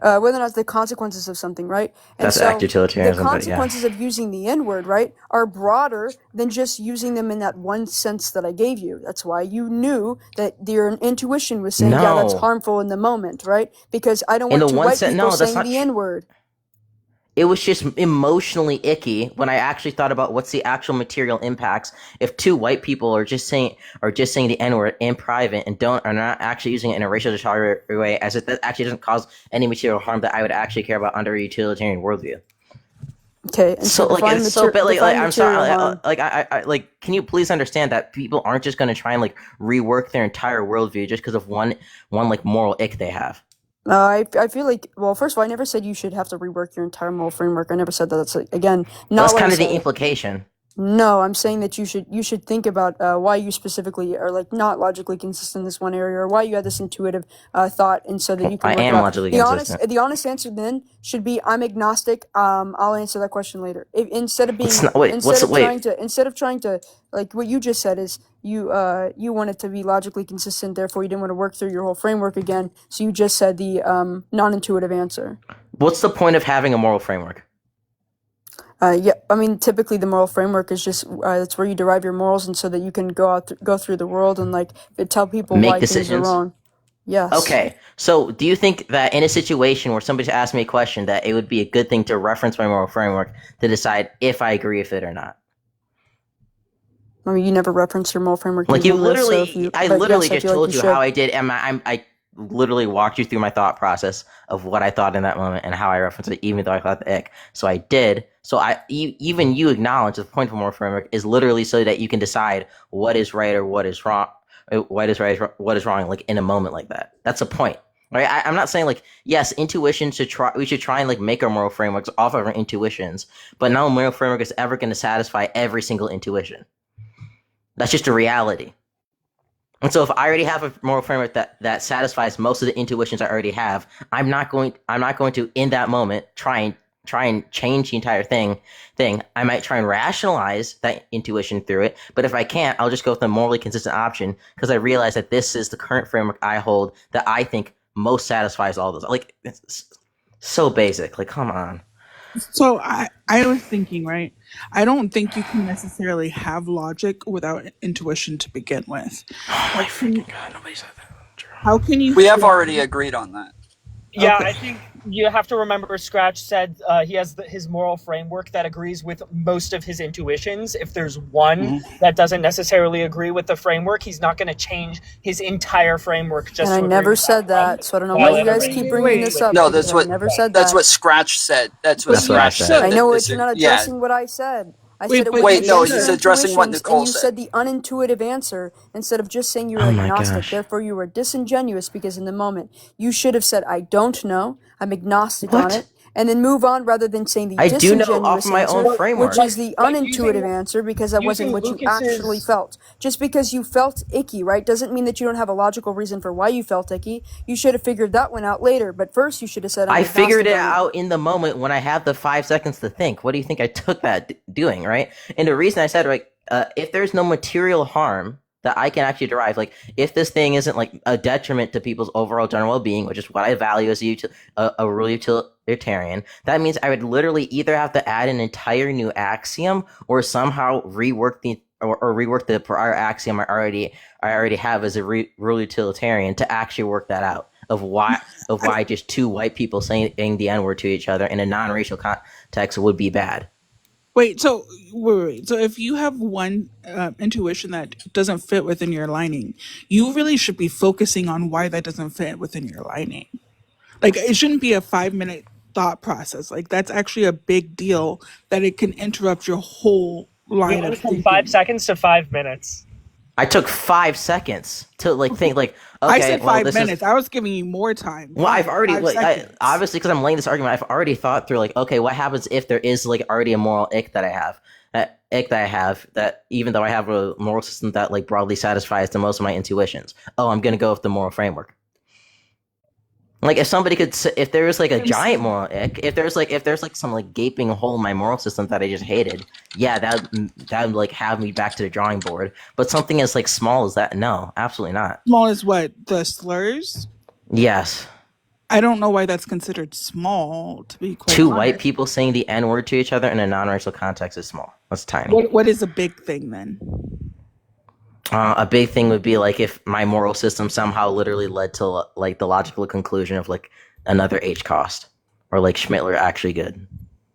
H: Whether or not the consequences of something, right? And
A: That's
H: so
A: act utilitarianism,
H: the
A: but yeah.
H: consequences of using the N-word, right, are broader than just using them in that one sense that I gave you. That's why you knew that your intuition was saying, yeah, that's
A: No.
H: harmful in the moment, right? Because I don't
A: In
H: want
A: the
H: two
A: one
H: white
A: sen-
H: people
A: no, that's
H: saying
A: not
H: the
A: true.
H: N-word.
A: It was just emotionally icky when I actually thought about what's the actual material impacts if two white people are just saying the N-word in private and are not actually using it in a racial derogatory way, as it actually doesn't cause any material harm that I would actually care about under a utilitarian worldview.
H: Okay, and so
A: like
H: define
A: it's so bad. Like I'm sorry.
H: harm.
A: I like. Can you please understand that people aren't just going to try and like rework their entire worldview just because of one like moral ick they have?
H: I feel like, well, first of all, I never said you should have to rework your entire moral framework. I never said that. That's, again, not
A: That's
H: what
A: kind
H: I
A: of the
H: said.
A: implication.
H: No, I'm saying that you should think about why you specifically are like not logically consistent in this one area, or why you had this intuitive thought, and so that you can
A: I
H: work
A: am
H: out.
A: logically consistent.
H: The honest answer then should be I'm agnostic. I'll answer that question later. Instead of being
A: It's not, wait, what's the wait?
H: instead of trying to like what you just said is you want it to be logically consistent. Therefore, you didn't want to work through your whole framework again. So you just said the non-intuitive answer.
A: What's the point of having a moral framework?
H: Yeah, I mean, typically the moral framework is just that's where you derive your morals, and so that you can go through the world and like tell people
A: Make
H: why
A: decisions?
H: things are wrong. Yes.
A: Okay, so do you think that in a situation where somebody asked me a question, that it would be a good thing to reference my moral framework to decide if I agree with it or not?
H: I mean, you never reference your moral framework.
A: Like I literally just told you how I did, and I literally walked you through my thought process of what I thought in that moment and how I referenced it, even though I thought the ick. So I did. So even you acknowledge the point of a moral framework is literally so that you can decide what is right or what is wrong, what is right, what is wrong, like in a moment like that. That's the point, right? I'm not saying like yes, intuition we should try and like make our moral frameworks off of our intuitions, but no moral framework is ever going to satisfy every single intuition. That's just a reality. And so if I already have a moral framework that satisfies most of the intuitions I already have, I'm not going to in that moment try and change the entire thing. I might try and rationalize that intuition through it, but if I can't, I'll just go with the morally consistent option because I realize that this is the current framework I hold that I think most satisfies all those. Like it's so basic. Like come on.
K: So I was thinking, right? I don't think you can necessarily have logic without intuition to begin with.
A: Oh my freaking god! Nobody said that.
K: How can you?
B: We have already agreed on that.
L: Yeah,
K: Okay.
L: I think you have to remember Scratch said he has his moral framework that agrees with most of his intuitions. If there's one that doesn't necessarily agree with the framework, he's not going to change his entire framework just
H: And
L: to
H: I
L: agree
H: never
L: with
H: said that, so I don't know why you guys keep bringing this up.
B: No, that's
H: I
B: what
H: never said that.
B: That's what Scratch said. That's what
A: That's what I
B: Scratch
A: said.
B: said.
H: I know
B: that
H: it's you're not
B: yeah.
H: addressing what I said. I
K: Wait,
H: said it
K: but
H: was
B: Wait, no,
H: against
B: he's
H: your
B: addressing what
H: intuitions,
B: Nicole
H: and you
B: said.
H: said the unintuitive answer instead of just saying you were
A: Oh my
H: agnostic.
A: gosh.
H: Therefore, you were disingenuous because in the moment you should have said, "I don't know. I'm agnostic on
A: What?
H: it," and then move on rather than saying the
A: I do know
H: disingenuous
A: off my
H: answer,
A: own framework.
H: which is the
L: Like
H: unintuitive
L: using-
H: answer because that wasn't
L: using
H: what you
L: Lucas's-
H: actually felt. Just because you felt icky, right, doesn't mean that you don't have a logical reason for why you felt icky. You should have figured that one out later, but first you should have said,
A: I figured it
H: agnostic on
A: out in the moment when I had the 5 seconds to think. What do you think I took that doing, right? And the reason I said, like, if there's no material harm that I can actually derive, like, if this thing isn't like a detriment to people's overall general well-being, which is what I value as a real utilitarian, that means I would literally either have to add an entire new axiom or somehow rework the prior axiom I already have as a real utilitarian to actually work that out of why just two white people saying the N-word to each other in a non-racial context would be bad.
K: Wait. So if you have one intuition that doesn't fit within your lining, you really should be focusing on why that doesn't fit within your lining. Like it shouldn't be a 5-minute thought process. Like that's actually a big deal that it can interrupt your whole line of
L: from
K: thinking.
L: 5 seconds to 5 minutes.
A: I took 5 seconds to like think like, okay,
K: I said
A: well,
K: 5
A: this
K: minutes.
A: is.
K: I was giving you more time.
A: Well, I've already
K: Seconds.
A: obviously because I'm laying this argument, I've already thought through like, okay, what happens if there is like already a moral ick that I have, that even though I have a moral system that like broadly satisfies to most of my intuitions, I'm gonna go with the moral framework. Like if somebody if there was like a giant moral ick, if there's like some like gaping hole in my moral system that I just hated, yeah, that would like have me back to the drawing board. But something as like small as that, no, absolutely not.
K: Small as what? The slurs?
A: Yes.
K: I don't know why that's considered small, to be quite
A: Two
K: honest.
A: white people saying the N-word to each other in a non-racial context is small. That's tiny.
K: What is a big thing then?
A: A big thing would be like if my moral system somehow literally led to like the logical conclusion of like another H cost or like Schmittler actually good.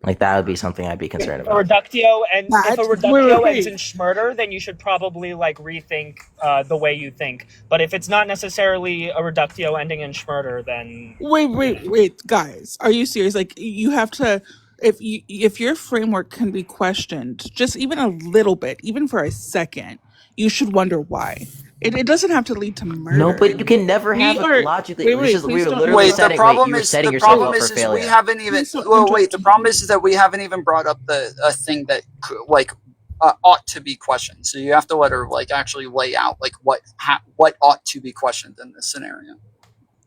A: Like that would be something I'd be concerned
L: A
A: about.
L: reductio, and if a reductio
K: wait.
L: ends in schmurder, then you should probably like rethink the way you think. But if it's not necessarily a reductio ending in schmurder, then
K: Wait, guys, are you serious? Like you have to, if your framework can be questioned just even a little bit, even for a second, you should wonder why. It doesn't have to lead to murder.
A: No, but you can never have it logically.
K: Wait,
A: We were
K: don't-
A: literally
B: Wait, the
A: setting,
B: problem
A: you were
B: is
A: setting
B: the
A: yourself
B: problem
A: up for
B: is
A: failure.
B: we haven't even.
K: Please don't
B: Well, wait.
K: interrupt
B: The
K: me.
B: problem is that we haven't even brought up a thing that like ought to be questioned. So you have to let her like actually lay out like what ought to be questioned in this scenario.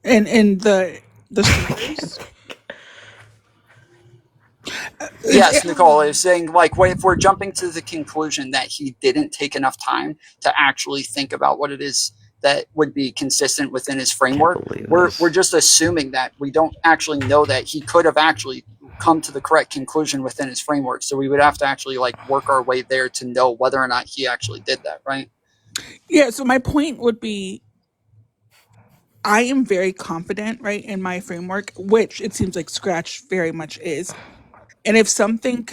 K: And in the stories.
B: Yes, Nicole is saying like if we're jumping to the conclusion that he didn't take enough time to actually think about what it is that would be consistent within his framework, we're just assuming that we don't actually know that he could have actually come to the correct conclusion within his framework. So we would have to actually like work our way there to know whether or not he actually did that, right?
K: Yeah, so my point would be I am very confident, right, in my framework, which it seems like Scratch very much is. And if somebody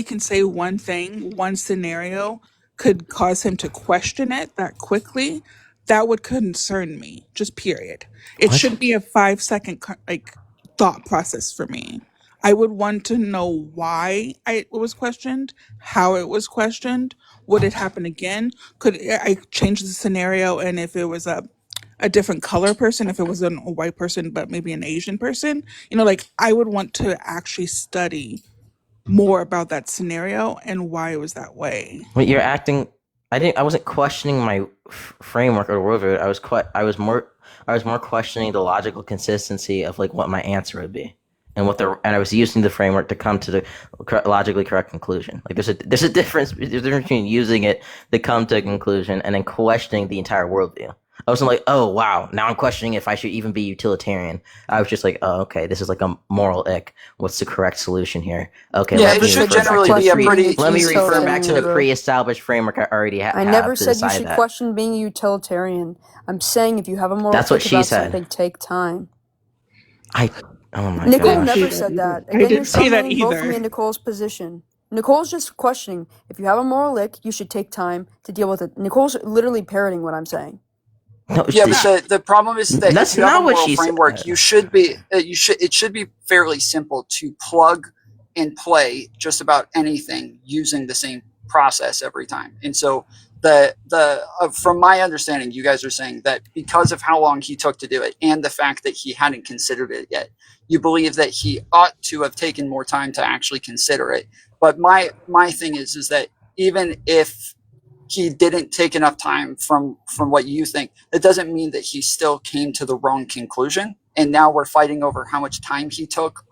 K: can say one thing, one scenario could cause him to question it that quickly, that would concern me, just period. It should be a 5-second thought process for me. I would want to know why it was questioned, how it was questioned, would it happen again? Could I change the scenario, and if it was a different color person, if it was a white person but maybe an Asian person, like I would want to actually study more about that scenario and why it was that way.
A: But you're acting. I wasn't questioning my framework or worldview. I was more questioning the logical consistency of like what my answer would be, and I was using the framework to come to the logically correct conclusion. Like there's a difference between using it to come to a conclusion and then questioning the entire worldview. I wasn't like, oh wow, now I'm questioning if I should even be utilitarian. I was just like, oh okay, this is like a moral ick. What's the correct solution here? Okay,
B: yeah, it should generally be a pretty.
A: Let me refer back to the pre-established framework I already have.
H: I never said you should
A: that.
H: question being utilitarian. I'm saying if you have a moral
A: That's what
H: ick
A: she
H: about
A: said.
H: something, take time.
A: Oh my
H: Nicole
A: gosh.
H: never said that.
K: I didn't say that either.
H: Both of me and Nicole's position. Nicole's just questioning if you have a moral ick, you should take time to deal with it. Nicole's literally parroting what I'm saying.
A: No,
B: yeah, but the problem is that
A: that's
B: if you have
A: not
B: a
A: what
B: moral
A: she
B: framework,
A: said.
B: it should be fairly simple to plug and play just about anything using the same process every time. And so from my understanding, you guys are saying that because of how long he took to do it and the fact that he hadn't considered it yet, you believe that he ought to have taken more time to actually consider it. But my thing is that even if he didn't take enough time from what you think, it doesn't mean that he still came to the wrong conclusion. And now we're fighting over how much time he took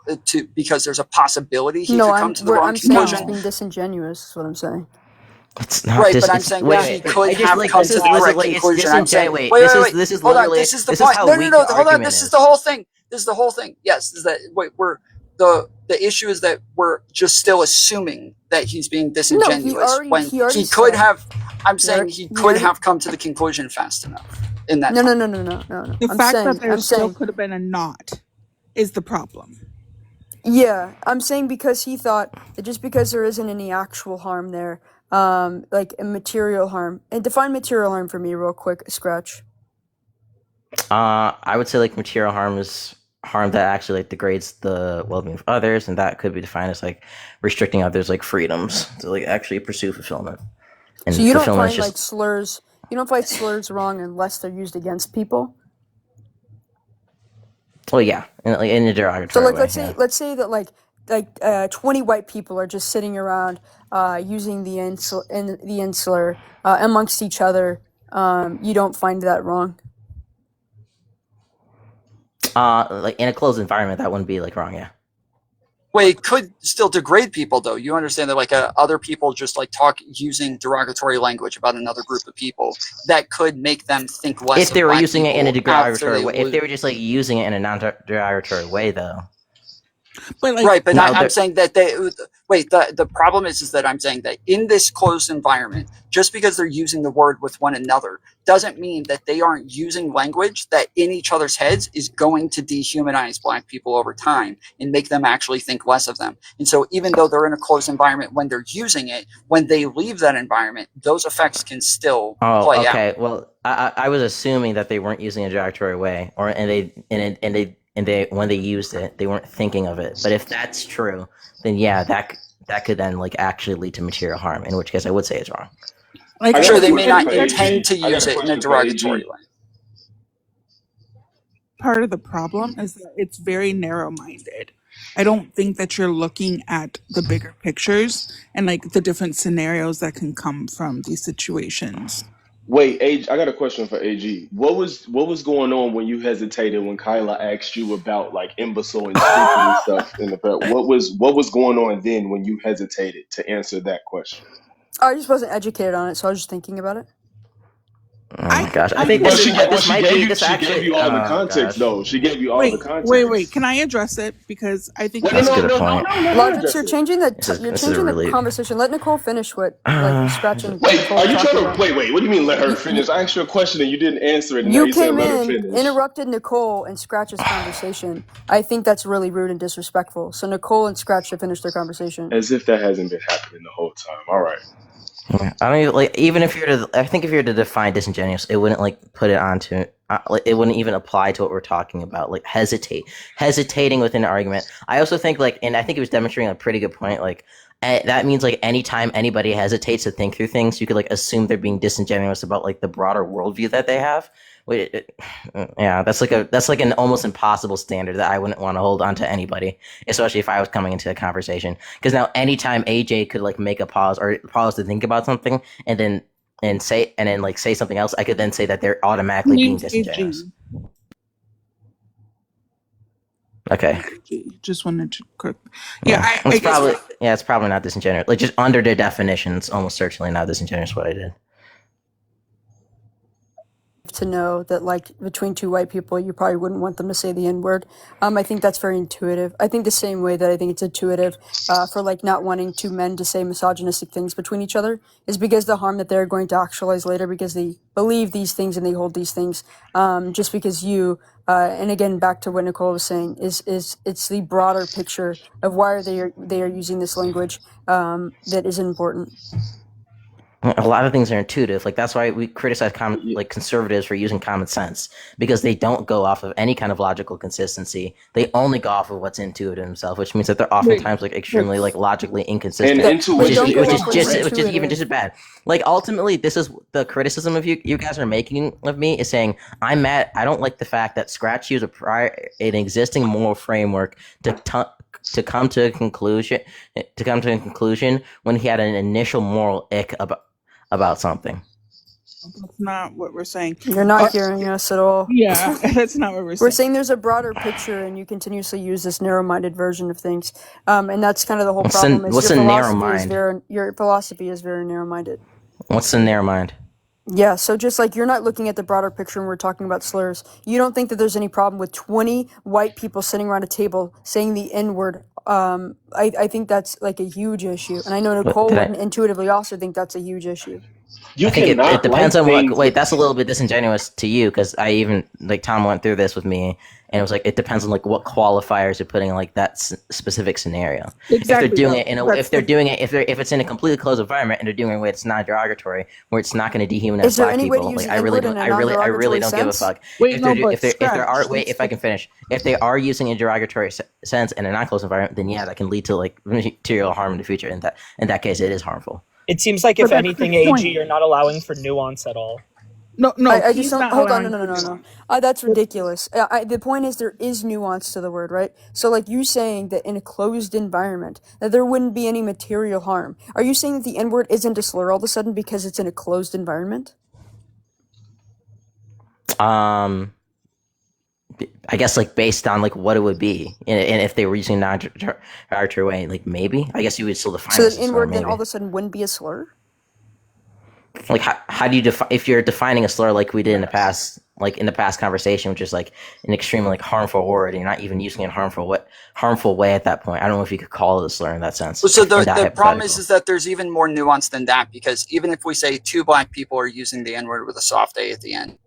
B: because there's a possibility he could come to the wrong conclusion.
H: I'm saying he's being disingenuous is what I'm saying.
A: It's not
B: right, but I'm saying that he could have come to the correct conclusion. I'm saying, wait,
A: this is
B: hold on,
A: literally,
B: this is the point. No, hold on, this is the whole thing. This is the whole thing. Yes, is that the issue is that we're just still assuming that he's being disingenuous he could have. I'm saying he could have come to the conclusion fast enough in that.
H: No.
K: The fact that there still could have been a knot is the problem.
H: Yeah, I'm saying because he thought that just because there isn't any actual harm there, like a material harm, and define material harm for me real quick, Scratch.
A: I would say like material harm is harm that actually like degrades the well-being of others, and that could be defined as like restricting others like freedoms to like actually pursue fulfillment. And
H: so you don't find like slurs. You don't find slurs wrong unless they're used against people.
A: Well, yeah, in a derogatory
H: way.
A: So
H: let's say that like 20 white people are just sitting around using the insular amongst each other. You don't find that wrong.
A: Like in a closed environment, that wouldn't be like wrong, yeah.
B: Well, it could still degrade people, though. You understand that, like, other people just like talk using derogatory language about another group of people. That could make them think less.
A: If they were using it in a derogatory way, if they were just like using it in a non-derogatory way, though.
K: But like,
B: right, but I'm saying that the problem is that I'm saying that in this closed environment, just because they're using the word with one another doesn't mean that they aren't using language that in each other's heads is going to dehumanize Black people over time and make them actually think less of them. And so even though they're in a closed environment when they're using it, when they leave that environment, those effects can still play out.
A: Okay. Well, I was assuming that they weren't using a derogatory way, and when they used it, they weren't thinking of it. But if that's true, then yeah, that could then like actually lead to material harm. In which case, I would say it's wrong.
B: I'm sure they may not intend to use it in a derogatory way.
K: Part of the problem is that it's very narrow-minded. I don't think that you're looking at the bigger pictures and like the different scenarios that can come from these situations.
M: Wait, I got a question for AG. What was going on when you hesitated when Kyla asked you about like imbecile and stupid and stuff in the past? What was going on then when you hesitated to answer that question?
H: I just wasn't educated on it, so I was just thinking about it.
A: Oh my gosh! I think this might be this
M: she
A: actually.
M: gave you all the
A: Oh
M: context
A: gosh!
M: though. She gave you all the context.
K: Wait. Can I address it? Because I think
M: Wait,
A: That's a
M: no,
A: good point.
H: Logic, you're changing the
A: This is
H: you're
A: a
H: changing
A: really.
H: the conversation. Let Nicole finish what like Scratch and
M: Wait,
H: Nicole
M: are you
H: talking
M: trying to
H: about.
M: wait? What do you mean let her finish? I asked you a question and you didn't answer it, and now
H: You
M: you said
H: came
M: let her
H: in,
M: finish.
H: interrupted Nicole and Scratch's conversation. I think that's really rude and disrespectful. So Nicole and Scratch should finish their conversation.
M: As if that hasn't been happening the whole time. All right.
A: I mean, like, even if you're to, I think if you're to define disingenuous, it wouldn't like put it onto, like, it wouldn't even apply to what we're talking about. Like, hesitating within an argument. I also think, like, and I think it was demonstrating a pretty good point. Like, that means like anytime anybody hesitates to think through things, you could like assume they're being disingenuous about like the broader worldview that they have. Yeah, that's like an almost impossible standard that I wouldn't want to hold on to anybody, especially if I was coming into a conversation. Because now, anytime AJ could like make a pause or pause to think about something, and then say something else, I could then say that they're automatically being disingenuous. Okay.
K: Just wanted to quick.
A: It's probably not disingenuous. Like just under their definitions, almost certainly not disingenuous. What I did.
H: To know that like between two white people you probably wouldn't want them to say the N-word. I think that's very intuitive. I think the same way that I think it's intuitive for like not wanting two men to say misogynistic things between each other is because the harm that they're going to actualize later because they believe these things and they hold these things just because you and again back to what Nicole was saying is it's the broader picture of why they are using this language that is important.
A: A lot of things are intuitive. Like that's why we criticize conservatives for using common sense because they don't go off of any kind of logical consistency. They only go off of what's intuitive themselves, which means that they're oftentimes like extremely like logically inconsistent, which is even just as bad. Like ultimately, this is the criticism of you guys are making of me is saying I'm mad. I don't like the fact that Scratch used an existing moral framework to come to a conclusion when he had an initial moral ick about something.
K: That's not what we're saying.
H: You're not hearing us at all.
K: Yeah, that's not what we're saying.
H: We're saying there's a broader picture, and you continuously use this narrow-minded version of things, and that's kind of the whole problem.
A: What's a narrow mind?
H: Your philosophy is very narrow-minded.
A: What's a narrow mind?
H: Yeah, so just like you're not looking at the broader picture when we're talking about slurs. You don't think that there's any problem with 20 white people sitting around a table saying the N-word. I think that's like a huge issue. And I know Nicole would intuitively also think that's a huge issue.
A: I think it depends on what. Wait, that's a little bit disingenuous to you because I even like Tom went through this with me, and it was like it depends on like what qualifiers you're putting in, like that specific scenario. Exactly. If they're doing it if it's in a completely closed environment and they're doing it where it's not derogatory, where it's not going to dehumanize black people, like I really don't give a fuck. If I can finish, if they are using a derogatory sense in a non-closed environment, then yeah, that can lead to like material harm in the future. In that case, it is harmful.
L: It seems like if anything, AG, you're not allowing for nuance at all.
K: No.
H: I just don't. Hold on, no. That's ridiculous. The point is there is nuance to the word, right? So, like you saying that in a closed environment that there wouldn't be any material harm. Are you saying that the N-word isn't a slur all of a sudden because it's in a closed environment?
A: I guess like based on like what it would be, and if they were using non-derogatory way, like maybe I guess you would still define.
H: So the N-word then all of a sudden wouldn't be a slur.
A: Like how do you define if you're defining a slur like we did in the past, like in the past conversation, which is like an extremely like harmful word, and you're not even using it in harmful way at that point. I don't know if you could call it a slur in that sense.
B: Well, so the problem is that there's even more nuance than that because even if we say two black people are using the N-word with a soft A at the end.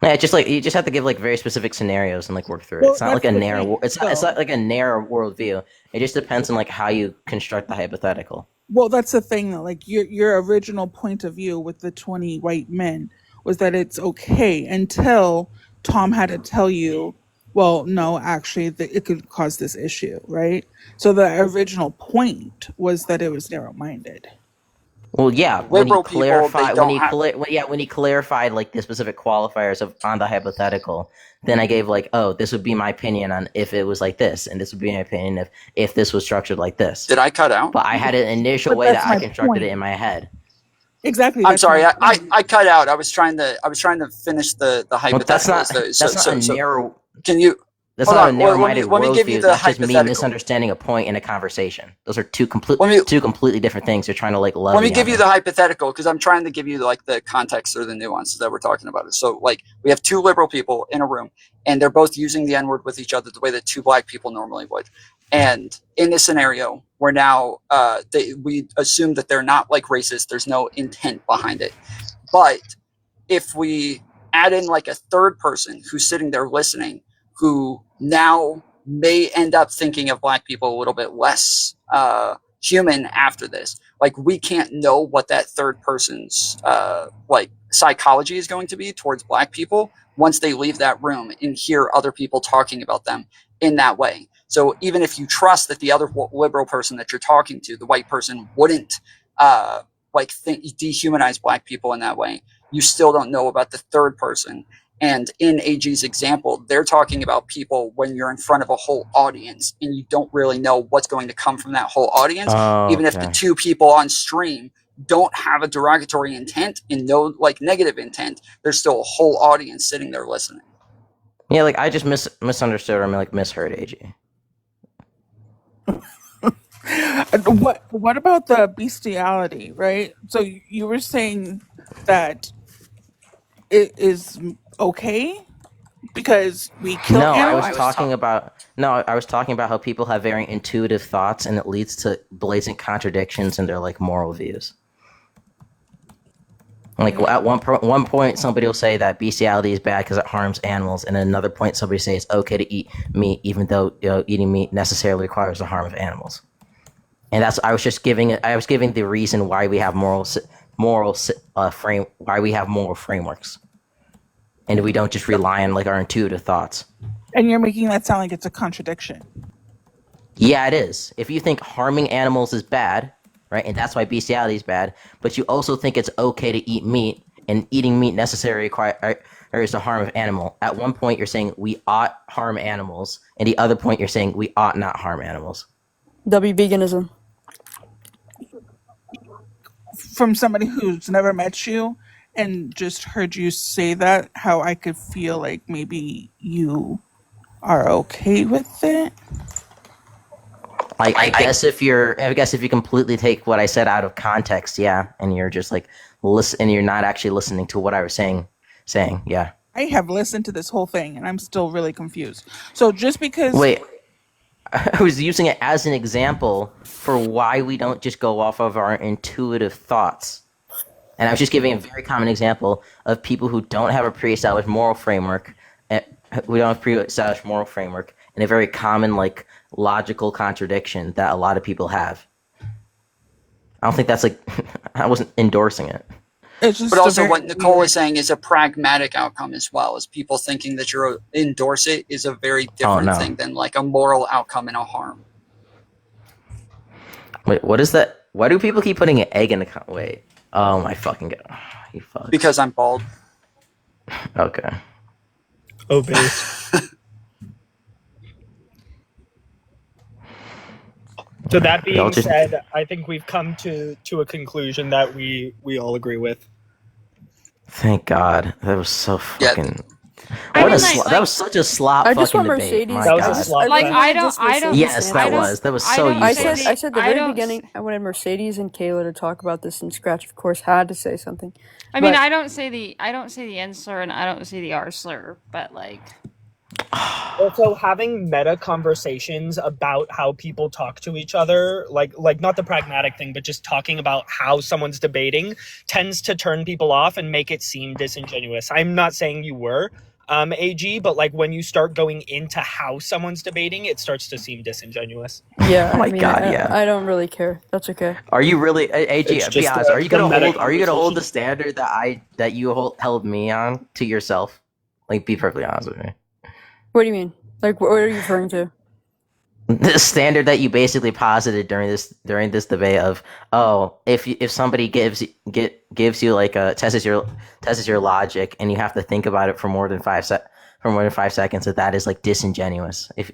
A: Yeah, it's just like you just have to give like very specific scenarios and like work through it. It's not like a narrow. It's not like a narrow worldview. It just depends on like how you construct the hypothetical.
K: Well, that's the thing though. Like your original point of view with the 20 white men was that it's okay until Tom had to tell you, well, no, actually, it could cause this issue, right? So the original point was that it was narrow-minded.
A: Well, yeah,
B: Liberal people, they don't have.
A: when he clarified like the specific qualifiers on the hypothetical, then I gave like, oh, this would be my opinion on if it was like this, and this would be my opinion if this was structured like this.
B: Did I cut out?
A: But I had an initial
K: But
A: way that
K: that's
A: I
K: my
A: constructed
K: point.
A: it in my head.
K: Exactly.
B: I'm
K: that's
B: sorry,
K: my
B: I
K: point.
B: cut out. I was trying to finish the
A: Well,
B: hypothetical.
A: that's not a narrow.
B: Can you
A: That's
B: hold
A: not a
B: on?
A: narrow-minded
B: Let me give you
A: worldview.
B: the
A: That's just me
B: hypothetical.
A: misunderstanding a point in a conversation. Those are two
B: Let me
A: completely different things. You're trying to like love.
B: let me give you the hypothetical because I'm trying to give you like the context or the nuances that we're talking about it. So like we have two liberal people in a room and they're both using the N-word with each other the way that two black people normally would. And in this scenario, we're now we assume that they're not like racist. There's no intent behind it. But if we add in like a third person who's sitting there listening, who now may end up thinking of black people a little bit less human after this, like we can't know what that third person's like psychology is going to be towards black people once they leave that room and hear other people talking about them in that way. So even if you trust that the other liberal person that you're talking to, the white person, wouldn't dehumanize black people in that way, you still don't know about the third person. And in AG's example, they're talking about people when you're in front of a whole audience and you don't really know what's going to come from that whole audience.
A: Oh,
B: even if the two people on stream don't have a derogatory intent and no like negative intent, there's still a whole audience sitting there listening.
A: Yeah, like I just misunderstood or like misheard AG.
K: What about the bestiality, right? So you were saying that it is okay because we kill animals?
A: I was talking about how people have very intuitive thoughts and it leads to blatant contradictions in their like moral views. Like at one point, somebody will say that bestiality is bad because it harms animals, and at another point, somebody say it's okay to eat meat, even though eating meat necessarily requires the harm of animals. And I was giving the reason why we have moral frameworks, and we don't just rely on like our intuitive thoughts.
K: And you're making that sound like it's a contradiction.
A: Yeah, it is. If you think harming animals is bad, right, and that's why bestiality is bad, but you also think it's okay to eat meat, and eating meat necessarily requires the harm of animal. At one point, you're saying we ought harm animals, and the other point, you're saying we ought not harm animals.
H: Veganism.
K: From somebody who's never met you and just heard you say that, how I could feel like maybe you are okay with it.
A: I guess if you completely take what I said out of context, yeah, and you're just like listen, and you're not actually listening to what I was saying, yeah.
K: I have listened to this whole thing and I'm still really confused. So just because
A: Wait, I was using it as an example for why we don't just go off of our intuitive thoughts. And I was just giving a very common example of people who don't have a pre-established moral framework, and a very common like logical contradiction that a lot of people have. I don't think that's like I wasn't endorsing it.
B: But also what Nicole is saying is a pragmatic outcome as well, as people thinking that you endorse it is a very different thing than like a moral outcome and a harm.
A: Wait, what is that? Why do people keep putting an egg in the wait? Oh my fucking god. You fucks.
B: Because I'm bald.
A: Okay.
L: Oh, base. So that being said, I think we've come to a conclusion that we all agree with.
A: Thank God. That was so fucking... that was such a slop
H: I just
A: fucking
H: want
A: debate.
H: Mercedes.
A: My
L: That was
A: God.
L: a slop
C: Like
L: fest.
C: I don't.
A: Yes, that was. That was so useless.
H: I said at the very beginning, I wanted Mercedes and Kyla to talk about this, and Scratch, of course, had to say something.
C: I mean, I don't say the N slur and I don't say the R slur, but like.
L: Also, having meta conversations about how people talk to each other, like not the pragmatic thing, but just talking about how someone's debating, tends to turn people off and make it seem disingenuous. I'm not saying you were, AG, but like when you start going into how someone's debating, it starts to seem disingenuous.
H: Yeah,
A: Oh my God, yeah.
H: I don't really care. That's okay.
A: Are you really, AG? Be honest. Are you gonna hold the
L: conversation.
A: standard that you held me on to yourself? Like, be perfectly honest with me.
H: What do you mean? Like, what are you referring to?
A: the standard that you basically posited during this debate of, oh, if somebody gives you like a tests your logic, and you have to think about it for more than 5 seconds, that is like disingenuous. If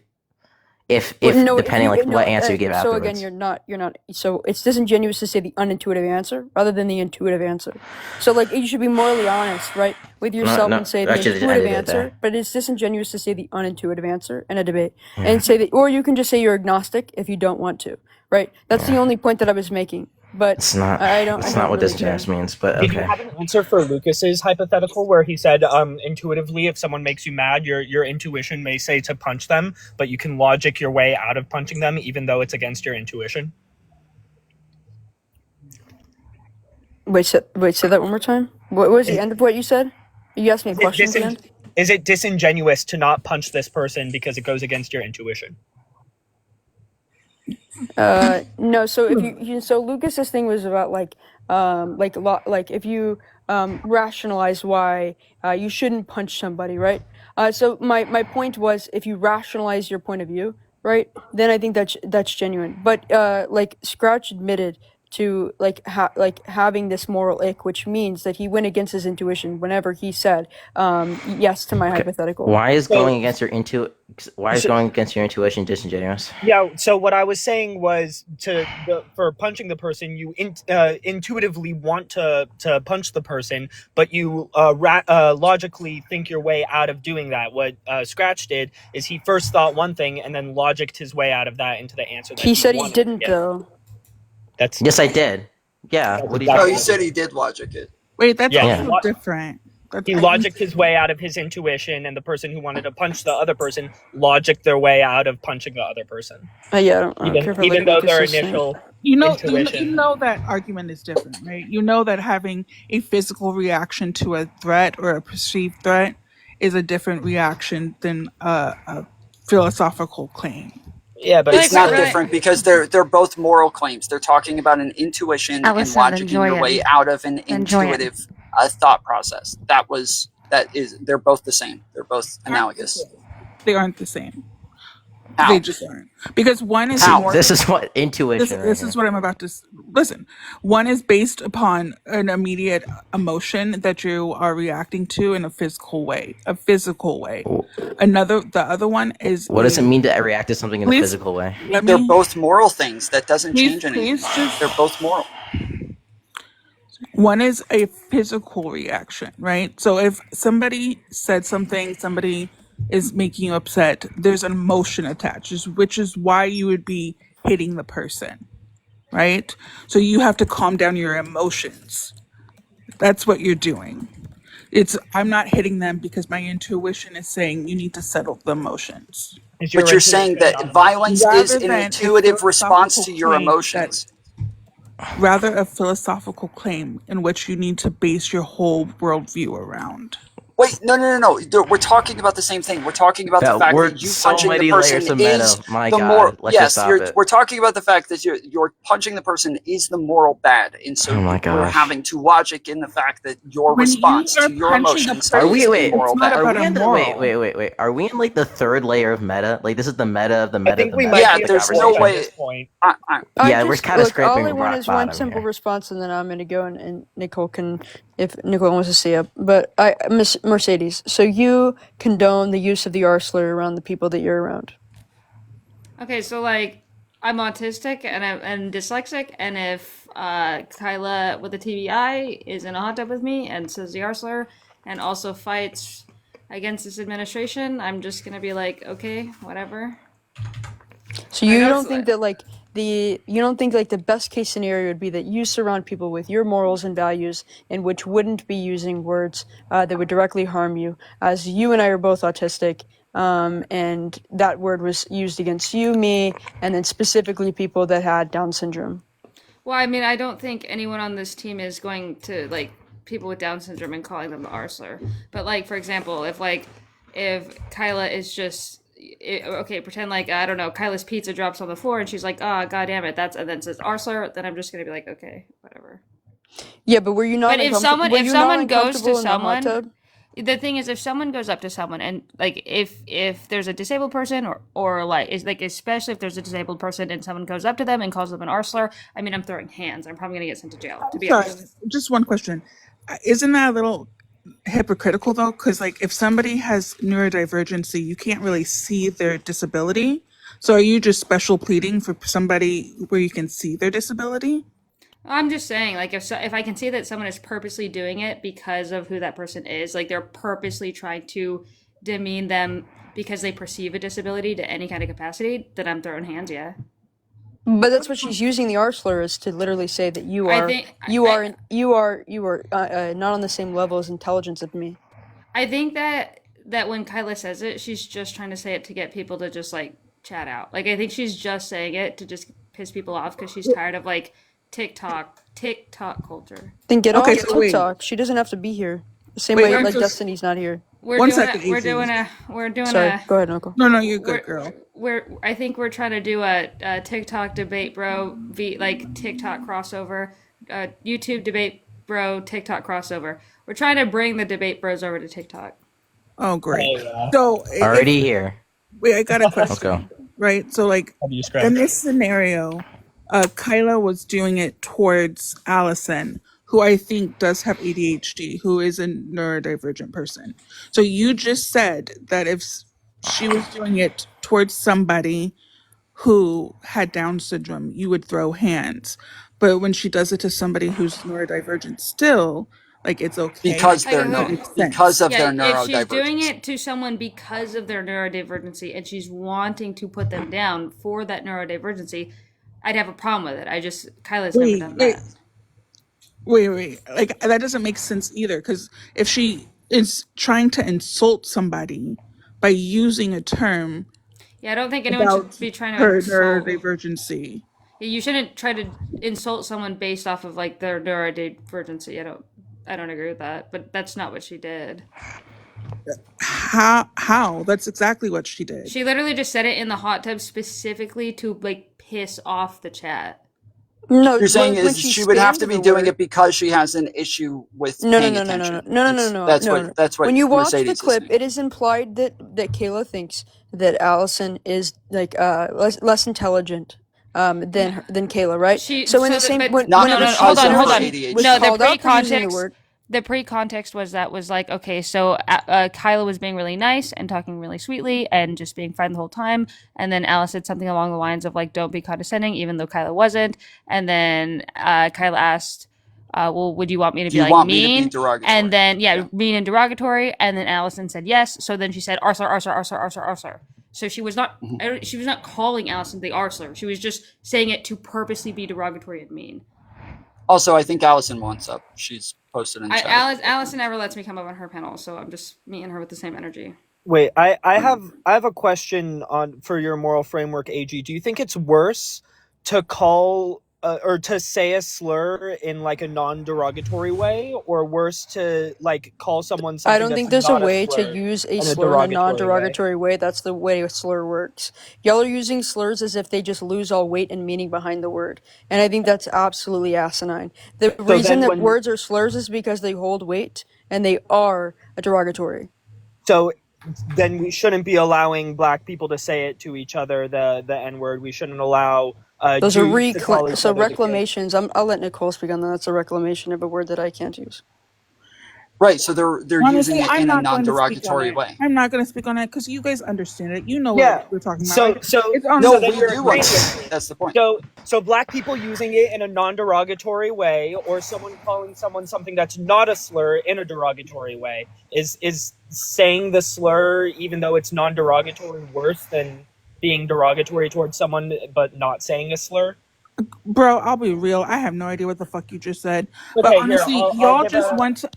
H: No,
A: depending like
H: no,
A: what answer you give
H: so again,
A: afterwards.
H: you're not. So it's disingenuous to say the unintuitive answer rather than the intuitive answer. So like you should be morally honest, right, with yourself and say the
A: Actually, I
H: intuitive
A: did it
H: answer.
A: there.
H: But it's disingenuous to say the unintuitive answer in a debate and say that, or you can just say you're agnostic if you don't want to, right? That's the only point that I was making. But
A: It's not.
H: I don't.
A: It's
H: I
A: not
H: don't
A: what
H: really
A: disingenuous
H: care.
A: means, but
L: Did you
A: okay.
L: have an answer for Lucas's hypothetical where he said, intuitively, if someone makes you mad, your intuition may say to punch them, but you can logic your way out of punching them, even though it's against your intuition?
H: Wait, say that one more time. What was the end of what you said? You asked me a question at the end.
L: Is it disingenuous to not punch this person because it goes against your intuition?
H: No. So if so Lucas's thing was about like if you rationalize why you shouldn't punch somebody, right? So my point was, if you rationalize your point of view, right, then I think that's genuine. But like Scrouch admitted to having this moral ick, which means that he went against his intuition whenever he said yes to my hypothetical.
A: Why is going against your intuition disingenuous?
L: Yeah, so what I was saying was for punching the person, you intuitively want to punch the person, but you logically think your way out of doing that. What Scratch did is he first thought one thing and then logicked his way out of that into the answer that
H: He said he
L: wanted.
H: didn't, though.
A: Yes, I did. Yeah. What do you?
B: No, he said he did logic it.
K: Wait, that's
L: Yeah.
K: also different.
L: He logicked his way out of his intuition, and the person who wanted to punch the other person logicked their way out of punching the other person.
H: Yeah, I don't care if I
L: even
H: like
L: though their
H: Lucas's thing.
L: initial
K: You know
L: intuition.
K: that argument is different, right? You know that having a physical reaction to a threat or a perceived threat is a different reaction than a philosophical claim.
L: Yeah, but
B: it's not different because they're both moral claims. They're talking about an intuition and logicking your way out of an intuitive thought process. They're both the same. They're both analogous.
K: They aren't the same.
B: How?
K: They just aren't. Because one is more.
A: This is what intuition.
K: This is what I'm about to listen. One is based upon an immediate emotion that you are reacting to in a physical way. The other one is.
A: What does it mean to react to something in a physical way?
B: They're both moral things. That doesn't change anything. They're both moral.
K: One is a physical reaction, right? So if somebody said something, somebody is making you upset, there's an emotion attached, which is why you would be hitting the person, right? So you have to calm down your emotions. That's what you're doing. I'm not hitting them because my intuition is saying you need to settle the emotions.
B: But you're saying that violence is an intuitive response to your emotions.
K: Rather a philosophical claim in which you need to base your whole worldview around.
B: Wait, no. We're talking about the same thing. We're talking about the fact that you punching the person is the moral. Yes, we're talking about the fact that you're punching the person is the moral bad, and so we're having to logic in the fact that your response to your emotions.
A: Are we
B: wait?
A: Wait. Are we in like the third layer of meta? Like this is the meta of the meta.
L: I think
A: of the
L: we
A: meta.
L: might
B: Yeah, there's no way.
A: Yeah, we're kind of scraping.
H: All I want is one simple response, and then I'm gonna go and Nicole can, if Nicole wants to stay up. But Miss Mercedes, so you condone the use of the R slur around the people that you're around?
C: Okay, so like I'm autistic and I'm dyslexic, and if Kyla with a TBI is in a hot tub with me and says the R slur and also fights against this administration, I'm just gonna be like, okay, whatever.
H: So you don't think that the best case scenario would be that you surround people with your morals and values, and which wouldn't be using words that would directly harm you, as you and I are both autistic, and that word was used against you, me, and then specifically people that had Down syndrome.
C: Well, I mean, I don't think anyone on this team is going to like people with Down syndrome and calling them the R slur. But like, for example, if Kyla is just okay, pretend like I don't know, Kyla's pizza drops on the floor and she's like, "Ah, oh, god damn it!" and then says R slur. Then I'm just gonna be like, okay, whatever.
H: Yeah, but were you not?
C: But if someone goes to someone, The thing is, if someone goes up to someone and like if there's a disabled person or like is like especially if there's a disabled person and someone goes up to them and calls them an arsler, I mean, I'm throwing hands. I'm probably gonna get sent to jail. To be
K: Sorry,
C: honest.
K: just one question. Isn't that a little hypocritical though? Because like if somebody has neurodivergency, you can't really see their disability. So are you just special pleading for somebody where you can see their disability?
C: I'm just saying, like, if I can see that someone is purposely doing it because of who that person is, like they're purposely trying to demean them because they perceive a disability to any kind of capacity, then I'm throwing hands. Yeah.
H: But that's what she's using the R slur is to literally say that you are not on the same level as intelligence of me.
C: I think that when Kyla says it, she's just trying to say it to get people to just like chat out. Like I think she's just saying it to just piss people off because she's tired of like TikTok culture.
H: Then get off TikTok. She doesn't have to be here. The same way like Destiny's not here.
C: We're doing
H: Sorry,
C: a
H: go ahead, Uncle.
K: No, you're good, girl.
C: I think we're trying to do a TikTok debate, bro. Like TikTok crossover, YouTube debate, bro. TikTok crossover. We're trying to bring the debate bros over to TikTok.
K: Oh, great! So
A: already here.
K: Wait, I got a question.
A: Let's go.
K: Right, so like in this scenario, Kyla was doing it towards Allison, who I think does have ADHD, who is a neurodivergent person. So you just said that if she was doing it towards somebody who had Down syndrome, you would throw hands. But when she does it to somebody who's neurodivergent still, like it's okay.
B: Because of their neurodivergency.
C: If she's doing it to someone because of their neurodivergency and she's wanting to put them down for that neurodivergency, I'd have a problem with it. Kyla's never done that.
K: Wait. Like, that doesn't make sense either. Because if she is trying to insult somebody by using a term.
C: Yeah, I don't think anyone should be trying to
K: insult neurodivergency.
C: You shouldn't try to insult someone based off of like their neurodivergency. I don't agree with that. But that's not what she did.
K: How? That's exactly what she did.
C: She literally just said it in the hot tub specifically to like piss off the chat.
H: No,
B: you're saying is she would have to be doing it because she has an issue with paying attention.
H: No.
B: That's what.
H: When you watch
B: Mercedes
H: the clip, it is implied that Kyla thinks that Allison is like less intelligent than Kyla, right?
C: Hold on. The pre-context was like, okay, so Kyla was being really nice and talking really sweetly and just being fine the whole time. And then Alice said something along the lines of like, don't be condescending, even though Kyla wasn't. And then Kyla asked, well, would you want me to be like mean? And then, mean and derogatory. And then Allison said yes. So then she said, arsler. So she was not calling Allison the arsler. She was just saying it to purposely be derogatory and mean.
B: Also, I think Allison wants up. She's posted in chat.
C: Allison never lets me come up on her panel, so I'm just meeting her with the same energy.
L: Wait, I have a question for your moral framework, AG. Do you think it's worse to call or to say a slur in like a non-derogatory way, or worse to like call someone something?
H: I don't think there's a way to use a slur in a non-derogatory way. That's the way a slur works. Y'all are using slurs as if they just lose all weight and meaning behind the word, and I think that's absolutely asinine. The reason that words are slurs is because they hold weight and they are a derogatory.
L: So then we shouldn't be allowing black people to say it to each other, the N-word. We shouldn't allow
H: those are reclamations. I'll let Nicole speak on that. That's a reclamation of a word that I can't use.
B: Right, so they're using it in a non-derogatory way.
K: I'm not going to speak on that because you guys understand it. You know what we're talking about.
B: That's the point.
L: So black people using it in a non-derogatory way, or someone calling someone something that's not a slur in a derogatory way, is saying the slur, even though it's non-derogatory, worse than being derogatory towards someone but not saying a slur?
K: Bro, I'll be real. I have no idea what the fuck you just said. Okay, but honestly, y'all just want to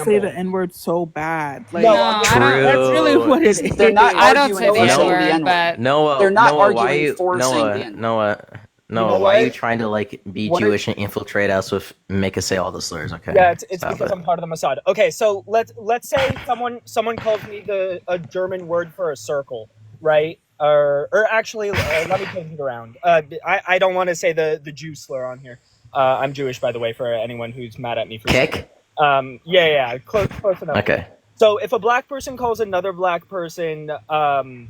K: say the N-word so bad. Like,
C: that's really what it is.
B: They're not
C: I don't say the N-word, but
B: they're not arguing for saying the N-word.
A: Noah, why are you trying to like be Jewish and infiltrate us with make us say all the slurs? Okay.
L: Yeah, it's because I'm part of the Mossad. Okay, so let's say someone calls me a German word for a circle, right? Or actually, let me change it around. I don't want to say the Jew slur on here. I'm Jewish, by the way, for anyone who's mad at me for
A: kick.
L: Yeah, close enough.
A: Okay.
L: So if a black person calls another black person the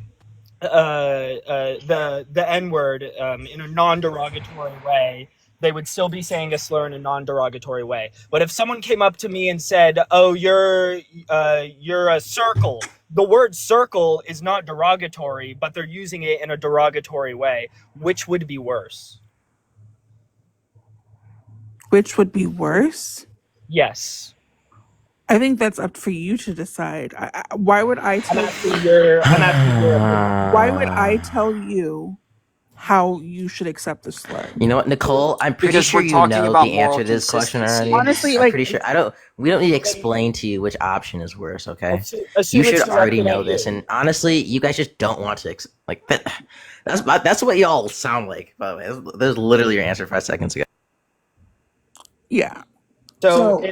L: N word in a non-derogatory way, they would still be saying a slur in a non-derogatory way. But if someone came up to me and said, "Oh, you're a circle," the word "circle" is not derogatory, but they're using it in a derogatory way. Which would be worse?
K: Which would be worse?
L: Yes.
K: I think that's up for you to decide. Why would I tell
L: I'm asking your opinion.
K: Why would I tell you how you should accept the slur?
A: You know what, Nicole? I'm pretty
B: Because
A: sure
B: we're
A: you
B: talking
A: know
B: about
A: the answer
B: moral
A: to this question
B: consistency.
A: already.
K: Honestly,
A: I'm
K: like,
A: pretty sure. We don't need to explain to you which option is worse. Okay,
L: Assume
A: you
L: it's
A: should already
L: directed
A: know
L: at
A: this.
L: you.
A: And honestly, you guys just don't want to like that. That's what y'all sound like. By the way, there's literally your answer 5 seconds ago.
K: Yeah.
L: So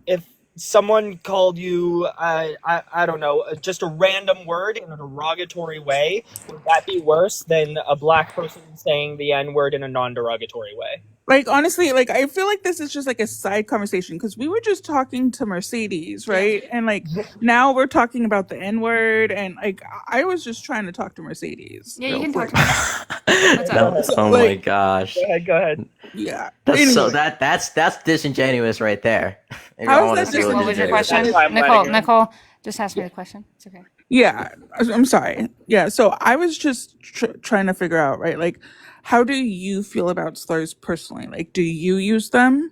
L: if someone called you, I don't know, just a random word in a derogatory way, would that be worse than a black person saying the N word in a non-derogatory way?
K: Like, honestly, like, I feel like this is just like a side conversation because we were just talking to Mercedes, right? And like, now we're talking about the N word, and like, I was just trying to talk to Mercedes.
C: Yeah, you
K: real
C: can
K: quick.
C: talk to me. What's up?
A: Oh my gosh.
L: Go ahead.
K: Yeah.
A: That's
K: Anyway.
A: that's disingenuous right there. If
K: How
A: y'all
K: is
A: wanna
K: that
A: see
C: What was your
A: disingenuous
C: question?
A: is.
C: Nicole, just ask me the question. It's okay.
K: Yeah, I'm sorry. Yeah, so I was just trying to figure out, right? Like, how do you feel about slurs personally? Like, do you use them?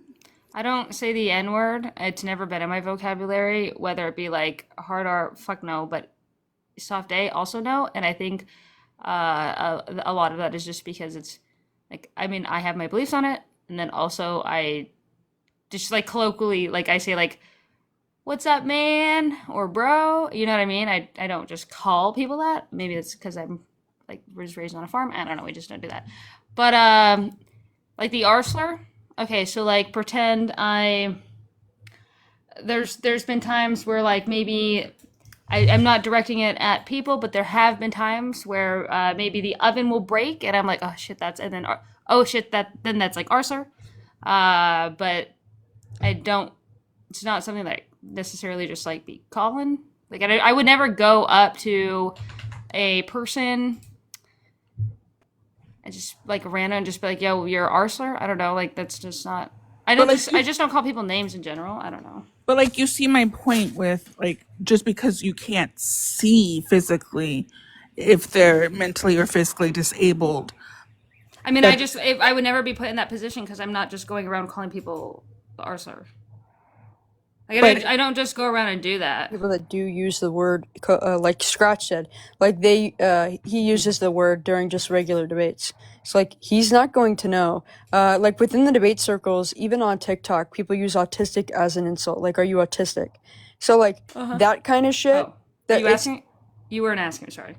C: I don't say the N word. It's never been in my vocabulary, whether it be like hard R, fuck no, but soft A, also no. And I think a lot of that is just because it's like, I mean, I have my beliefs on it. And then also I just like colloquially, like I say like, what's up, man? Or bro. You know what I mean? I don't just call people that. Maybe it's because I'm like was raised on a farm. I don't know. We just don't do that. But like the R slur. Okay, so like pretend there's been times where like maybe I'm not directing it at people, but there have been times where maybe the oven will break and I'm like, oh shit, that's, and then oh shit, then that's like arser. But I don't, it's not something that I necessarily just like be calling. Like I would never go up to a person and just like random just be like, yo, you're arser. I don't know, like that's just not. I just don't call people names in general. I don't know.
K: But like, you see my point with like, just because you can't see physically if they're mentally or physically disabled.
C: I mean, I would never be put in that position because I'm not just going around calling people arser. Like, I don't just go around and do that.
H: People that do use the word, like Scratch said, like he uses the word during just regular debates. It's like he's not going to know. Like within the debate circles, even on TikTok, people use autistic as an insult. Like, are you autistic? So like that kind of shit.
C: Oh, are you asking? You weren't asking. Sorry.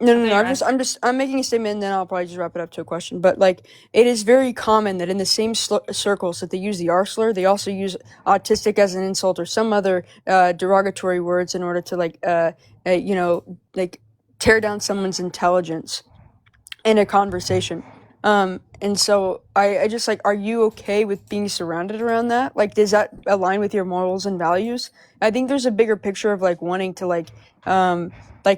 H: No. I'm making a statement, and then I'll probably just wrap it up to a question. But like, it is very common that in the same circles that they use the R slur, they also use autistic as an insult or some other derogatory words in order to like, like tear down someone's intelligence in a conversation. And so I just like, are you okay with being surrounded around that? Like, does that align with your morals and values? I think there's a bigger picture of like wanting to like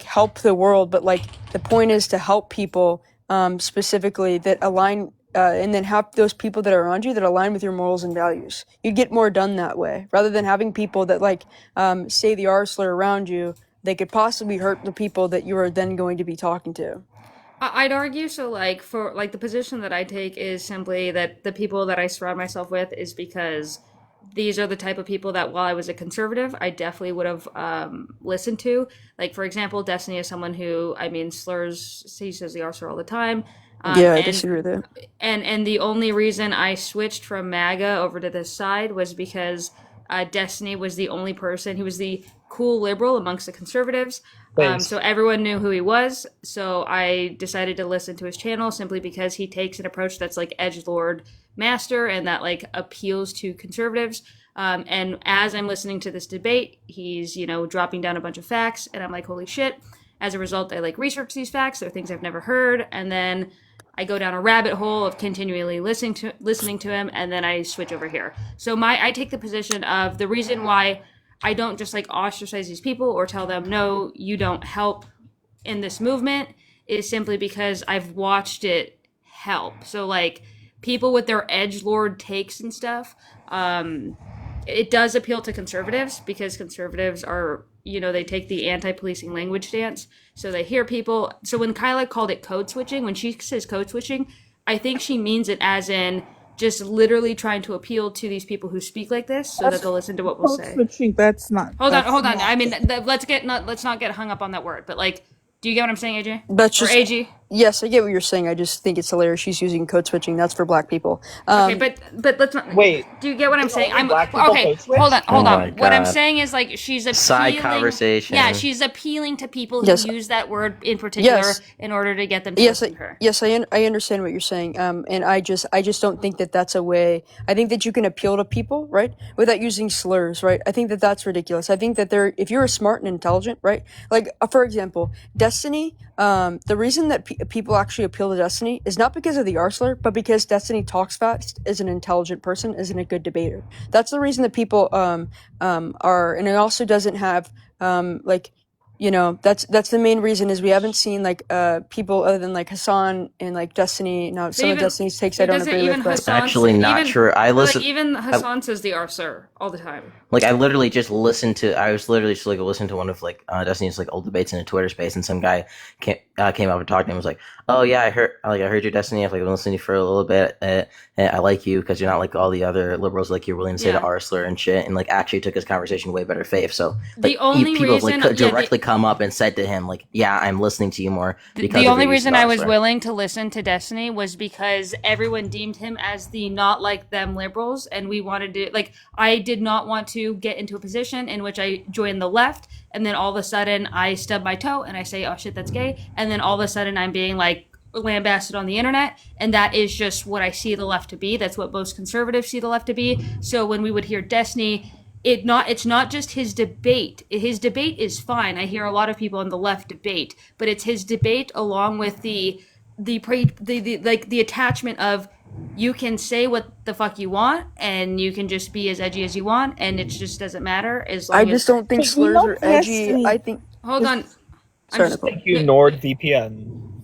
H: help the world, but like the point is to help people specifically that align and then have those people that are around you that align with your morals and values. You get more done that way rather than having people that like say the R slur around you. They could possibly hurt the people that you are then going to be talking to.
C: I'd argue so. Like for like the position that I take is simply that the people that I surround myself with is because these are the type of people that while I was a conservative, I definitely would have listened to. Like for example, Destiny is someone who slurs. He says the R slur all the time.
H: Yeah, I disagree with that.
C: And the only reason I switched from MAGA over to this side was because Destiny was the only person who was the cool liberal amongst the conservatives. So everyone knew who he was. So I decided to listen to his channel simply because he takes an approach that's like edgelord master and that like appeals to conservatives. And as I'm listening to this debate, he's, dropping down a bunch of facts and I'm like, holy shit. As a result, I like research these facts. They're things I've never heard. And then I go down a rabbit hole of continually listening to him, and then I switch over here. So I take the position of the reason why I don't just like ostracize these people or tell them no, you don't help in this movement is simply because I've watched it help. So like people with their edgelord takes and stuff, it does appeal to conservatives because conservatives are, they take the anti-policing language stance. So they hear people. So when Kyla called it code switching, when she says code switching, I think she means it as in just literally trying to appeal to these people who speak like this so that they'll listen to what we'll say.
K: Switching, that's not.
C: Hold on. I mean, let's not get hung up on that word. But like, do you get what I'm saying, AJ?
H: That's just
C: or AG?
H: Yes, I get what you're saying. I just think it's hilarious. She's using code switching. That's for black people.
C: Okay, but let's not.
L: Wait.
C: Do you get what I'm saying? I'm
L: black people
C: okay.
L: code switch?
C: Hold on.
A: Oh my
C: What I'm
A: God.
C: saying is like she's appealing.
A: Side conversation.
C: Yeah, she's appealing to people who
H: Yes.
C: use that word in particular
H: Yes.
C: in order to get them to
H: Yes,
C: listen to her.
H: I understand what you're saying. And I just don't think that that's a way. I think that you can appeal to people, right, without using slurs, right? I think that that's ridiculous. I think that if you're smart and intelligent, right, like for example, Destiny. The reason that people actually appeal to Destiny is not because of the R slur, but because Destiny talks fast, is an intelligent person, isn't a good debater. That's the reason that people are, and it also doesn't have that's the main reason is we haven't seen like people other than like Hassan and like Destiny. Now some of Destiny's takes I don't agree with, but
A: Actually not true. I listen.
C: Like even Hassan says the R sir all the time.
A: Like I literally just listened to. I was literally just like listening to one of like Destiny's like old debates in a Twitter space, and some guy came up and talked to him. And was like, "Oh yeah, I heard your Destiny. I've like been listening to you for a little bit. And I like you because you're not like all the other liberals. Like you're willing to say the R slur and shit. And like actually took his conversation way better faith. So like,
C: the only
A: people
C: reason
A: like could directly come up and said to him like, "Yeah, I'm listening to you more." Because
C: the only
A: of your use
C: reason
A: of
C: I
A: R
C: was
A: slur.
C: willing to listen to Destiny was because everyone deemed him as the not like them liberals, and we wanted to like. I did not want to get into a position in which I joined the left, and then all of a sudden I stub my toe and I say, "Oh shit, that's gay," and then all of a sudden I'm being like lambasted on the internet, and that is just what I see the left to be. That's what most conservatives see the left to be. So when we would hear Destiny, it's not just his debate. His debate is fine. I hear a lot of people on the left debate, but it's his debate along with the attachment of you can say what the fuck you want and you can just be as edgy as you want and it just doesn't matter as long
H: I just don't think slurs are edgy. I think.
C: Hold on.
H: Sorry,
C: just,
L: Thank you, NordVPN.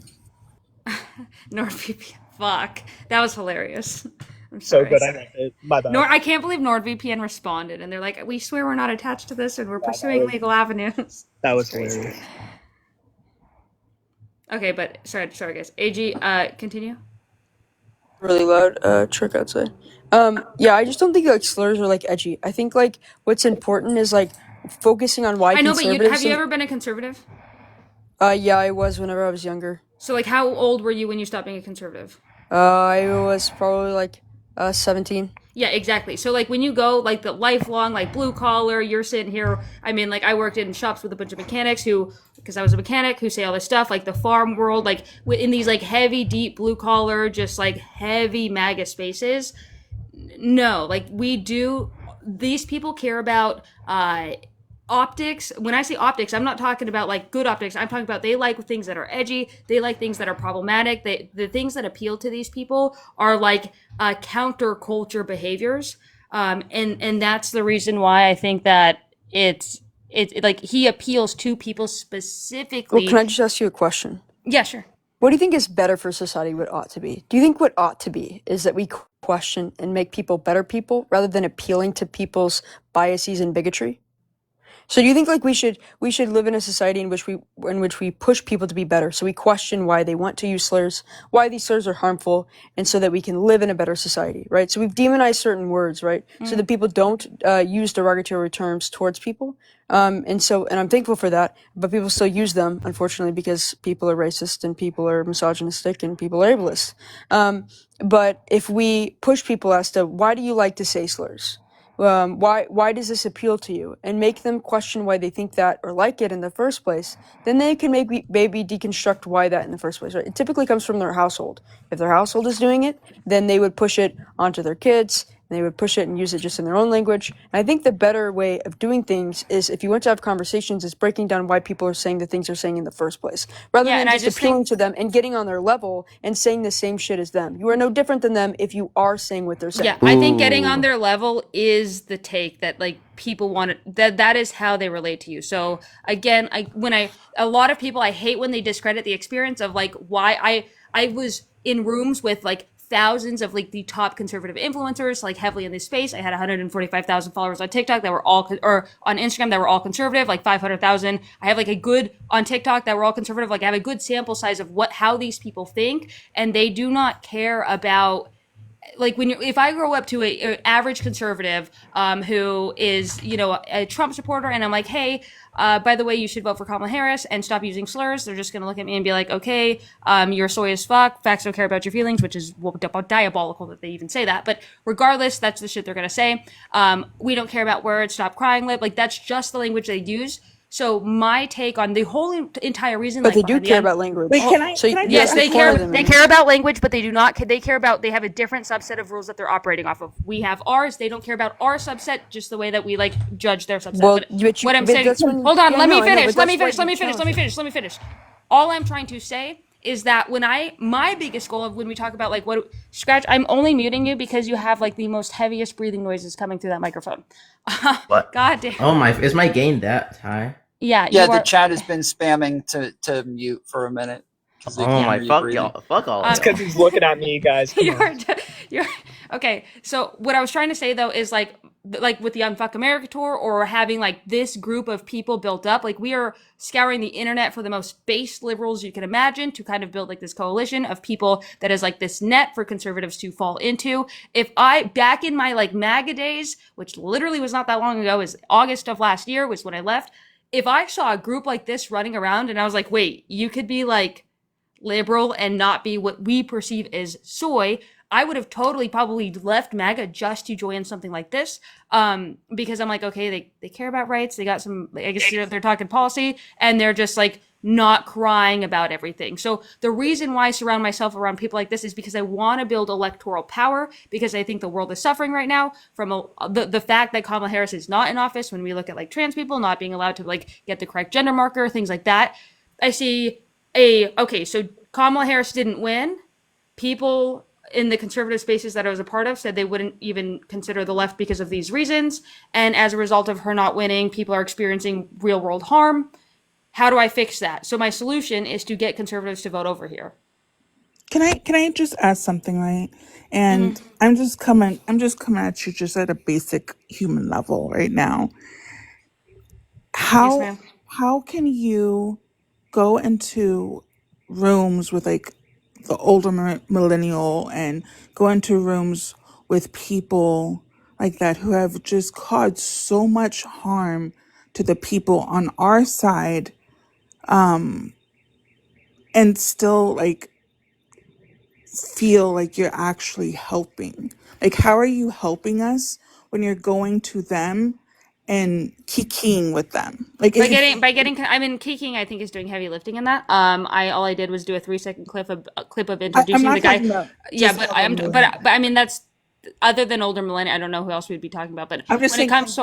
C: NordVPN. Fuck. That was hilarious. I'm
L: So
C: sorry.
L: good, I meant it. My bad.
C: I can't believe NordVPN responded and they're like, we swear we're not attached to this and we're pursuing legal avenues.
L: That was hilarious.
C: Okay, but sorry guys. AG, continue.
H: Really loud trick outside. Yeah, I just don't think like slurs are like edgy. I think like what's important is like focusing on why
C: I know, but
H: conservatives.
C: have you ever been a conservative?
H: Yeah, I was whenever I was younger.
C: So like, how old were you when you stopped being a conservative?
H: I was probably like 17.
C: Yeah, exactly. So like when you go like the lifelong like blue collar, you're sitting here. I mean, like I worked in shops with a bunch of mechanics because I was a mechanic who say all this stuff, like the farm world, like in these like heavy, deep blue collar, just like heavy MAGA spaces. No, like these people care about optics. When I say optics, I'm not talking about like good optics. I'm talking about they like things that are edgy. They like things that are problematic. The things that appeal to these people are like counterculture behaviors. And that's the reason why I think that it's like he appeals to people specifically.
H: Well, can I just ask you a question?
C: Yeah, sure.
H: What do you think is better for society? What ought to be? Do you think what ought to be is that we question and make people better people rather than appealing to people's biases and bigotry? So do you think like we should live in a society in which we push people to be better? So we question why they want to use slurs, why these slurs are harmful, and so that we can live in a better society, right? So we've demonized certain words, right? So that people don't use derogatory terms towards people. And I'm thankful for that, but people still use them, unfortunately, because people are racist and people are misogynistic and people are ableist. But if we push people as to why do you like to say slurs? Why does this appeal to you? And make them question why they think that or like it in the first place, then they can maybe deconstruct why that in the first place, right? It typically comes from their household. If their household is doing it, then they would push it onto their kids They would push it and use it just in their own language. And I think the better way of doing things is, if you want to have conversations, is breaking down why people are saying the things they're saying in the first place, rather than just appealing to them and getting on their level and saying the same shit as them. You are no different than them if you are saying what they're saying.
C: Yeah, I think getting on their level is the take that like people want that is how they relate to you. So again, a lot of people, I hate when they discredit the experience of like why I was in rooms with like thousands of like the top conservative influencers, like heavily in this space. I had 145,000 followers on TikTok that were all, or on Instagram that were all conservative, like 500,000. I have like a good on TikTok that were all conservative. Like I have a good sample size of how these people think, and they do not care about, like if I grow up to a average conservative who is, you know, a Trump supporter, and I'm like, hey, by the way, you should vote for Kamala Harris and stop using slurs, they're just going to look at me and be like, okay, you're soy as fuck, facts don't care about your feelings, which is diabolical that they even say that. But regardless, that's the shit they're going to say. We don't care about words, stop crying lip. Like that's just the language they use. So my take on the whole entire reason,
H: but like, they do care about language.
K: Wait, can I
C: yes, they care. They care about language, but they do not. They care about. They have a different subset of rules that they're operating off of. We have ours. They don't care about our subset, just the way that we like judge their subset.
H: Well,
C: what I'm saying. Hold on. Let me finish. Let me finish. All I'm trying to say is that my biggest goal of when we talk about like what Scratch, I'm only muting you because you have like the most heaviest breathing noises coming through that microphone.
A: What?
C: God damn.
A: Oh my! Is my gain that high?
C: Yeah.
B: The chat has been spamming to mute for a minute.
A: Oh my! Fuck y'all! Fuck all.
L: It's because he's looking at me, guys.
C: You're okay. So what I was trying to say though is like with the Unfuck America tour, or having like this group of people built up, like we are scouring the internet for the most base liberals you can imagine to kind of build like this coalition of people that is like this net for conservatives to fall into. If back in my like MAGA days, which literally was not that long ago, is August of last year was when I left. If I saw a group like this running around and I was like, wait, you could be like liberal and not be what we perceive as soy, I would have totally probably left MAGA just to join something like this, because I'm like, okay, they care about rights, they got some, I guess, you know, they're talking policy, and they're just like not crying about everything. So the reason why I surround myself around people like this is because I want to build electoral power, because I think the world is suffering right now from the fact that Kamala Harris is not in office. When we look at like trans people not being allowed to like get the correct gender marker, things like that, I see okay, so Kamala Harris didn't win. People in the conservative spaces that I was a part of said they wouldn't even consider the left because of these reasons. And as a result of her not winning, people are experiencing real world harm. How do I fix that? So my solution is to get conservatives to vote over here.
K: Can I just ask something, right? And I'm just coming at you just at a basic human level right now. How can you go into rooms with like the older millennial and go into rooms with people like that who have just caused so much harm to the people on our side, and still like feel like you're actually helping? Like, how are you helping us when you're going to them and kikiing with them? Like
C: by getting I mean, kikiing I think is doing heavy lifting in that. All I did was do a 3-second clip of introducing the guy. But I mean, that's, other than older millennial, I don't know who else we'd be talking about. But when it comes to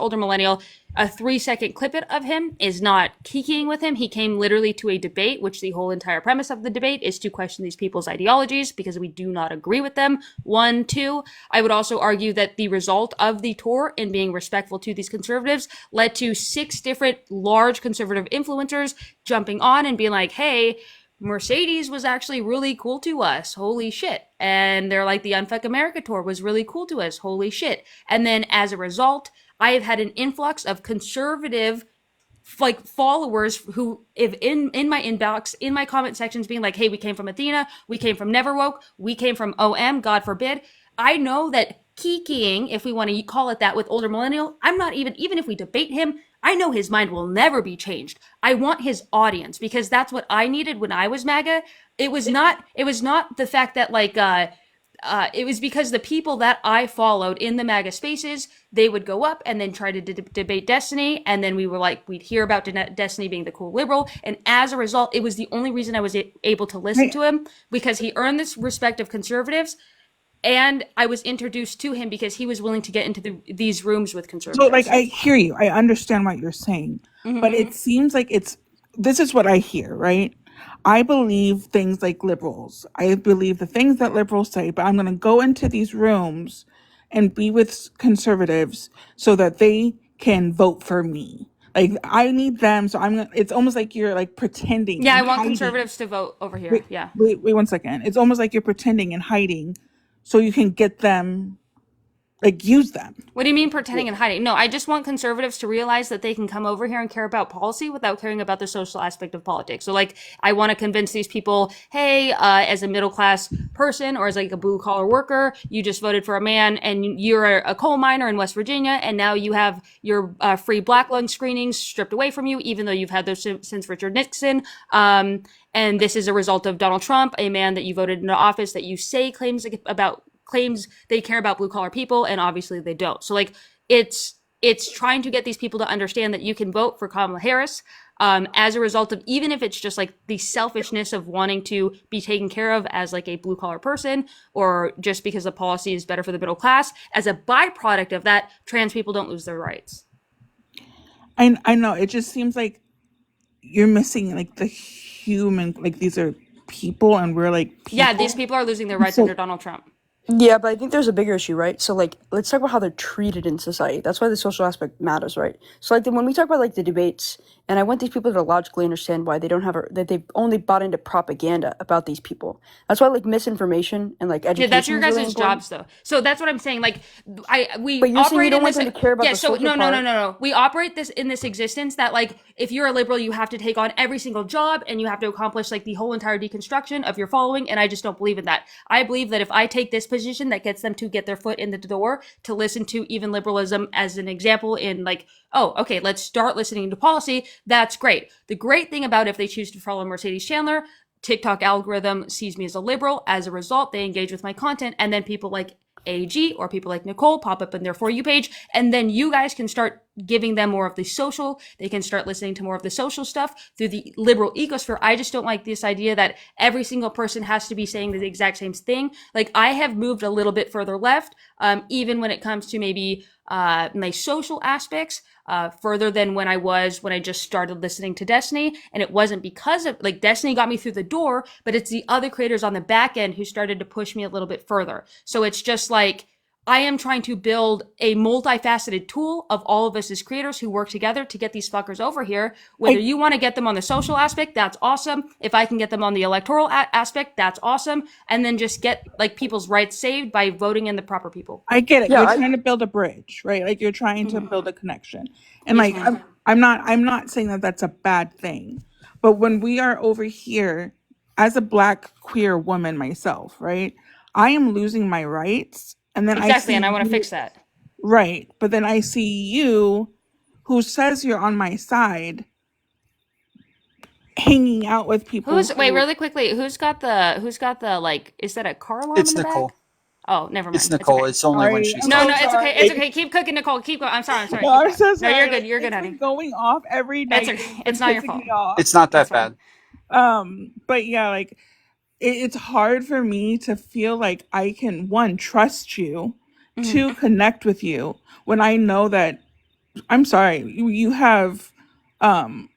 C: older millennial, a 3-second clip of him is not kikiing with him. He came literally to a debate, which the whole entire premise of the debate is to question these people's ideologies because we do not agree with them. 1, 2. I would also argue that the result of the tour in being respectful to these conservatives led to 6 different large conservative influencers jumping on and being like, hey, Mercedes was actually really cool to us. Holy shit. And they're like, the Unfuck America tour was really cool to us. Holy shit. And then as a result, I have had an influx of conservative like followers who, if in my inbox, in my comment sections, being like, hey, we came from Athena, we came from Never Woke, we came from OM, God forbid. I know that kikiing, if we want to call it that, with older millennial, I'm not even if we debate him, I know his mind will never be changed. I want his audience, because that's what I needed when I was MAGA. It was not the fact that like, it was because the people that I followed in the MAGA spaces, they would go up and then try to debate Destiny. And then we'd hear about Destiny being the cool liberal. And as a result, it was the only reason I was able to listen to him, because he earned this respect of conservatives. and I was introduced to him because he was willing to get into these rooms with
K: So,
C: conservatives.
K: like, I hear you. I understand what you're saying. But it seems like this is what I hear, right? I believe things like liberals. I believe the things that liberals say, but I'm going to go into these rooms and be with conservatives so that they can vote for me. Like, I need them, so it's almost like you're like pretending.
C: Yeah, I
K: and
C: want
K: hiding.
C: conservatives to vote over here.
K: Wait,
C: Yeah.
K: wait 1 second. It's almost like you're pretending and hiding so you can get them, like, use them.
C: What do you mean pretending and hiding? No, I just want conservatives to realize that they can come over here and care about policy without caring about the social aspect of politics. So, like, I want to convince these people, hey, as a middle class person or as like a blue collar worker, you just voted for a man and you're a coal miner in West Virginia, and now you have your free black lung screenings stripped away from you, even though you've had those since Richard Nixon. And this is a result of Donald Trump, a man that you voted into office that you say claims they care about blue collar people, and obviously they don't. So, like, it's trying to get these people to understand that you can vote for Kamala Harris as a result of, even if it's just like the selfishness of wanting to be taken care of as like a blue collar person, or just because the policy is better for the middle class, as a byproduct of that, trans people don't lose their rights.
K: I know, it just seems like you're missing like the human, like, these are people and we're like people.
C: Yeah, these people are losing their rights under Donald Trump.
H: Yeah, but I think there's a bigger issue, right? So, like, let's talk about how they're treated in society. That's why the social aspect matters, right? So, like, when we talk about, like, the debates, and I want these people to logically understand why they don't have that they've only bought into propaganda about these people. That's why, like, misinformation and, like, education.
C: Yeah, that's your
H: is really
C: guys'
H: important.
C: jobs, though. So that's what I'm saying. Like, we
H: But you're saying
C: operate
H: you don't
C: in
H: want
C: this.
H: them to care about
C: Yeah,
H: the
C: so
H: social
C: no.
H: part.
C: We operate in this existence that, like, if you're a liberal, you have to take on every single job and you have to accomplish like the whole entire deconstruction of your following. And I just don't believe in that. I believe that if I take this position that gets them to get their foot in the door to listen to even liberalism as an example in, like, oh, okay, let's start listening to policy. That's great. The great thing about if they choose to follow Mercedes Chandler, TikTok algorithm sees me as a liberal. As a result, they engage with my content, and then people like AG or people like Nicole pop up in their For You page, and then you guys can start giving them more of the social. They can start listening to more of the social stuff through the liberal ecosphere. I just don't like this idea that every single person has to be saying the exact same thing. Like, I have moved a little bit further left, even when it comes to maybe my social aspects, further than when I just started listening to Destiny. And it wasn't because of, like, Destiny got me through the door, but it's the other creators on the back end who started to push me a little bit further. So it's just like, I am trying to build a multifaceted tool of all of us as creators who work together to get these fuckers over here. Whether you want to get them on the social aspect, that's awesome. If I can get them on the electoral aspect, that's awesome. And then just get, like, people's rights saved by voting in the proper people.
K: I get it. You're trying to build a bridge, right? Like, you're trying to build a connection. And
C: Yes,
K: like,
C: ma'am.
K: I'm not saying that that's a bad thing. But when we are over here, as a Black queer woman myself, right, I am losing my rights. And then
C: Exactly, and I want to fix that.
K: Right. But then I see you, who says you're on my side, hanging out with people.
C: Wait, really quickly, who's got the like, is that a car alarm
B: It's
C: in the
B: Nicole.
C: back? Oh, never mind.
B: It's Nicole.
C: Okay.
B: It's only when
K: Sorry,
B: she's
K: I'm
C: No,
K: so
B: talking.
C: it's okay.
K: sorry.
C: It's okay. Keep cooking, Nicole. Keep going. I'm sorry.
K: No,
C: Keep
K: I'm
C: going.
K: so
C: No,
K: sorry.
C: you're good. You're good,
K: It's
C: honey.
K: been going off every night.
C: It's okay.
K: It's
C: It's
K: been
C: not your
K: pissing
C: fault.
K: me off.
B: It's not that
C: It's fine.
B: bad.
K: But yeah, like, it's hard for me to feel like I can, one, trust you, two, connect with you when I know that, I'm sorry, you have Tom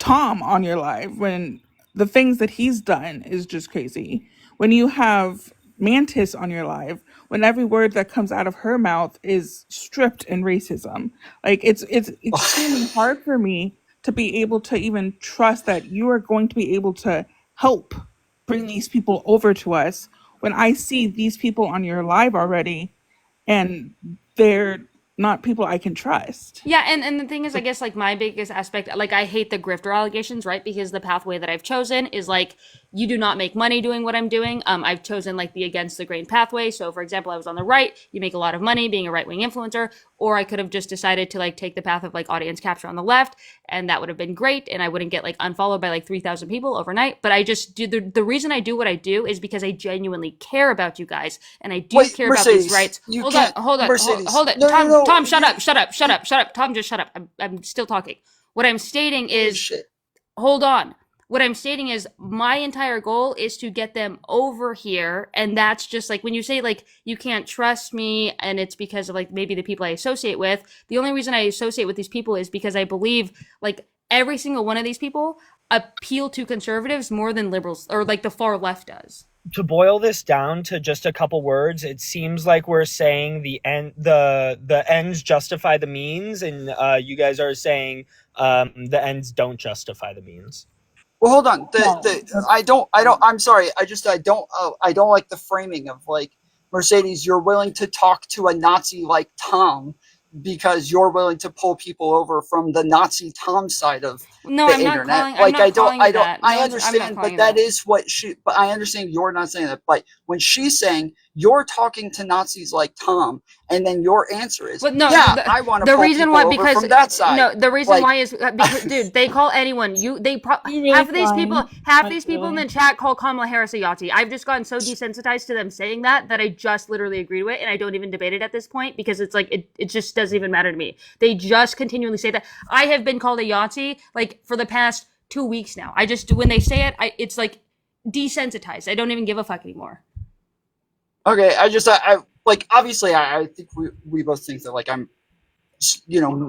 K: on your live, when the things that he's done is just crazy. When you have Mantis on your live, when every word that comes out of her mouth is stripped in racism. Like, it's extremely hard for me to be able to even trust that you are going to be able to help bring these people over to us when I see these people on your live already and they're not people I can trust.
C: Yeah, and the thing is, I guess, like, my biggest aspect, like, I hate the grifter allegations, right? Because the pathway that I've chosen is, like, you do not make money doing what I'm doing. I've chosen, like, the against the grain pathway. So, for example, I was on the right, you make a lot of money being a right-wing influencer, or I could have just decided to, like, take the path of, like, audience capture on the left, and that would have been great, and I wouldn't get, like, unfollowed by, like, 3,000 people overnight. But I just do, the reason I do what I do is because I genuinely care about you guys, and I do
B: Wait,
C: care about these
B: Mercedes,
C: rights.
B: you
C: Hold
B: can't-
C: on, hold
B: Mercedes.
C: it.
B: No,
C: Tom,
B: no, no,
C: Tom, shut up. Tom, just shut up. I'm still talking. What I'm stating
B: Oh,
C: is,
B: shit.
C: hold on. what I'm stating is my entire goal is to get them over here. And that's just like when you say like you can't trust me and it's because of like maybe the people I associate with. The only reason I associate with these people is because I believe like every single one of these people appeal to conservatives more than liberals or like the far left does.
L: To boil this down to just a couple words, it seems like we're saying the ends justify the means, and you guys are saying the ends don't justify the means.
B: Well, hold on. I'm sorry. I don't like the framing of like, Mercedes, you're willing to talk to a Nazi like Tom because you're willing to pull people over from the Nazi Tom side of the internet. I understand, but that is what but I understand you're not saying that. But when she's saying you're talking to Nazis like Tom, and then your answer is, I want to pull people over from that side.
C: No, the reason why is because, dude, they call anyone half of these people in the chat call Kamala Harris a Yahtzee. I've just gotten so desensitized to them saying that I just literally agree with it, and I don't even debate it at this point because it's like it just doesn't even matter to me. They just continually say that. I have been called a Yahtzee like for the past 2 weeks now. I just when they say it, it's like desensitized. I don't even give a fuck anymore.
B: Okay, I like obviously I think we both think that like I'm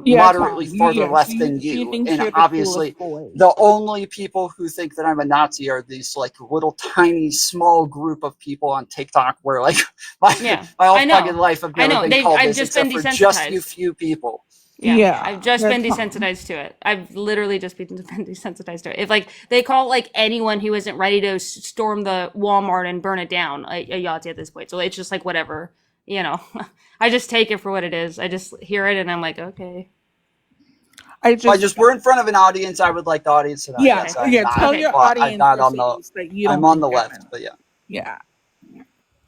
B: moderately farther left than you, and obviously the only people who think that I'm a Nazi are these like little tiny small group of people on TikTok where like my whole fucking life I've never been called this except for just a few people.
C: Yeah, I've just been desensitized to it. I've literally just been desensitized to it. If like they call like anyone who isn't ready to storm the Walmart and burn it down a Yahtzee at this point, so it's just like whatever, I just take it for what it is. I just hear it and I'm like, okay.
B: We're in front of an audience. I would like the audience to know.
K: Tell your audience
B: I'm on the left, but
K: yeah.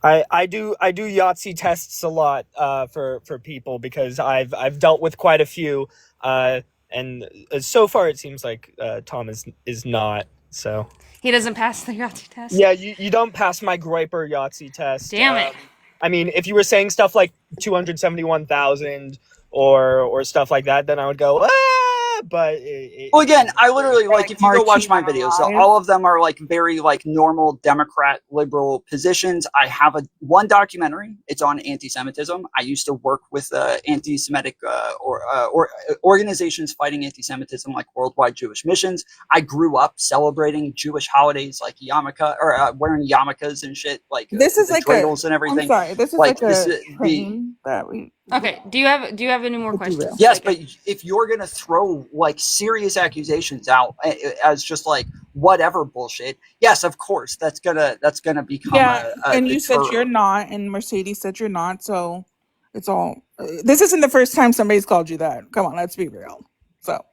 L: I do Yahtzee tests a lot for people because I've dealt with quite a few and so far it seems like Tom is not, so
C: he doesn't pass the Yahtzee test.
L: Yeah, you don't pass my Groiper Yahtzee test.
C: Damn it.
L: I mean, if you were saying stuff like 271,000 or stuff like that, then I would go but
B: well, again, I literally like if you go watch my videos, all of them are like very like normal Democrat liberal positions. I have one documentary. It's on anti-Semitism. I used to work with anti-Semitic organizations fighting anti-Semitism, like Worldwide Jewish Missions. I grew up celebrating Jewish holidays like yarmulke or wearing yarmulkes and shit. Like
K: this is like
B: dreidels and everything.
K: I'm sorry, this is like a train that we.
C: Okay. Do you have any more questions?
B: Yes, but if you're gonna throw like serious accusations out as just like whatever bullshit, yes, of course that's gonna become
K: and you said you're not, and Mercedes said you're not, so it's all. This isn't the first time somebody's called you that. Come on, let's be real. So.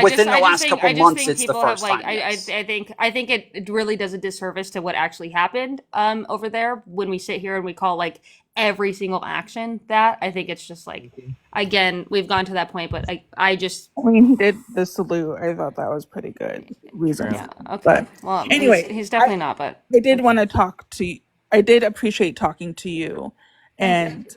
B: Within the last couple months, it's the first time.
C: I think it really does a disservice to what actually happened over there when we sit here and we call like every single action that. I think it's just like, again, we've gone to that point, but I
K: mean, he did the salute. I thought that was pretty good reason.
C: Yeah. Okay.
K: But
C: well,
K: anyway,
C: he's definitely not. But
K: I did want to talk to you. I did appreciate talking to you and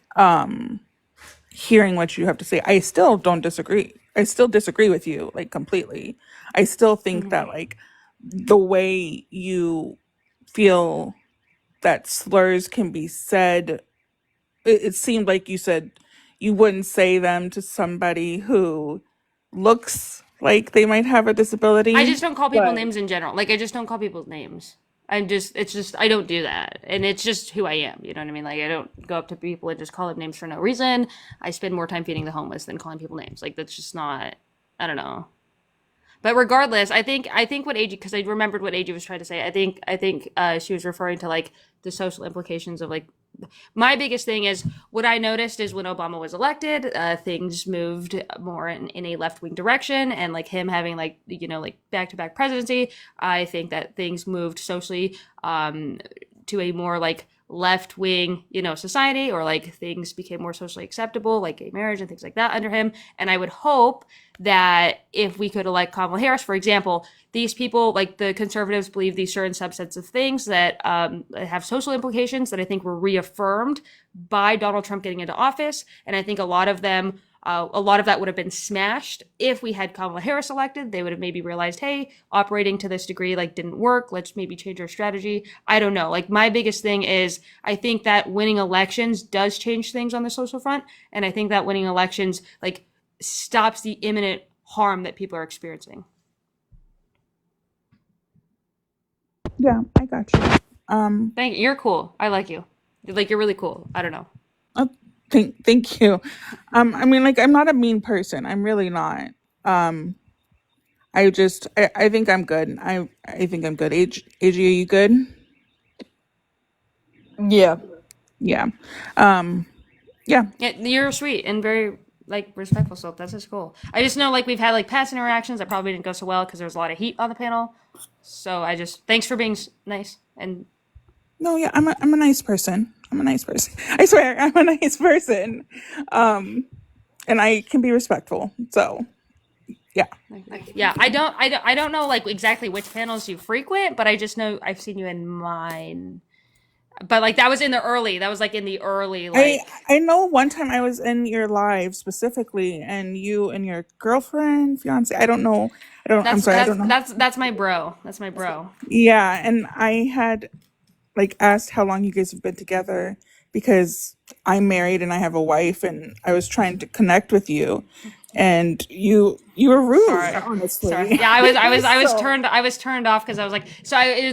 K: hearing what you have to say. I still don't disagree. I still disagree with you, like, completely. I still think that, like, the way you feel that slurs can be said, it seemed like you said you wouldn't say them to somebody who looks like they might have a disability.
C: I just don't call people names in general. Like, I just don't call people names. I don't do that. And it's just who I am. You know what I mean? Like, I don't go up to people and just call them names for no reason. I spend more time feeding the homeless than calling people names. Like, that's just not, I don't know. But regardless, I think what AG, because I remembered what AG was trying to say. I think she was referring to like the social implications of like, my biggest thing is what I noticed is when Obama was elected, things moved more in a left-wing direction, and like him having like, like back-to-back presidency, I think that things moved socially to a more like left-wing, society, or like things became more socially acceptable, like gay marriage and things like that under him. And I would hope that if we could elect Kamala Harris, for example, these people, like the conservatives, believe these certain subsets of things that have social implications that I think were reaffirmed by Donald Trump getting into office. And I think a lot of them A lot of that would have been smashed if we had Kamala Harris elected. They would have maybe realized, hey, operating to this degree like didn't work. Let's maybe change our strategy. I don't know. Like my biggest thing is I think that winning elections does change things on the social front, and I think that winning elections like stops the imminent harm that people are experiencing.
K: Yeah, I got you.
C: Thank you. You're cool. I like you. Like you're really cool. I don't know.
K: Thank you. I mean, like, I'm not a mean person. I'm really not. I think I'm good. I think I'm good. AG, are you good?
H: Yeah.
K: Yeah.
C: Yeah, you're sweet and very like respectful. So that's just cool. I just know like we've had like past interactions that probably didn't go so well because there was a lot of heat on the panel. So I just thanks for being nice and.
K: No, yeah, I'm a nice person. I'm a nice person. I swear, I'm a nice person. And I can be respectful. So, yeah.
C: Yeah, I don't know like exactly which panels you frequent, but I just know I've seen you in mine. But like that was in the early. That was like in the early. Like
K: I know one time I was in your live specifically, and you and your girlfriend, fiance. I don't know. I'm sorry. I don't know.
C: That's my bro. That's my bro.
K: Yeah, and I had like asked how long you guys have been together because I'm married and I have a wife, and I was trying to connect with you, and you were rude. Honestly,
C: Sorry. Yeah, I was turned off because I was like,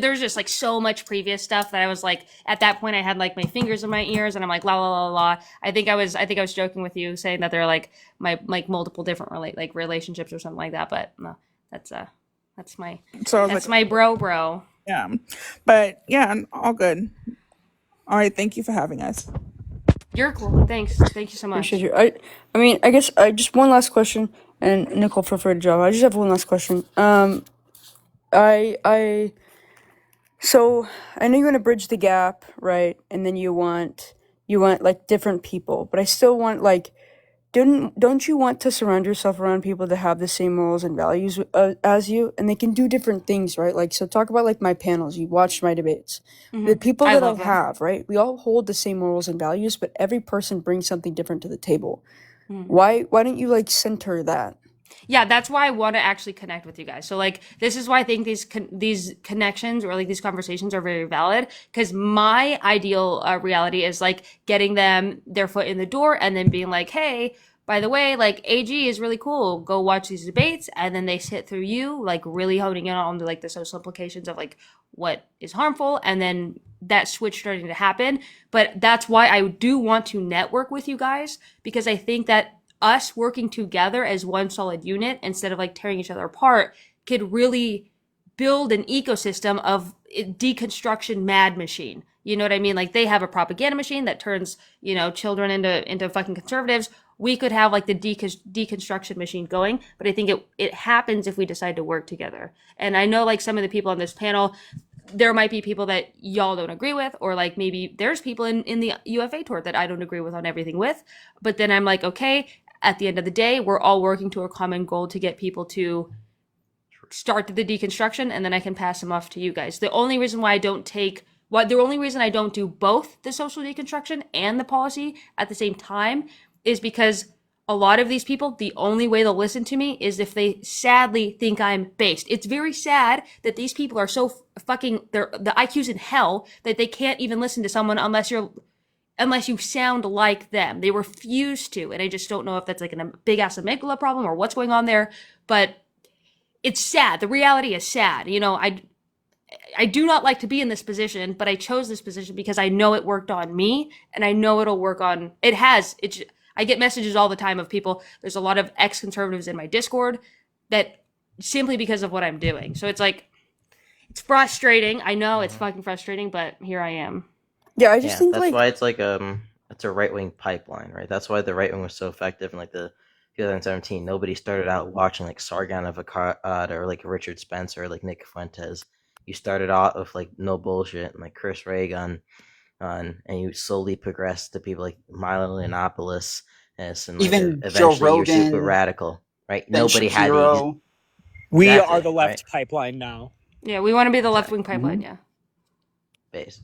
C: there was just like so much previous stuff that I was like, at that point I had like my fingers in my ears and I'm like, la la la la. I think I was joking with you saying that they're like my like multiple different relationships or something like that, but no, that's my bro.
K: Yeah, but yeah, all good. All right, thank you for having us.
C: You're cool. Thank you so much.
H: Appreciate you. I mean, I guess I just one last question, and Nicole, feel free to jump. I just have one last question. So I know you want to bridge the gap, right? And then you want like different people, but I still want like, don't you want to surround yourself around people that have the same morals and values as you, and they can do different things, right? Like, so talk about like my panels. You watched my debates. The people that I have, right? We all hold the same morals and values, but every person brings something different to the table. Why don't you like center that?
C: Yeah, that's why I want to actually connect with you guys. So like, this is why I think these connections or like these conversations are very valid, because my ideal reality is like getting them their foot in the door and then being like, hey, by the way, like AG is really cool. Go watch these debates. And then they sit through you, like really honing in on like the social implications of like what is harmful. And then that switch starting to happen. But that's why I do want to network with you guys, because I think that us working together as one solid unit instead of like tearing each other apart could really build an ecosystem of deconstruction mad machine. You know what I mean? Like they have a propaganda machine that turns, children into fucking conservatives. We could have like the deconstruction machine going, but I think it happens if we decide to work together. And I know like some of the people on this panel, there might be people that y'all don't agree with, or like maybe there's people in the UFA tour that I don't agree with on everything with. But then I'm like, okay, at the end of the day, we're all working to a common goal to get people to start the deconstruction, and then I can pass them off to you guys. The only reason I don't do both the social deconstruction and the policy at the same time is because a lot of these people, the only way they'll listen to me is if they sadly think I'm based. It's very sad that these people are so fucking, the IQ's in hell that they can't even listen to someone unless you sound like them. They refuse to, and I just don't know if that's like a big ass amygdala problem or what's going on there, but it's sad. The reality is sad. I do not like to be in this position, but I chose this position because I know it worked on me, and I know it'll work on, I get messages all the time of people, there's a lot of ex-conservatives in my Discord that simply because of what I'm doing. So it's like, it's frustrating. I know it's fucking frustrating, but here I am.
H: Yeah, I just think
A: that's why it's like it's a right wing pipeline, right? That's why the right wing was so effective in like the 2017. Nobody started out watching like Sargon of Akkad or like Richard Spencer or like Nick Fuentes. You started out with like no bullshit and like Chris Reagan, and you slowly progressed to people like Milo Yiannopoulos and like,
B: even
A: eventually
B: Joe Rogan,
A: you're super radical, right?
B: Ben
A: Nobody
B: Shapiro.
A: had
L: We
A: exactly,
L: are the left
A: right?
L: pipeline now.
C: Yeah, we want to be the left wing pipeline. Yeah.
A: Base.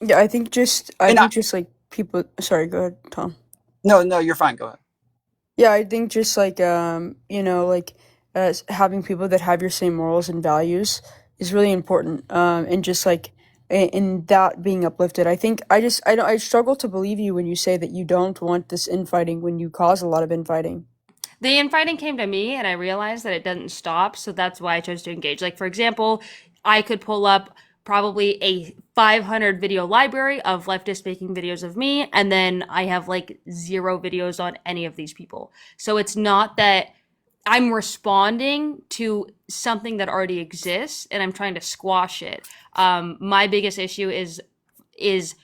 H: Yeah, I think just like people. Sorry, go ahead, Tom.
B: No, you're fine. Go ahead.
H: Yeah, I think just like having people that have your same morals and values is really important. And just like in that being uplifted, I think I struggle to believe you when you say that you don't want this infighting when you cause a lot of infighting.
C: The infighting came to me and I realized that it doesn't stop, so that's why I chose to engage. Like, for example, I could pull up probably a 500 video library of leftists making videos of me, and then I have like 0 videos on any of these people. So it's not that I'm responding to something that already exists and I'm trying to squash it. My biggest issue is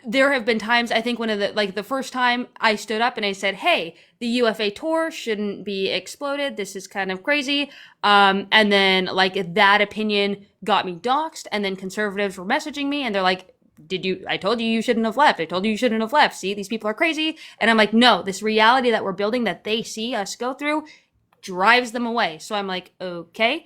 C: there have been times, I think one of the first time I stood up and I said, hey, the UFA tour shouldn't be exploded. This is kind of crazy. And then like that opinion got me doxxed, and then conservatives were messaging me and they're like, I told you you shouldn't have left. I told you you shouldn't have left. See, these people are crazy. And I'm like, no, this reality that we're building that they see us go through drives them away. So I'm like, okay,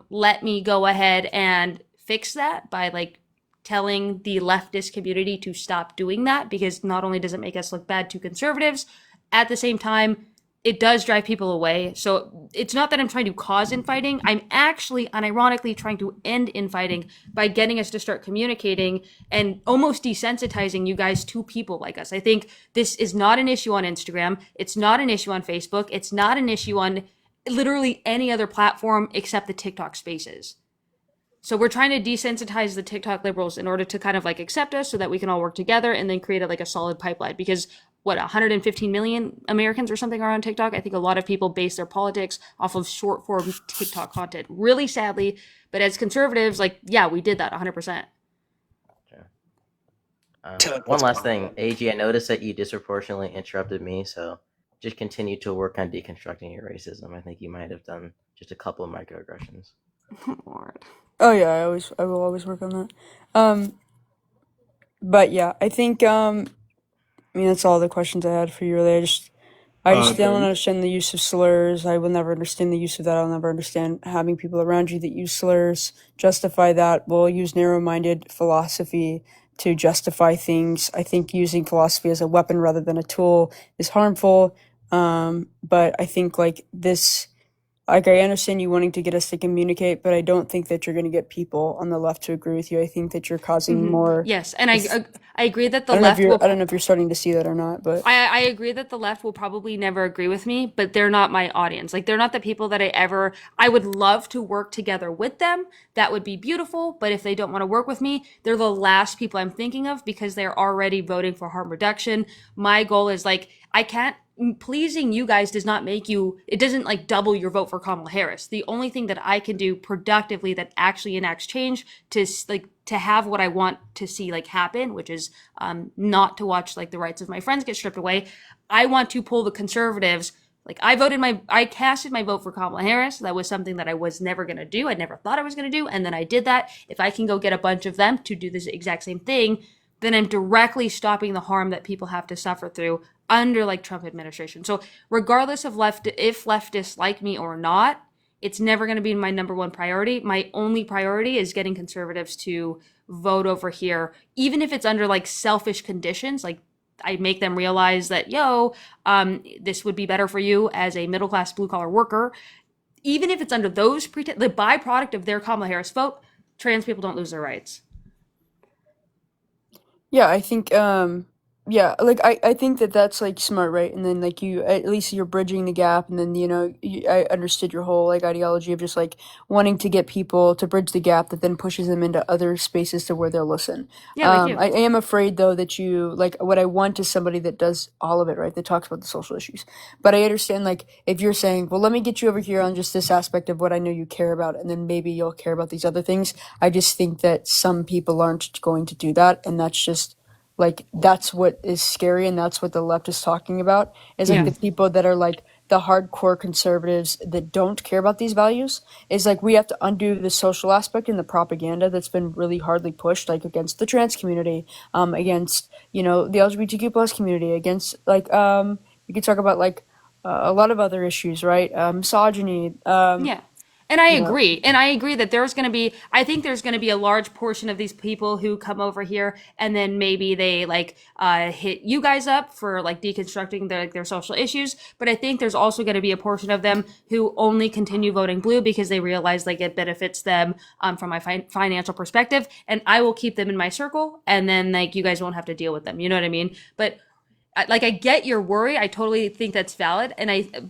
C: let me go ahead and fix that by like telling the leftist community to stop doing that, because not only does it make us look bad to conservatives, at the same time, it does drive people away. So it's not that I'm trying to cause infighting. I'm actually unironically trying to end infighting by getting us to start communicating and almost desensitizing you guys to people like us. I think this is not an issue on Instagram. It's not an issue on Facebook. It's not an issue on literally any other platform except the TikTok spaces. So we're trying to desensitize the TikTok liberals in order to kind of like accept us so that we can all work together and then create like a solid pipeline. Because what, 115 million Americans or something are on TikTok? I think a lot of people base their politics off of short form TikTok content, really sadly. But as conservatives, like, yeah, we did that 100%.
A: One last thing, AG, I noticed that you disproportionately interrupted me, so just continue to work on deconstructing your racism. I think you might have done just a couple of microaggressions.
C: Lord.
H: Oh yeah, I will always work on that. But yeah, I think I mean that's all the questions I had for you really. I just don't understand the use of slurs. I will never understand the use of that. I'll never understand having people around you that use slurs. Justify that. We'll use narrow-minded philosophy to justify things. I think using philosophy as a weapon rather than a tool is harmful. But I think like this, like I understand you wanting to get us to communicate, but I don't think that you're going to get people on the left to agree with you. I think that you're causing more.
C: Yes, and I agree that the
H: I
C: left will.
H: don't know if you're starting to see that or not, but
C: I agree that the left will probably never agree with me, but they're not my audience. Like, they're not the people that I would love to work together with them. That would be beautiful. But if they don't want to work with me, they're the last people I'm thinking of because they're already voting for harm reduction. My goal is like, pleasing you guys does not make you, it doesn't like double your vote for Kamala Harris. The only thing that I can do productively that actually enacts change to have what I want to see like happen, which is not to watch like the rights of my friends get stripped away. I want to pull the conservatives. Like I casted my vote for Kamala Harris. That was something that I was never going to do. I never thought I was going to do. And then I did that. If I can go get a bunch of them to do this exact same thing, then I'm directly stopping the harm that people have to suffer through under like Trump administration. So regardless of if leftists like me or not, it's never going to be my number one priority. My only priority is getting conservatives to vote over here, even if it's under like selfish conditions. Like I make them realize that, this would be better for you as a middle-class blue-collar worker. Even if it's under those the byproduct of their Kamala Harris vote, trans people don't lose their rights.
H: yeah, I think like I think that that's like smart, right? And then like you at least you're bridging the gap, and then I understood your whole like ideology of just like wanting to get people to bridge the gap that then pushes them into other spaces to where they'll listen.
C: Yeah, like you.
H: I am afraid though that you like what I want is somebody that does all of it, right? That talks about the social issues. But I understand like if you're saying, well, let me get you over here on just this aspect of what I know you care about, and then maybe you'll care about these other things. I just think that some people aren't going to do that, and that's just like that's what is scary, and that's what the left is talking about is like the people that are like the hardcore conservatives that don't care about these values is like we have to undo the social aspect and the propaganda that's been really hardly pushed like against the trans community, against the LGBTQ plus community, against like you could talk about like a lot of other issues, right? Misogyny.
C: And I agree. And I agree that I think there's going to be a large portion of these people who come over here and then maybe they like hit you guys up for like deconstructing their social issues. But I think there's also going to be a portion of them who only continue voting blue because they realize like it benefits them from my financial perspective. And I will keep them in my circle. And then like you guys won't have to deal with them. You know what I mean? But I get your worry. I totally think that's valid.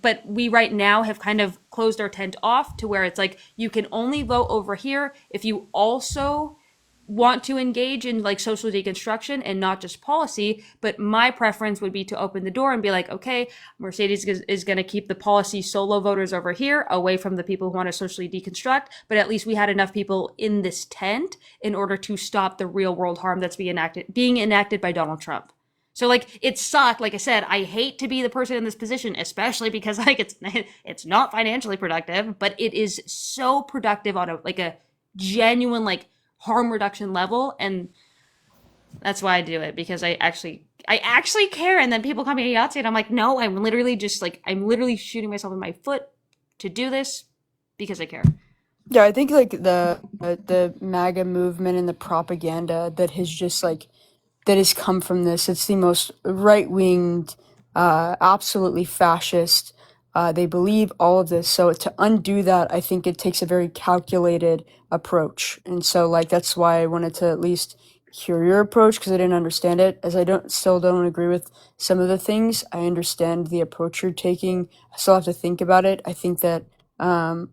C: But we right now have kind of closed our tent off to where it's like you can only vote over here if you also want to engage in like social deconstruction and not just policy. But my preference would be to open the door and be like, okay, Mercedes is going to keep the policy solo voters over here away from the people who want to socially deconstruct. But at least we had enough people in this tent in order to stop the real world harm that's being enacted by Donald Trump. So like it sucked. Like I said, I hate to be the person in this position, especially because like it's not financially productive, but it is so productive on a genuine like harm reduction level, and that's why I do it, because I actually care. And then people call me a Yahtzee, and I'm like, no, I'm literally shooting myself in my foot to do this because I care.
H: Yeah, I think like the MAGA movement and the propaganda that has come from this. It's the most right-winged, absolutely fascist. They believe all of this. So to undo that, I think it takes a very calculated approach. And so like that's why I wanted to at least hear your approach, because I didn't understand it. As I still don't agree with some of the things. I understand the approach you're taking. I still have to think about it. I think that I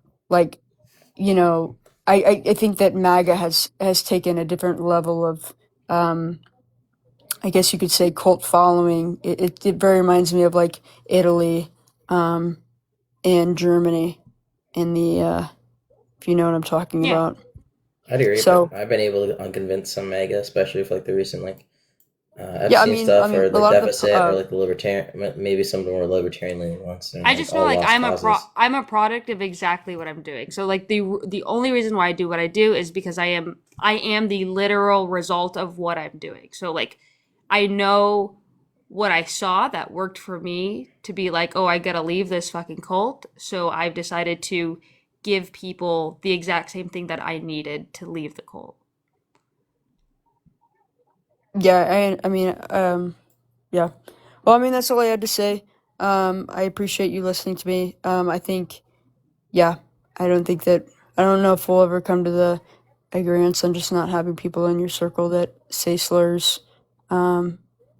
H: think that MAGA has taken a different level of I guess you could say cult following. It very reminds me of like Italy and Germany in the if you know what I'm talking about.
A: I'd agree.
H: So
A: I've been able to unconvince some MAGA, especially with like the recent like Epstein stuff, or the deficit, or like the libertarian, maybe some of the more libertarian leaning ones.
C: I just feel like I'm a product of exactly what I'm doing. So like the only reason why I do what I do is because I am the literal result of what I'm doing. So like I know what I saw that worked for me to be like, oh, I gotta leave this fucking cult. So I've decided to give people the exact same thing that I needed to leave the cult.
H: Yeah, I mean, yeah. Well, I mean, that's all I had to say. I appreciate you listening to me. I think, yeah, I don't know if we'll ever come to the agreement on just not having people in your circle that say slurs, and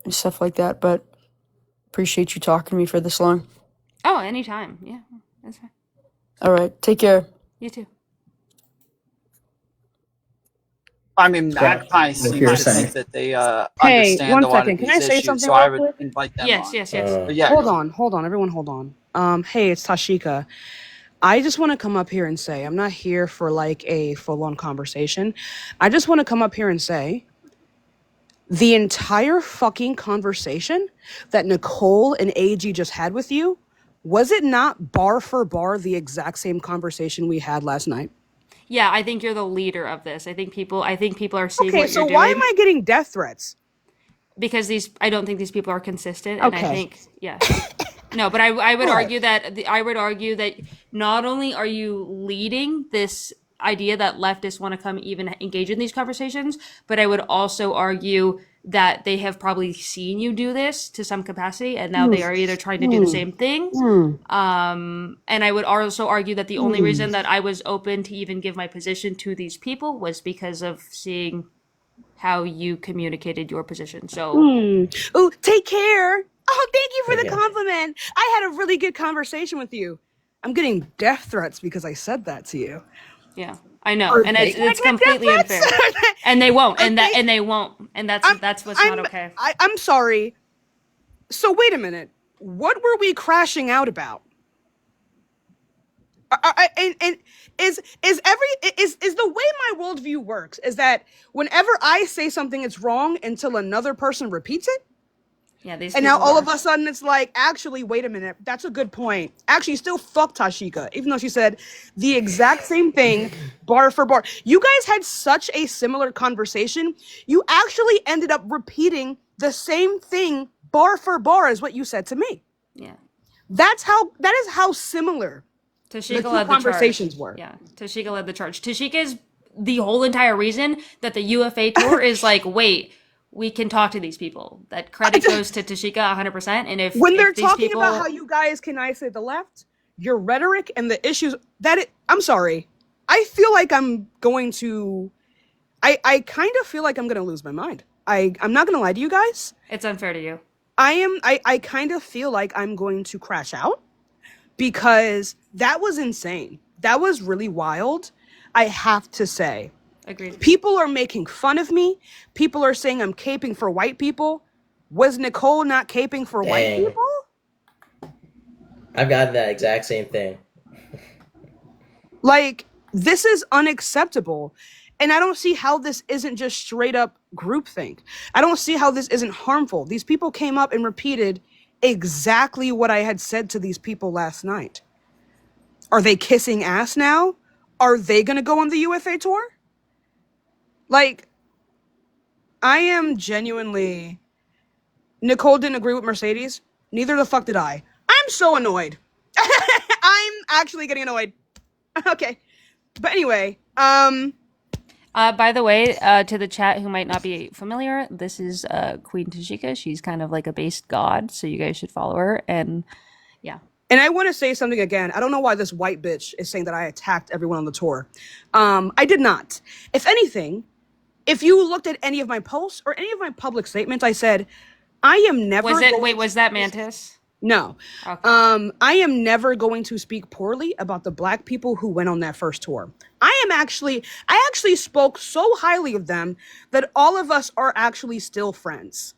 H: stuff like that. But appreciate you talking to me for this long.
C: Oh, anytime. Yeah, that's fine.
H: All right, take care.
C: You too.
B: I mean, Magpie seems to think that they understand a lot of these issues, so I would invite them on.
C: Yes.
B: Yeah.
N: Hold on, everyone hold on. Hey, it's Tashika. I just want to come up here and say, I'm not here for like a full-on conversation. I just want to come up here and say, the entire fucking conversation that Nicole and AG just had with you, was it not bar for bar the exact same conversation we had last night?
C: Yeah, I think you're the leader of this. I think people are seeing what you're doing.
N: Okay, so why am I getting death threats?
C: Because I don't think these people are consistent, and I think, yeah. No, but I would argue that not only are you leading this idea that leftists want to come even engage in these conversations, but I would also argue that they have probably seen you do this to some capacity, and now they are either trying to do the same thing. And I would also argue that the only reason that I was open to even give my position to these people was because of seeing how you communicated your position. So,
N: oh, take care. Oh, thank you for the compliment. I had a really good conversation with you. I'm getting death threats because I said that to you.
C: Yeah, I know, and it's completely unfair. And they won't, and they won't, and that's what's not okay.
N: I'm sorry. So wait a minute. What were we crashing out about? And is the way my worldview works is that whenever I say something it's wrong until another person repeats it?
C: Yeah,
N: and now all of a sudden it's like, actually, wait a minute, that's a good point. Actually, still fuck Tashika, even though she said the exact same thing, bar for bar. You guys had such a similar conversation. You actually ended up repeating the same thing, bar for bar, as what you said to me.
C: Yeah.
N: That is how similar
C: Tashika
N: two
C: led the
N: conversations
C: charge.
N: were.
C: Yeah, Tashika led the charge. Tashika is the whole entire reason that the UFA tour is like, wait, we can talk to these people. That credit goes to Tashika 100%. And if
N: when they're
C: these
N: talking
C: people...
N: about how you guys can isolate the left, your rhetoric and the issues I'm sorry, I feel like I'm going to. I kind of feel like I'm going to lose my mind. I'm not going to lie to you guys.
C: It's unfair to you.
N: I kind of feel like I'm going to crash out because that was insane. That was really wild. I have to say.
C: Agreed.
N: People are making fun of me. People are saying I'm caping for white people. Was Nicole not caping for white people?
A: I've gotten that exact same thing.
N: Like, this is unacceptable. And I don't see how this isn't just straight up groupthink. I don't see how this isn't harmful. These people came up and repeated exactly what I had said to these people last night. Are they kissing ass now? Are they going to go on the UFA tour? Like, I am genuinely... Nicole didn't agree with Mercedes. Neither the fuck did I. I'm so annoyed. I'm actually getting annoyed. Okay. But anyway,
C: by the way, to the chat who might not be familiar, this is Queen Tashika. She's kind of like a based god, so you guys should follow her. And yeah.
N: And I want to say something again. I don't know why this white bitch is saying that I attacked everyone on the tour. I did not. If anything, if you looked at any of my posts or any of my public statements, I said, I am never...
C: was that Mantis?
N: No.
C: Okay.
N: I am never going to speak poorly about the black people who went on that first tour. I actually spoke so highly of them that all of us are actually still friends.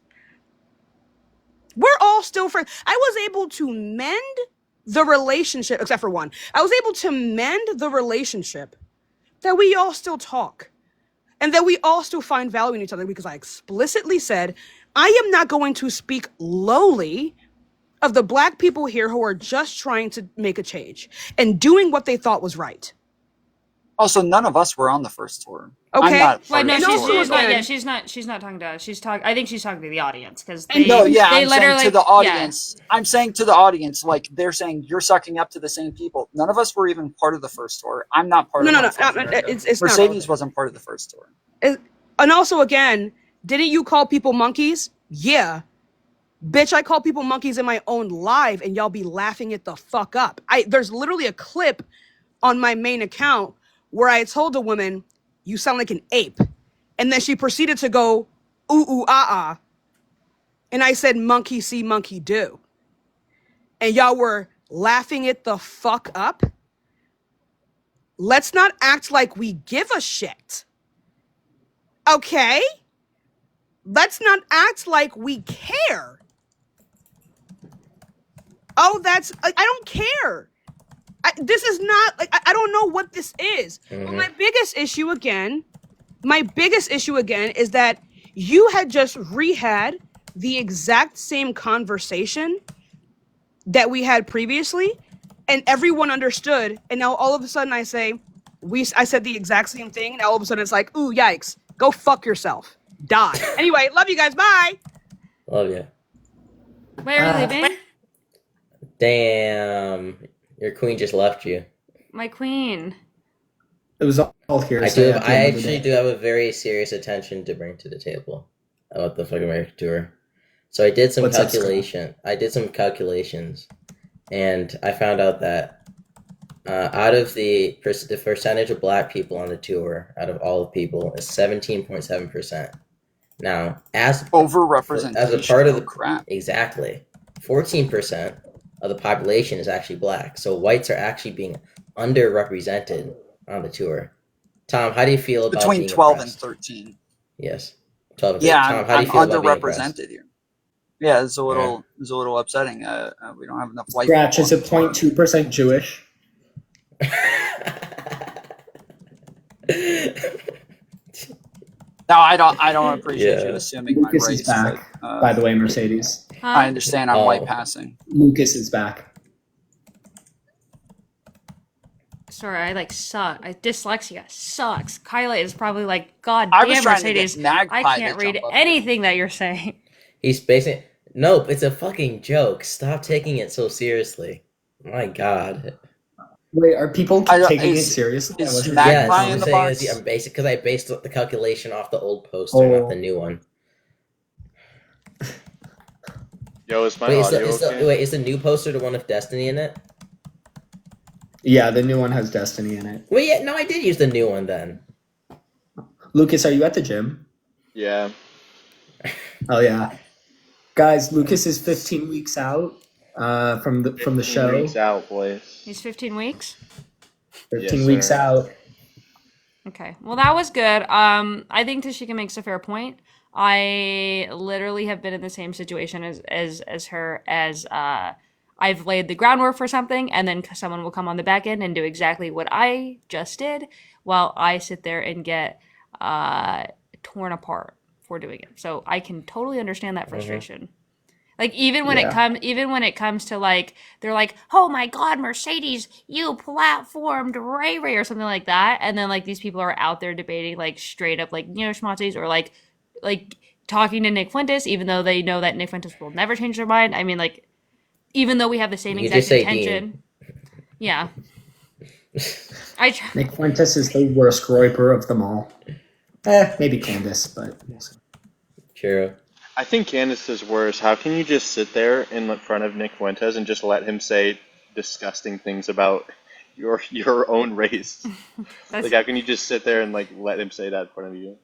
N: We're all still friends. I was able to mend the relationship, except for one. I was able to mend the relationship that we all still talk and that we all still find value in each other because I explicitly said, I am not going to speak lowly of the black people here who are just trying to make a change and doing what they thought was right.
B: Also, none of us were on the first tour.
N: Okay.
C: She's not talking to us. I think she's talking to the audience because I'm
B: saying to the audience. Yeah. I'm saying to the audience, like they're saying you're sucking up to the same people. None of us were even part of the first tour. I'm not part of
N: it's
B: Mercedes wasn't part of the first tour.
N: And also, again, didn't you call people monkeys? Yeah. Bitch, I call people monkeys in my own live and y'all be laughing it the fuck up. There's literally a clip on my main account where I told a woman, you sound like an ape. And then she proceeded to go, ooh, ooh, ah. And I said, monkey see, monkey do. And y'all were laughing it the fuck up. Let's not act like we give a shit. Okay? Let's not act like we care. Oh, I don't care. This is not, like, I don't know what this is. Mm-hmm. But my biggest issue again is that you had just rehad the exact same conversation that we had previously, and everyone understood. And now all of a sudden I say, I said the exact same thing, and all of a sudden it's like, ooh, yikes, go fuck yourself. Die. Anyway, love you guys. Bye.
A: Love you.
C: Where are you leaving?
A: Damn. Your queen just left you.
C: My queen.
O: It was all here.
A: I actually do have a very serious attention to bring to the table about the fucking American tour. So I did some calculation. I did some calculations, and I found out that out of the percentage of black people on the tour, out of all the people, is 17.7%. Now, as
B: overrepresentation
A: as a part of the
B: crap,
A: exactly, 14% of the population is actually black. So whites are actually being underrepresented on the tour. Tom, how do you feel about
B: between
A: being
B: 12
A: oppressed?
B: and 13?
A: Yes, 12 and 13.
B: Yeah,
A: Tom, how do you feel
B: I'm
A: about being
B: underrepresented here. Yeah, it's a little upsetting. We don't have enough white.
O: Scratch, is it 0.2% Jewish?
B: No, I don't appreciate you assuming
O: Lucas
B: my race.
O: is back,
B: but,
O: by the way, Mercedes.
B: I understand I'm white passing.
O: Lucas is back.
C: Sorry, I suck. Dyslexia sucks. Kyla is probably like, God
B: I was
C: damn,
B: trying to
C: Mercedes,
B: get Magpie
C: I can't
B: to
C: read
B: jump up
C: anything that you're saying.
A: He's basically nope. It's a fucking joke. Stop taking it so seriously. My God.
O: Wait, are people
B: I don't-
O: taking it
B: is-
O: seriously? I
B: is
O: wasn't
B: Magpie
A: Yes,
B: in
A: I'm
B: the
A: saying
B: box?
A: I'm basic because I based the calculation off the old poster, not the new one.
J: Yo, is my
A: Wait,
J: audio okay?
A: wait, is the new poster the one with Destiny in it?
O: Yeah, the new one has Destiny in it.
A: Wait, yeah, no, I did use the new one then.
O: Lucas, are you at the gym?
J: Yeah.
O: Oh yeah, guys. Lucas is 15 weeks out from the
J: 15
O: show.
J: weeks out, boys.
C: He's 15 weeks.
O: 15
J: Yes,
O: weeks
J: sir.
O: out.
C: Okay. Well, that was good. I think Tashika makes a fair point. I literally have been in the same situation as her as I've laid the groundwork for something and then someone will come on the back end and do exactly what I just did while I sit there and get torn apart for doing it. So I can totally understand that frustration. Like even when it comes to like they're like, "Oh my god, Mercedes, you platformed Ray Ray" or something like that, and then like these people are out there debating like straight up like schmazzies or like talking to Nick Fuentes, even though they know that Nick Fuentes will never change their mind. I mean, like even though we have the same
A: You
C: exact
A: just say
C: intention, yeah.
O: Nick Fuentes is the worst groiper of them all. Maybe Candace, but we'll see.
A: True.
J: I think Candace is worse. How can you just sit there in front of Nick Fuentes and just let him say disgusting things about your own race? Like, how can you just sit there and like let him say that in front of you?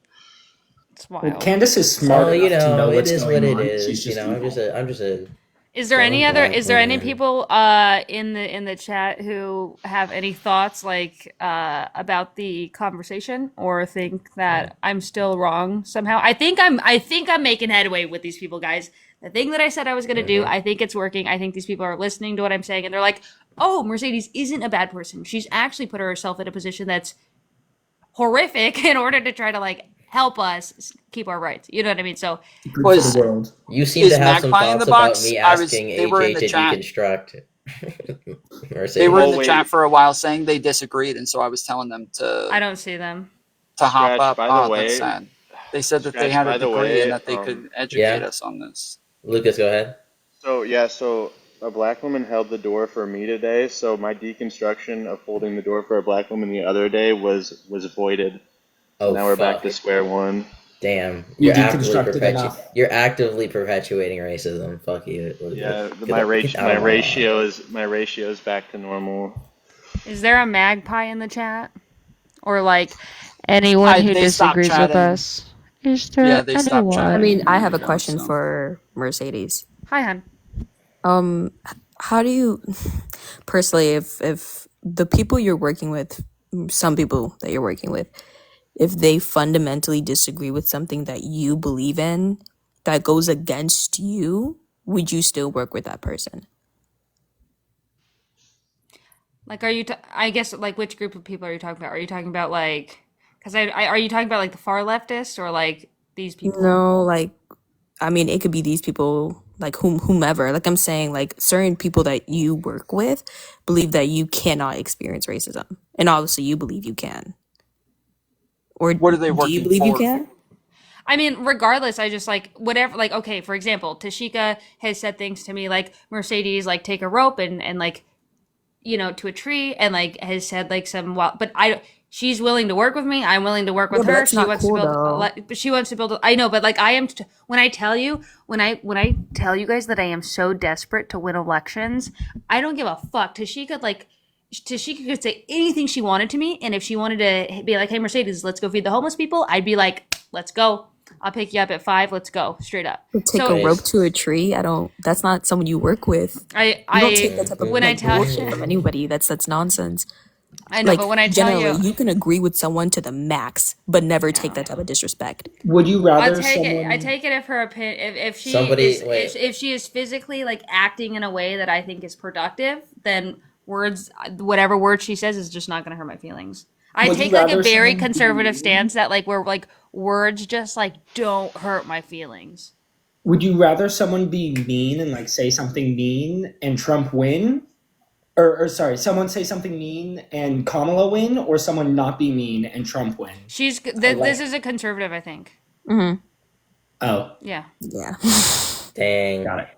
C: It's wild.
O: Well, Candace is smart enough to know what's going on. She's just
A: I'm just a.
C: Is there any people in the chat who have any thoughts like about the conversation or think that I'm still wrong somehow? I think I'm making headway with these people, guys. The thing that I said I was going to do, I think it's working. I think these people are listening to what I'm saying and they're like, "Oh, Mercedes isn't a bad person. She's actually put herself in a position that's horrific in order to try to like help us keep our rights." You know what I mean? So
A: You seem to have some
B: Magpie in the
A: thoughts about
B: box?
A: me
B: They
A: asking
B: were in
A: AJ
B: the
A: to
B: chat.
A: deconstruct.
B: They were in the chat for a while saying they disagreed, and so I was telling them
C: I don't see them.
B: to hop
J: Scratch,
B: up.
J: by the
B: Oh,
J: way-
B: that's sad. They said that they
J: Scratch,
B: had
J: by
B: a
J: the
B: degree
J: way,
B: and that they could educate us on this.
A: Lucas, go ahead.
J: So a black woman held the door for me today, so my deconstruction of holding the door for a black woman the other day was voided. So
A: Oh,
J: now we're back
A: fuck.
J: to square one.
A: Damn,
O: You
A: you're actively perpetuating racism. Fuck you. Lucas.
J: Yeah,
A: Get
J: my
A: out of my
J: ratio is back to normal.
C: Is there a magpie in the chat? Or like anyone who
B: they stopped
C: disagrees with
B: chatting.
C: us? Is there
B: Yeah, they stopped
C: anyone?
B: chatting.
P: I mean, I have a
B: Yeah,
P: question
B: so.
P: for Mercedes.
C: Hi, hon.
P: How do you personally, if the people you're working with, some people that you're working with, if they fundamentally disagree with something that you believe in that goes against you, would you still work with that person?
C: Like, are you? I guess like which group of people are you talking about? Are you talking about like? Because are you talking about like the far leftists or like these people?
P: No, like, I mean, it could be these people, like whomever. Like I'm saying, like certain people that you work with believe that you cannot experience racism, and obviously you believe you can. Or
B: What are they
P: do
B: working
P: you believe you
B: for?
P: can?
C: I mean, regardless, I just like whatever. Like, okay, for example, Tashika has said things to me like Mercedes, like take a rope and like, to a tree, and like has said like some wild. But she's willing to work with me. I'm willing to work with
P: Yeah, but
C: her.
P: that's
C: She
P: not
C: wants
P: cool,
C: to build.
P: though.
C: But she wants to build. I know, but like I am. When I tell you guys that I am so desperate to win elections, I don't give a fuck. Tashika could say anything she wanted to me, and if she wanted to be like, "Hey, Mercedes, let's go feed the homeless people," I'd be like, "Let's go. I'll pick you up at 5. Let's go straight up."
P: But take a rope to a tree. That's not someone you work with. You don't take that type of bullshit from anybody. That's nonsense.
C: I know,
P: Like,
C: but when I tell
P: generally,
C: you,
P: you can agree with someone to the max, but never take that type of disrespect.
O: Would you rather
C: I take it if her opinion, if she if she is physically like acting in a way that I think is productive, then whatever word she says is just not going to hurt my feelings. I
O: Would you
C: take like a
O: rather
C: very
O: someone
C: conservative
O: be-
C: stance that like where like words just like don't hurt my feelings.
O: Would you rather someone be mean and like say something mean and Trump win? Or sorry, someone say something mean and Kamala win, or someone not be mean and Trump win?
C: This is a conservative, I think.
P: Mm-hmm.
O: Oh.
C: Yeah.
A: Dang.
O: Got it.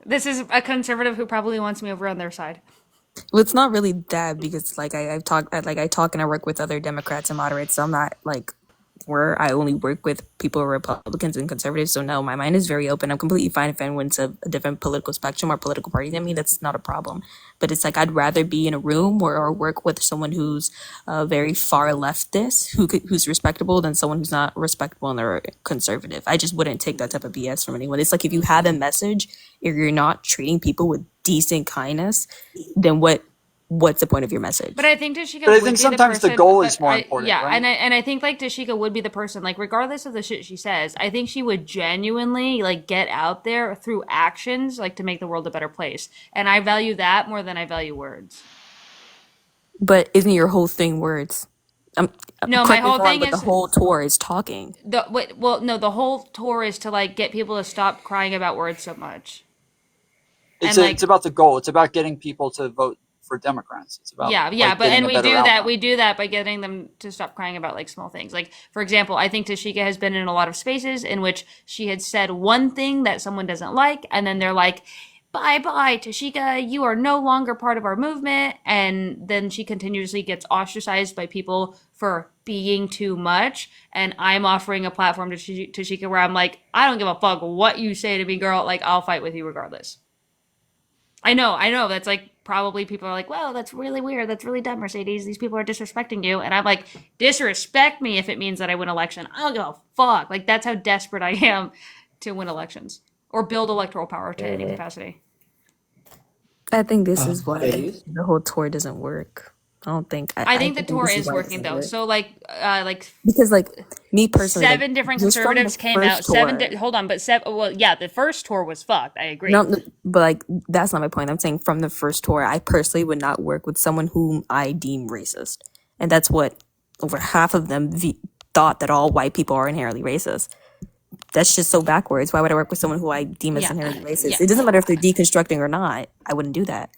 C: This is a conservative who probably wants me over on their side.
P: Well, it's not really that because like I talk and I work with other Democrats and moderates, so I'm not like where I only work with people who are Republicans and conservatives. So no, my mind is very open. I'm completely fine if anyone's a different political spectrum or political party than me. That's not a problem. But it's like I'd rather be in a room or work with someone who's very far leftist, who's respectable, than someone who's not respectable and they're conservative. I just wouldn't take that type of BS from anyone. It's like if you have a message, if you're not treating people with decent kindness, then what's the point of your message?
C: But I think Tashika
B: But I
C: would
B: think
C: be
B: sometimes
C: the
B: the
C: person,
B: goal
C: but
B: is more important,
C: yeah,
B: right?
C: and I think like Tashika would be the person, like regardless of the shit she says, I think she would genuinely like get out there through actions, like to make the world a better place. And I value that more than I value words.
P: But isn't your whole thing words?
C: No, my
P: Correct me if
C: whole
P: I'm wrong,
C: thing
P: but
C: is
P: the whole tour is talking.
C: the whole tour is to like get people to stop crying about words so much.
B: It's about the goal. It's about getting people to vote for Democrats. It's about
C: we do that by getting them to stop crying about like small things. Like for example, I think Tashika has been in a lot of spaces in which she had said one thing that someone doesn't like, and then they're like, bye bye Tashika, you are no longer part of our movement, and then she continuously gets ostracized by people for being too much. And I'm offering a platform to Tashika where I'm like, I don't give a fuck what you say to me, girl, like I'll fight with you regardless. I know. That's like probably people are like, well, that's really weird. That's really dumb, Mercedes. These people are disrespecting you. And I'm like, disrespect me if it means that I win election. I don't give a fuck. Like that's how desperate I am to win elections or build electoral power to any capacity.
P: I think this is why the whole tour doesn't work. I don't think.
C: I think the tour is working though. So like
P: because like me personally,
C: 7 different conservatives came out. Hold on, but 7. Well, yeah, the first tour was fucked. I agree.
P: No, but like that's not my point. I'm saying from the first tour, I personally would not work with someone whom I deem racist, and that's what over half of them thought that all white people are inherently racist. That's just so backwards. Why would I work with someone who I deem as inherently racist?
C: Yeah.
P: It doesn't matter if they're deconstructing or not. I wouldn't do that.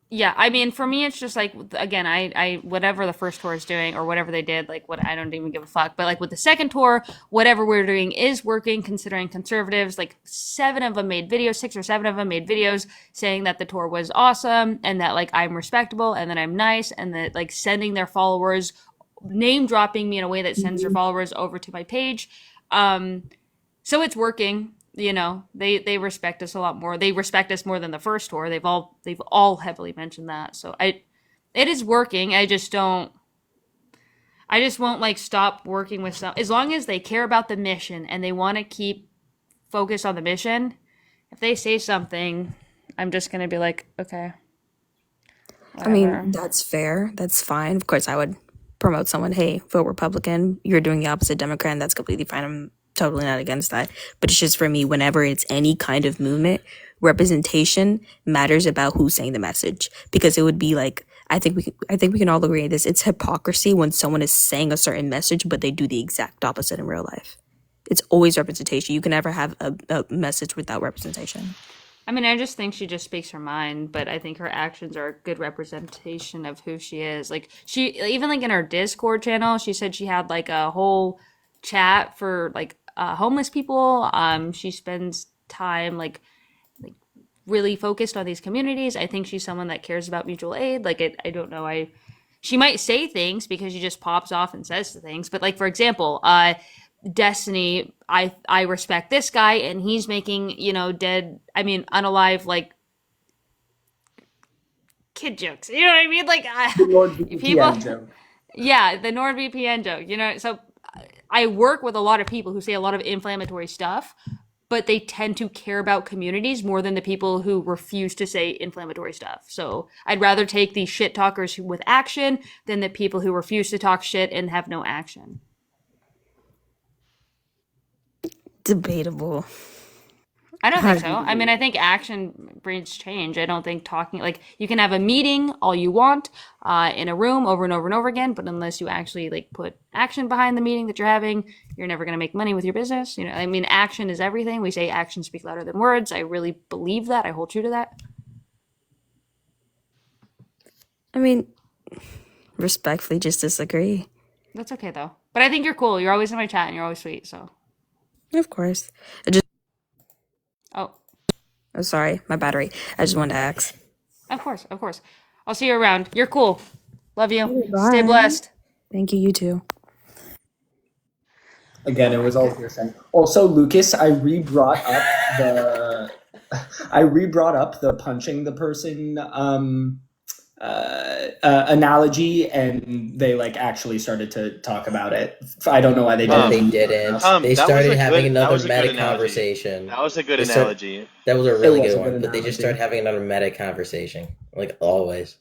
C: Yeah, I mean, for me, it's just like again, I whatever the first tour is doing or whatever they did, like what I don't even give a fuck. But like with the second tour, whatever we're doing is working. Considering conservatives, like 7 of them made videos, 6 or 7 of them made videos saying that the tour was awesome and that like I'm respectable and that I'm nice and that like sending their followers, name dropping me in a way that sends their followers over to my page. So it's working. You know, they respect us a lot more. They respect us more than the first tour. They've all heavily mentioned that. So it is working. I just won't like stop working with some as long as they care about the mission and they want to keep focused on the mission. If they say something, I'm just gonna be like, okay.
P: Whatever. I mean, that's fair. That's fine. Of course, I would promote someone. Hey, vote Republican. You're doing the opposite Democrat, and that's completely fine. I'm totally not against that. But it's just for me, whenever it's any kind of movement, representation matters about who's saying the message. Because it would be like, I think we can all agree on this. It's hypocrisy when someone is saying a certain message, but they do the exact opposite in real life. It's always representation. You can never have a message without representation.
C: I mean, I just think she just speaks her mind, but I think her actions are a good representation of who she is. Like she, even like in her Discord channel, she said she had like a whole chat for like homeless people. She spends time like really focused on these communities. I think she's someone that cares about mutual aid. Like I don't know. She might say things because she just pops off and says things. But like for example, Destiny, I respect this guy and he's making unalive like kid jokes. You know what I mean? Like people. Joke. Yeah, the NordVPN joke. You know, so. I work with a lot of people who say a lot of inflammatory stuff, but they tend to care about communities more than the people who refuse to say inflammatory stuff. So I'd rather take the shit talkers with action than the people who refuse to talk shit and have no action.
P: Debatable.
C: I don't think so. I mean, I think action breeds change. I don't think talking, like, you can have a meeting all you want in a room over and over and over again, but unless you actually, like, put action behind the meeting that you're having, you're never going to make money with your business. You know, I mean, action is everything. We say actions speak louder than words. I really believe that. I hold true to that.
P: I mean, respectfully, just disagree.
C: That's okay, though. But I think you're cool. You're always in my chat and you're always sweet, so.
P: Of course. Oh, sorry, my battery. I just wanted to ask.
C: Of course, of course. I'll see you around. You're cool. Love you.
F: Bye.
C: Stay blessed.
P: Thank you. You too.
O: Again, it was all hearsay. Also, Lucas, I re-brought up the punching the person analogy, and they like actually started to talk about it. I don't know why they
A: No,
O: didn't.
A: they didn't. They
J: that was
A: started
J: a
A: having
J: good- that
A: another
J: was a good
A: meta
J: analogy.
A: conversation.
J: That was a good
A: They start-
J: analogy.
A: That was a really
O: It was
A: good
O: a good
A: one, but they just
O: analogy.
A: started having another meta conversation, like always.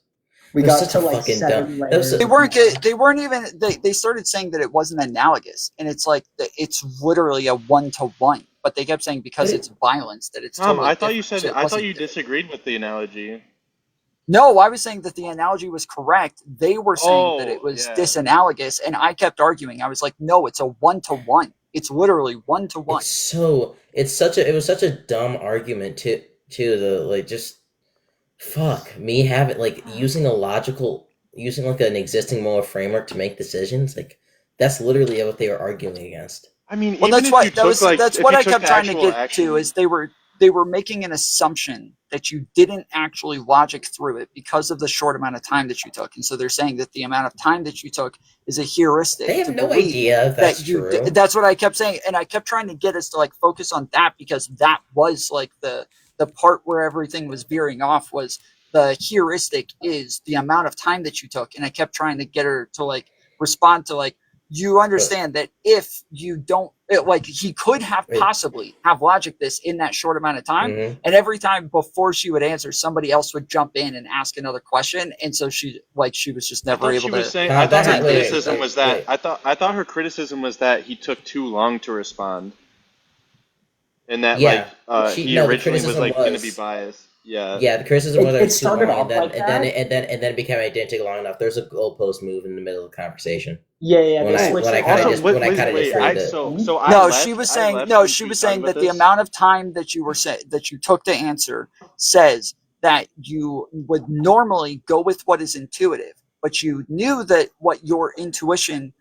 O: We
A: It was
O: got
A: such
O: to
A: a
O: like
A: fucking
O: 7
A: dumb. That was
O: layers.
A: so-
B: They weren't even. They started saying that it wasn't analogous, and it's like it's literally a 1-to-1. But they kept saying because it's violence that it's
J: Tom,
B: totally
J: I thought you
B: different,
J: said
B: so it
J: I thought
B: wasn't
J: you
B: different.
J: disagreed with the analogy.
B: No, I was saying that the analogy was correct. They were saying that it was disanalogous, and I kept arguing. I was like, no, it's a 1-to-1. It's literally 1-to-1.
A: It was such a dumb argument to the like just fuck me having like using like an existing moral framework to make decisions, like that's literally what they were arguing against.
J: I mean,
B: Well,
J: even
B: that's
J: if
B: what
J: you took like
B: that's
J: if
B: what
J: you
B: I
J: took
B: kept
J: the
B: trying to
J: actual
B: get
J: action,
B: to is they were making an assumption that you didn't actually logic through it because of the short amount of time that you took, and so they're saying that the amount of time that you took is a heuristic.
A: They have
B: to
A: no
B: believe
A: idea if that's
B: that you
A: true.
B: that's what I kept saying, and I kept trying to get us to like focus on that because that was like the part where everything was veering off was the heuristic is the amount of time that you took, and I kept trying to get her to like respond to like you understand that if you don't like he could have possibly have logic this in that short amount of time,
A: Mhm.
B: and every time before she would answer somebody else would jump in and ask another question, and so she was just never able to
J: I thought her
A: wait,
J: criticism
A: wait,
J: was that
A: wait.
J: I thought her criticism was that he took too long to respond, and that
A: Yeah.
J: he
A: The
J: originally was
A: criticism
J: like going to
A: was-
J: be biased. Yeah.
A: Yeah, the criticism was
O: It
A: that it was too
O: started
A: long,
O: off like that.
A: and then it became it didn't take long enough. There's a goalpost move in the middle of the conversation.
O: Yeah,
A: When I kind of just read it.
B: No, she was saying that the amount of time that you took to answer says that you would normally go with what is intuitive, but you knew that what your intuition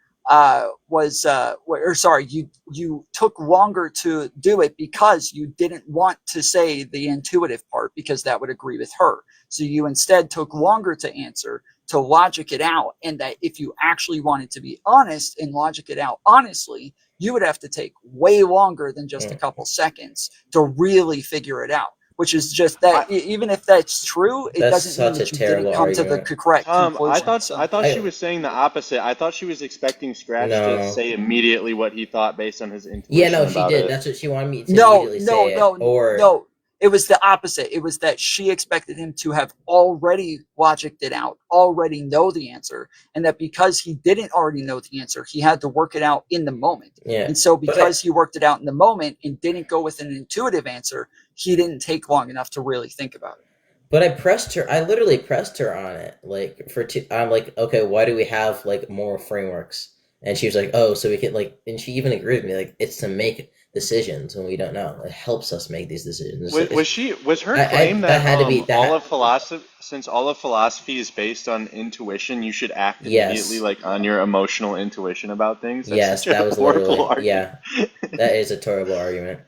B: you took longer to do it because you didn't want to say the intuitive part because that would agree with her. So you instead took longer to answer to logic it out, and that if you actually wanted to be honest and logic it out honestly, you would have to take way longer than just a couple seconds to really figure it out. Which is just that even if that's true, it doesn't mean that you didn't come to the correct conclusion.
J: I thought she was saying the opposite. I thought she was expecting Scratch to say immediately what he thought based on his intuition.
A: Yeah, no, she
J: about
A: did.
J: it.
A: That's what she wanted me to immediately say.
B: No. It was the opposite. It was that she expected him to have already logicked it out, already know the answer, and that because he didn't already know the answer, he had to work it out in the moment.
A: Yeah.
B: And so because he worked it out in the moment and didn't go with an intuitive answer, he didn't take long enough to really think about it.
A: But I literally pressed her on it. Like I'm like, okay, why do we have like moral frameworks? And she was like, oh, so we can like, and she even agreed with me, like it's to make decisions when we don't know. It helps us make these decisions.
J: Was her claim that all of philosophy, since all of philosophy is based on intuition, you should act immediately like on your emotional intuition about things? That's
A: that was
J: horrible
A: literally
J: argument.
A: that is a terrible argument.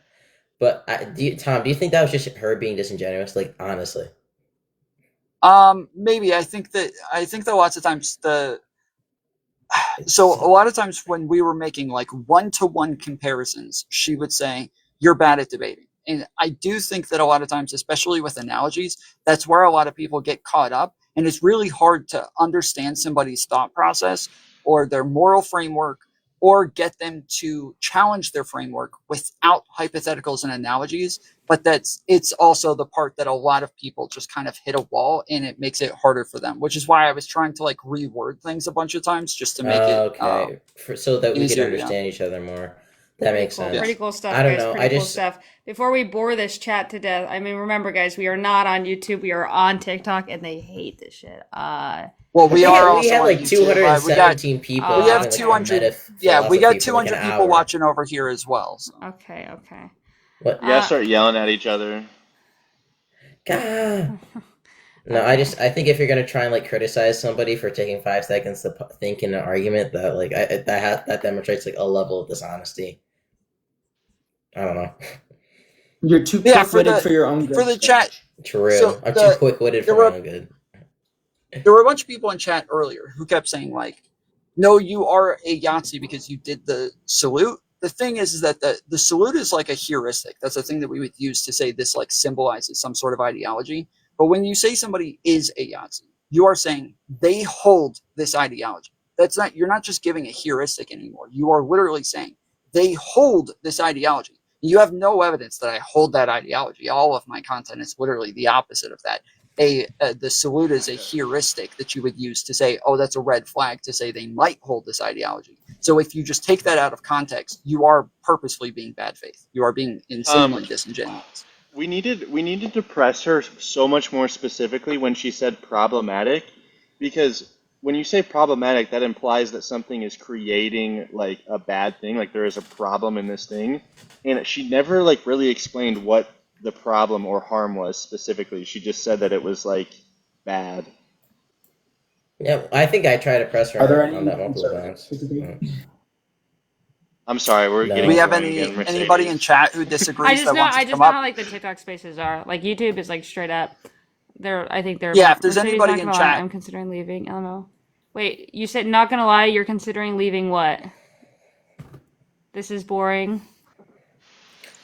A: But Tom, do you think that was just her being disingenuous? Like honestly,
B: maybe I think that lots of times so a lot of times when we were making like 1-to-1 comparisons, she would say, you're bad at debating. And I do think that a lot of times, especially with analogies, that's where a lot of people get caught up. And it's really hard to understand somebody's thought process or their moral framework or get them to challenge their framework without hypotheticals and analogies. But it's also the part that a lot of people just kind of hit a wall, and it makes it harder for them, which is why I was trying to like reword things a bunch of times just to make it
A: so that we
B: easier,
A: can understand each other more. That makes sense.
C: Pretty cool stuff,
A: I don't
C: guys.
A: know.
C: Pretty cool stuff. Before we bore this chat to death, I mean, remember, guys, we are not on YouTube. We are on TikTok, and they hate this shit.
B: Well, we have
A: like 217 people.
B: We have 200. Yeah, we got 200 people watching over here as well. So.
C: Okay.
A: What?
J: You gotta start yelling at each other.
A: God. No, I think if you're gonna try and like criticize somebody for taking 5 seconds to think in an argument, that like that demonstrates like a level of dishonesty. I don't know.
O: You're too quick-witted for your own good.
B: For the chat,
A: True.
B: So
A: I'm too quick-witted for my own good.
B: There were a bunch of people in chat earlier who kept saying like, no, you are a Yahtzee because you did the salute. The thing is that the salute is like a heuristic. That's a thing that we would use to say this like symbolizes some sort of ideology. But when you say somebody is a Yahtzee, you are saying they hold this ideology. That's not, you're not just giving a heuristic anymore. You are literally saying they hold this ideology. You have no evidence that I hold that ideology. All of my content is literally the opposite of that. The salute is a heuristic that you would use to say, oh, that's a red flag to say they might hold this ideology. So if you just take that out of context, you are purposefully being bad faith. You are being insanely disingenuous.
J: We needed to press her so much more specifically when she said problematic, because when you say problematic, that implies that something is creating like a bad thing, like there is a problem in this thing, and she never like really explained what the problem or harm was specifically. She just said that it was like bad.
A: Yeah, I think I tried to press her
O: Are there
A: on
O: any
A: that multiple
O: conservatives
A: times.
O: who debate?
J: I'm sorry, we're
A: No.
J: getting
B: Do we have
J: going again, Mercedes.
B: anybody in chat who disagrees that wants
C: I
B: to
C: just
B: come
C: know
B: up?
C: how like the TikTok spaces are. Like YouTube is like straight up. I think they're
B: Yeah,
C: about
B: if there's
C: Mercedes,
B: anybody
C: not
B: in
C: gonna lie,
B: chat,
C: I'm considering leaving. LMO. Wait, you said not gonna lie, you're considering leaving what? This is boring.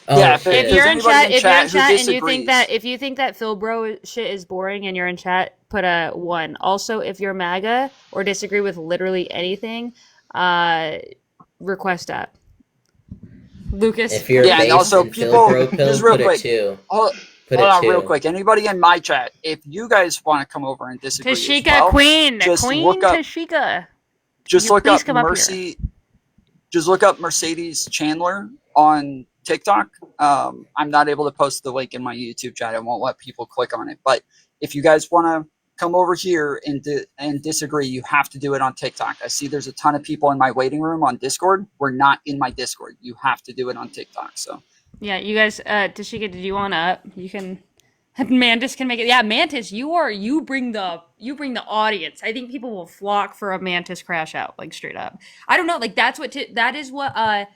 B: yeah,
A: Oh
B: if
A: shit.
B: there's anybody in
C: If you're in
B: chat who
C: chat and you think
B: disagrees,
C: that if you think that Phil Bro shit is boring and you're in chat, put a 1. Also, if you're MAGA or disagree with literally anything, request that. Lucas.
A: If you're
B: yeah, and
A: based
B: also
A: in Phil
B: people,
A: Bro Pill,
B: just real
A: put a
B: quick,
A: 2.
B: hold
A: Put a
B: on real
A: 2.
B: quick. Anybody in my chat, if you guys want to come over and disagree as
C: Tashika
B: well,
C: Queen.
B: just
C: Queen
B: look up,
C: Tashika.
B: just
C: You
B: look
C: please
B: up
C: come up here.
B: Just look up Mercedes Chandler on TikTok. I'm not able to post the link in my YouTube chat. I won't let people click on it. But if you guys want to come over here and disagree, you have to do it on TikTok. I see there's a ton of people in my waiting room on Discord. We're not in my Discord. You have to do it on TikTok. So
C: Yeah, you guys, Tashika, did you want up? You can. Mantis can make it. Yeah, Mantis, you bring the audience. I think people will flock for a Mantis crash out, like straight up. I don't know, like that is what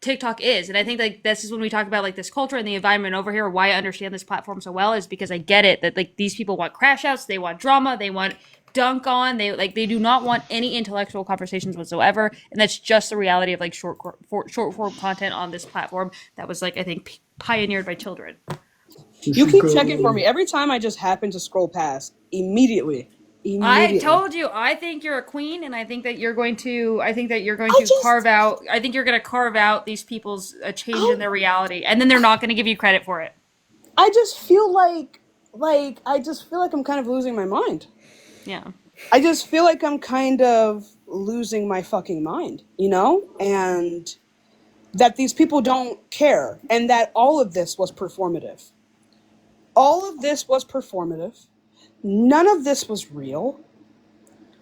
C: TikTok is, and I think like this is when we talk about like this culture and the environment over here. Why I understand this platform so well is because I get it that like these people want crash outs, they want drama, they want dunk on, they do not want any intellectual conversations whatsoever, and that's just the reality of like short form content on this platform that was like I think pioneered by children.
N: You keep checking for me. Every time I just happen to scroll past, immediately.
C: I told you, I think you're a queen, and I think that you're going to carve out. I think you're going to carve out these people's a change in their reality, and then they're not going to give you credit for it.
N: I just feel like I'm kind of losing my mind.
C: Yeah.
N: I just feel like I'm kind of losing my fucking mind, you know? And that these people don't care, and that all of this was performative. All of this was performative. None of this was real,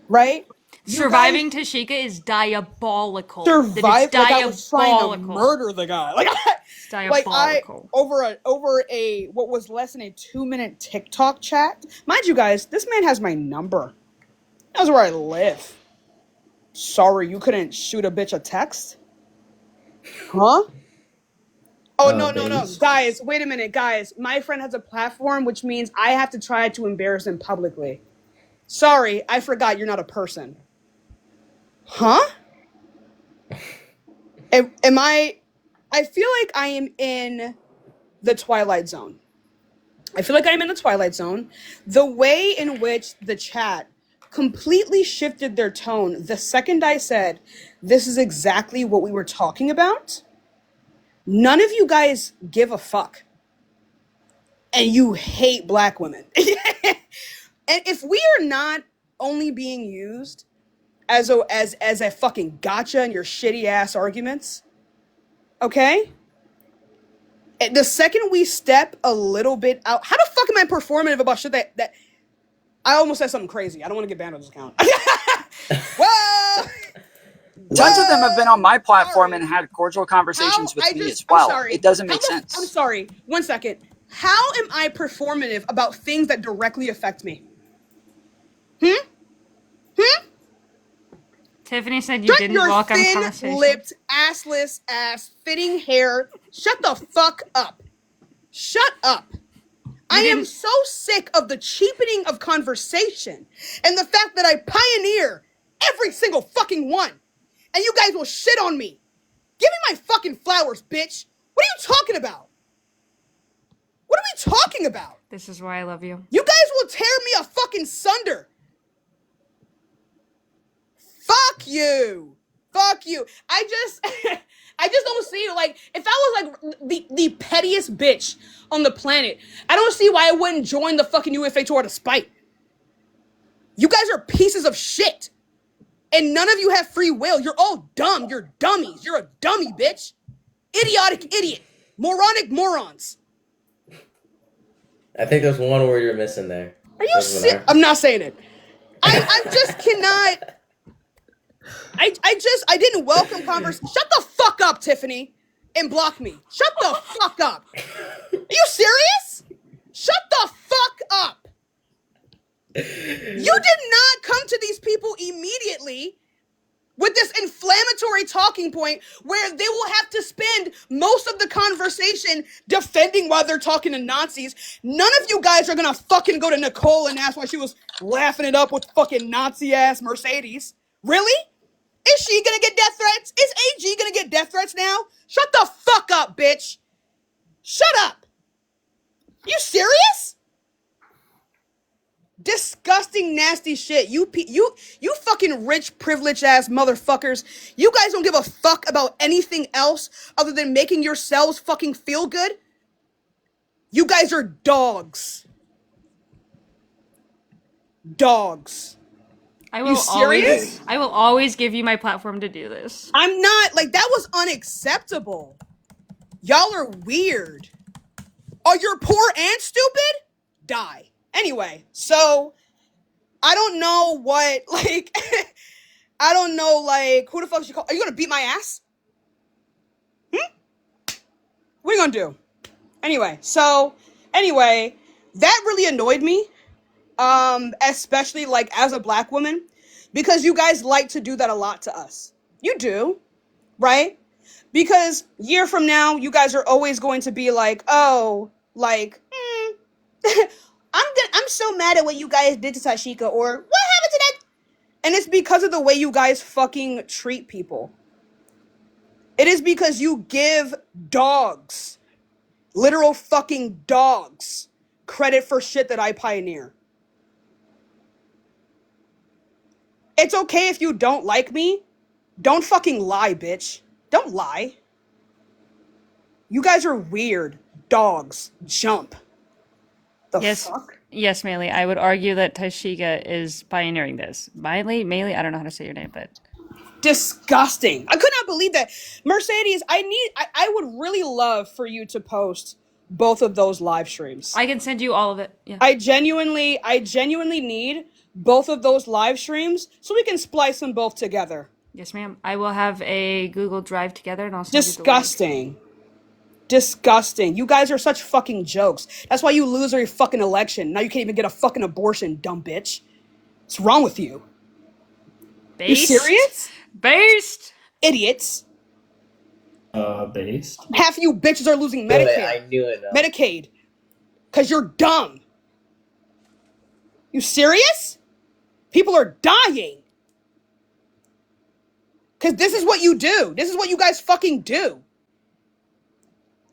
N: right?
C: Surviving Tashika is diabolical.
N: Like I was trying to murder the guy. Like,
C: it's diabolical.
N: Over a what was less than a 2-minute TikTok chat. Mind you guys, this man has my number. That's where I live. Sorry, you couldn't shoot a bitch a text? Huh? Oh, no. Guys, wait a minute, guys. My friend has a platform, which means I have to try to embarrass him publicly. Sorry, I forgot you're not a person. Huh? I feel like I am in the Twilight Zone. The way in which the chat completely shifted their tone the second I said, this is exactly what we were talking about. None of you guys give a fuck. And you hate black women. And if we are not only being used as a fucking gotcha in your shitty ass arguments, okay? The second we step a little bit out, how the fuck am I performative about shit that I almost said something crazy. I don't want to get banned on this account. Whoa!
B: Tons of them have been on my platform and had cordial conversations with me as well. It doesn't make sense.
N: I'm sorry. 1 second. How am I performative about things that directly affect me?
C: Tiffany said you didn't welcome conversation.
N: Thin-lipped, assless ass, fitting hair. Shut the fuck up. Shut up. I am so sick of the cheapening of conversation and the fact that I pioneer every single fucking one. And you guys will shit on me. Give me my fucking flowers, bitch. What are you talking about? What are we talking about?
C: This is why I love you.
N: You guys will tear me a fucking sunder. Fuck you. Fuck you. I just don't see, like, if I was like the pettiest bitch on the planet, I don't see why I wouldn't join the fucking UFA tour to spite. You guys are pieces of shit. And none of you have free will. You're all dumb. You're dummies. You're a dummy, bitch. Idiotic idiot. Moronic morons.
A: I think there's one word you're missing there.
N: Are you serious? I'm not saying it. I just cannot. I didn't welcome conversation. Shut the fuck up, Tiffany, and block me. Shut the fuck up. Are you serious? Shut the fuck up. You did not come to these people immediately with this inflammatory talking point where they will have to spend most of the conversation defending why they're talking to Nazis. None of you guys are gonna fucking go to Nicole and ask why she was laughing it up with fucking Nazi-ass Mercedes. Really? Is she gonna get death threats? Is AG gonna get death threats now? Shut the fuck up, bitch. Shut up. You serious? Disgusting, nasty shit. You fucking rich, privileged ass motherfuckers. You guys don't give a fuck about anything else other than making yourselves fucking feel good. You guys are dogs. Dogs.
C: I will always give you my platform to do this.
N: I'm not, like, that was unacceptable. Y'all are weird. Oh, you're poor and stupid? Die. Anyway, so I don't know what, like, I don't know, like, who the fuck you call? Are you gonna beat my ass? What are you gonna do? Anyway, that really annoyed me, especially, like, as a black woman, because you guys like to do that a lot to us. You do, right? Because year from now, you guys are always going to be like, oh, like, I'm so mad at what you guys did to Tashika, or what happened to that? And it's because of the way you guys fucking treat people. It is because you give dogs, literal fucking dogs, credit for shit that I pioneer. It's okay if you don't like me. Don't fucking lie, bitch. Don't lie. You guys are weird. Dogs. Jump. The fuck?
C: Yes, Maylee. I would argue that Tashika is pioneering this. Maylee, I don't know how to say your name, but
N: disgusting. I could not believe that. Mercedes, I would really love for you to post both of those live streams.
C: I can send you all of it. Yeah.
N: I genuinely need both of those live streams so we can splice them both together.
C: Yes, ma'am. I will have a Google Drive together and I'll send
N: disgusting.
C: You the link.
N: Disgusting. You guys are such fucking jokes. That's why you lose every fucking election. Now you can't even get a fucking abortion, dumb bitch. What's wrong with you?
C: Based?
N: You serious?
C: Based?
N: Idiots.
O: Based.
N: Half of you bitches are losing Medicaid.
A: I knew it.
N: Medicaid. Because you're dumb. You serious? People are dying. Because this is what you do. This is what you guys fucking do.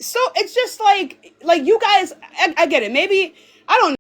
N: So it's just like you guys, I get it. Maybe, I don't know.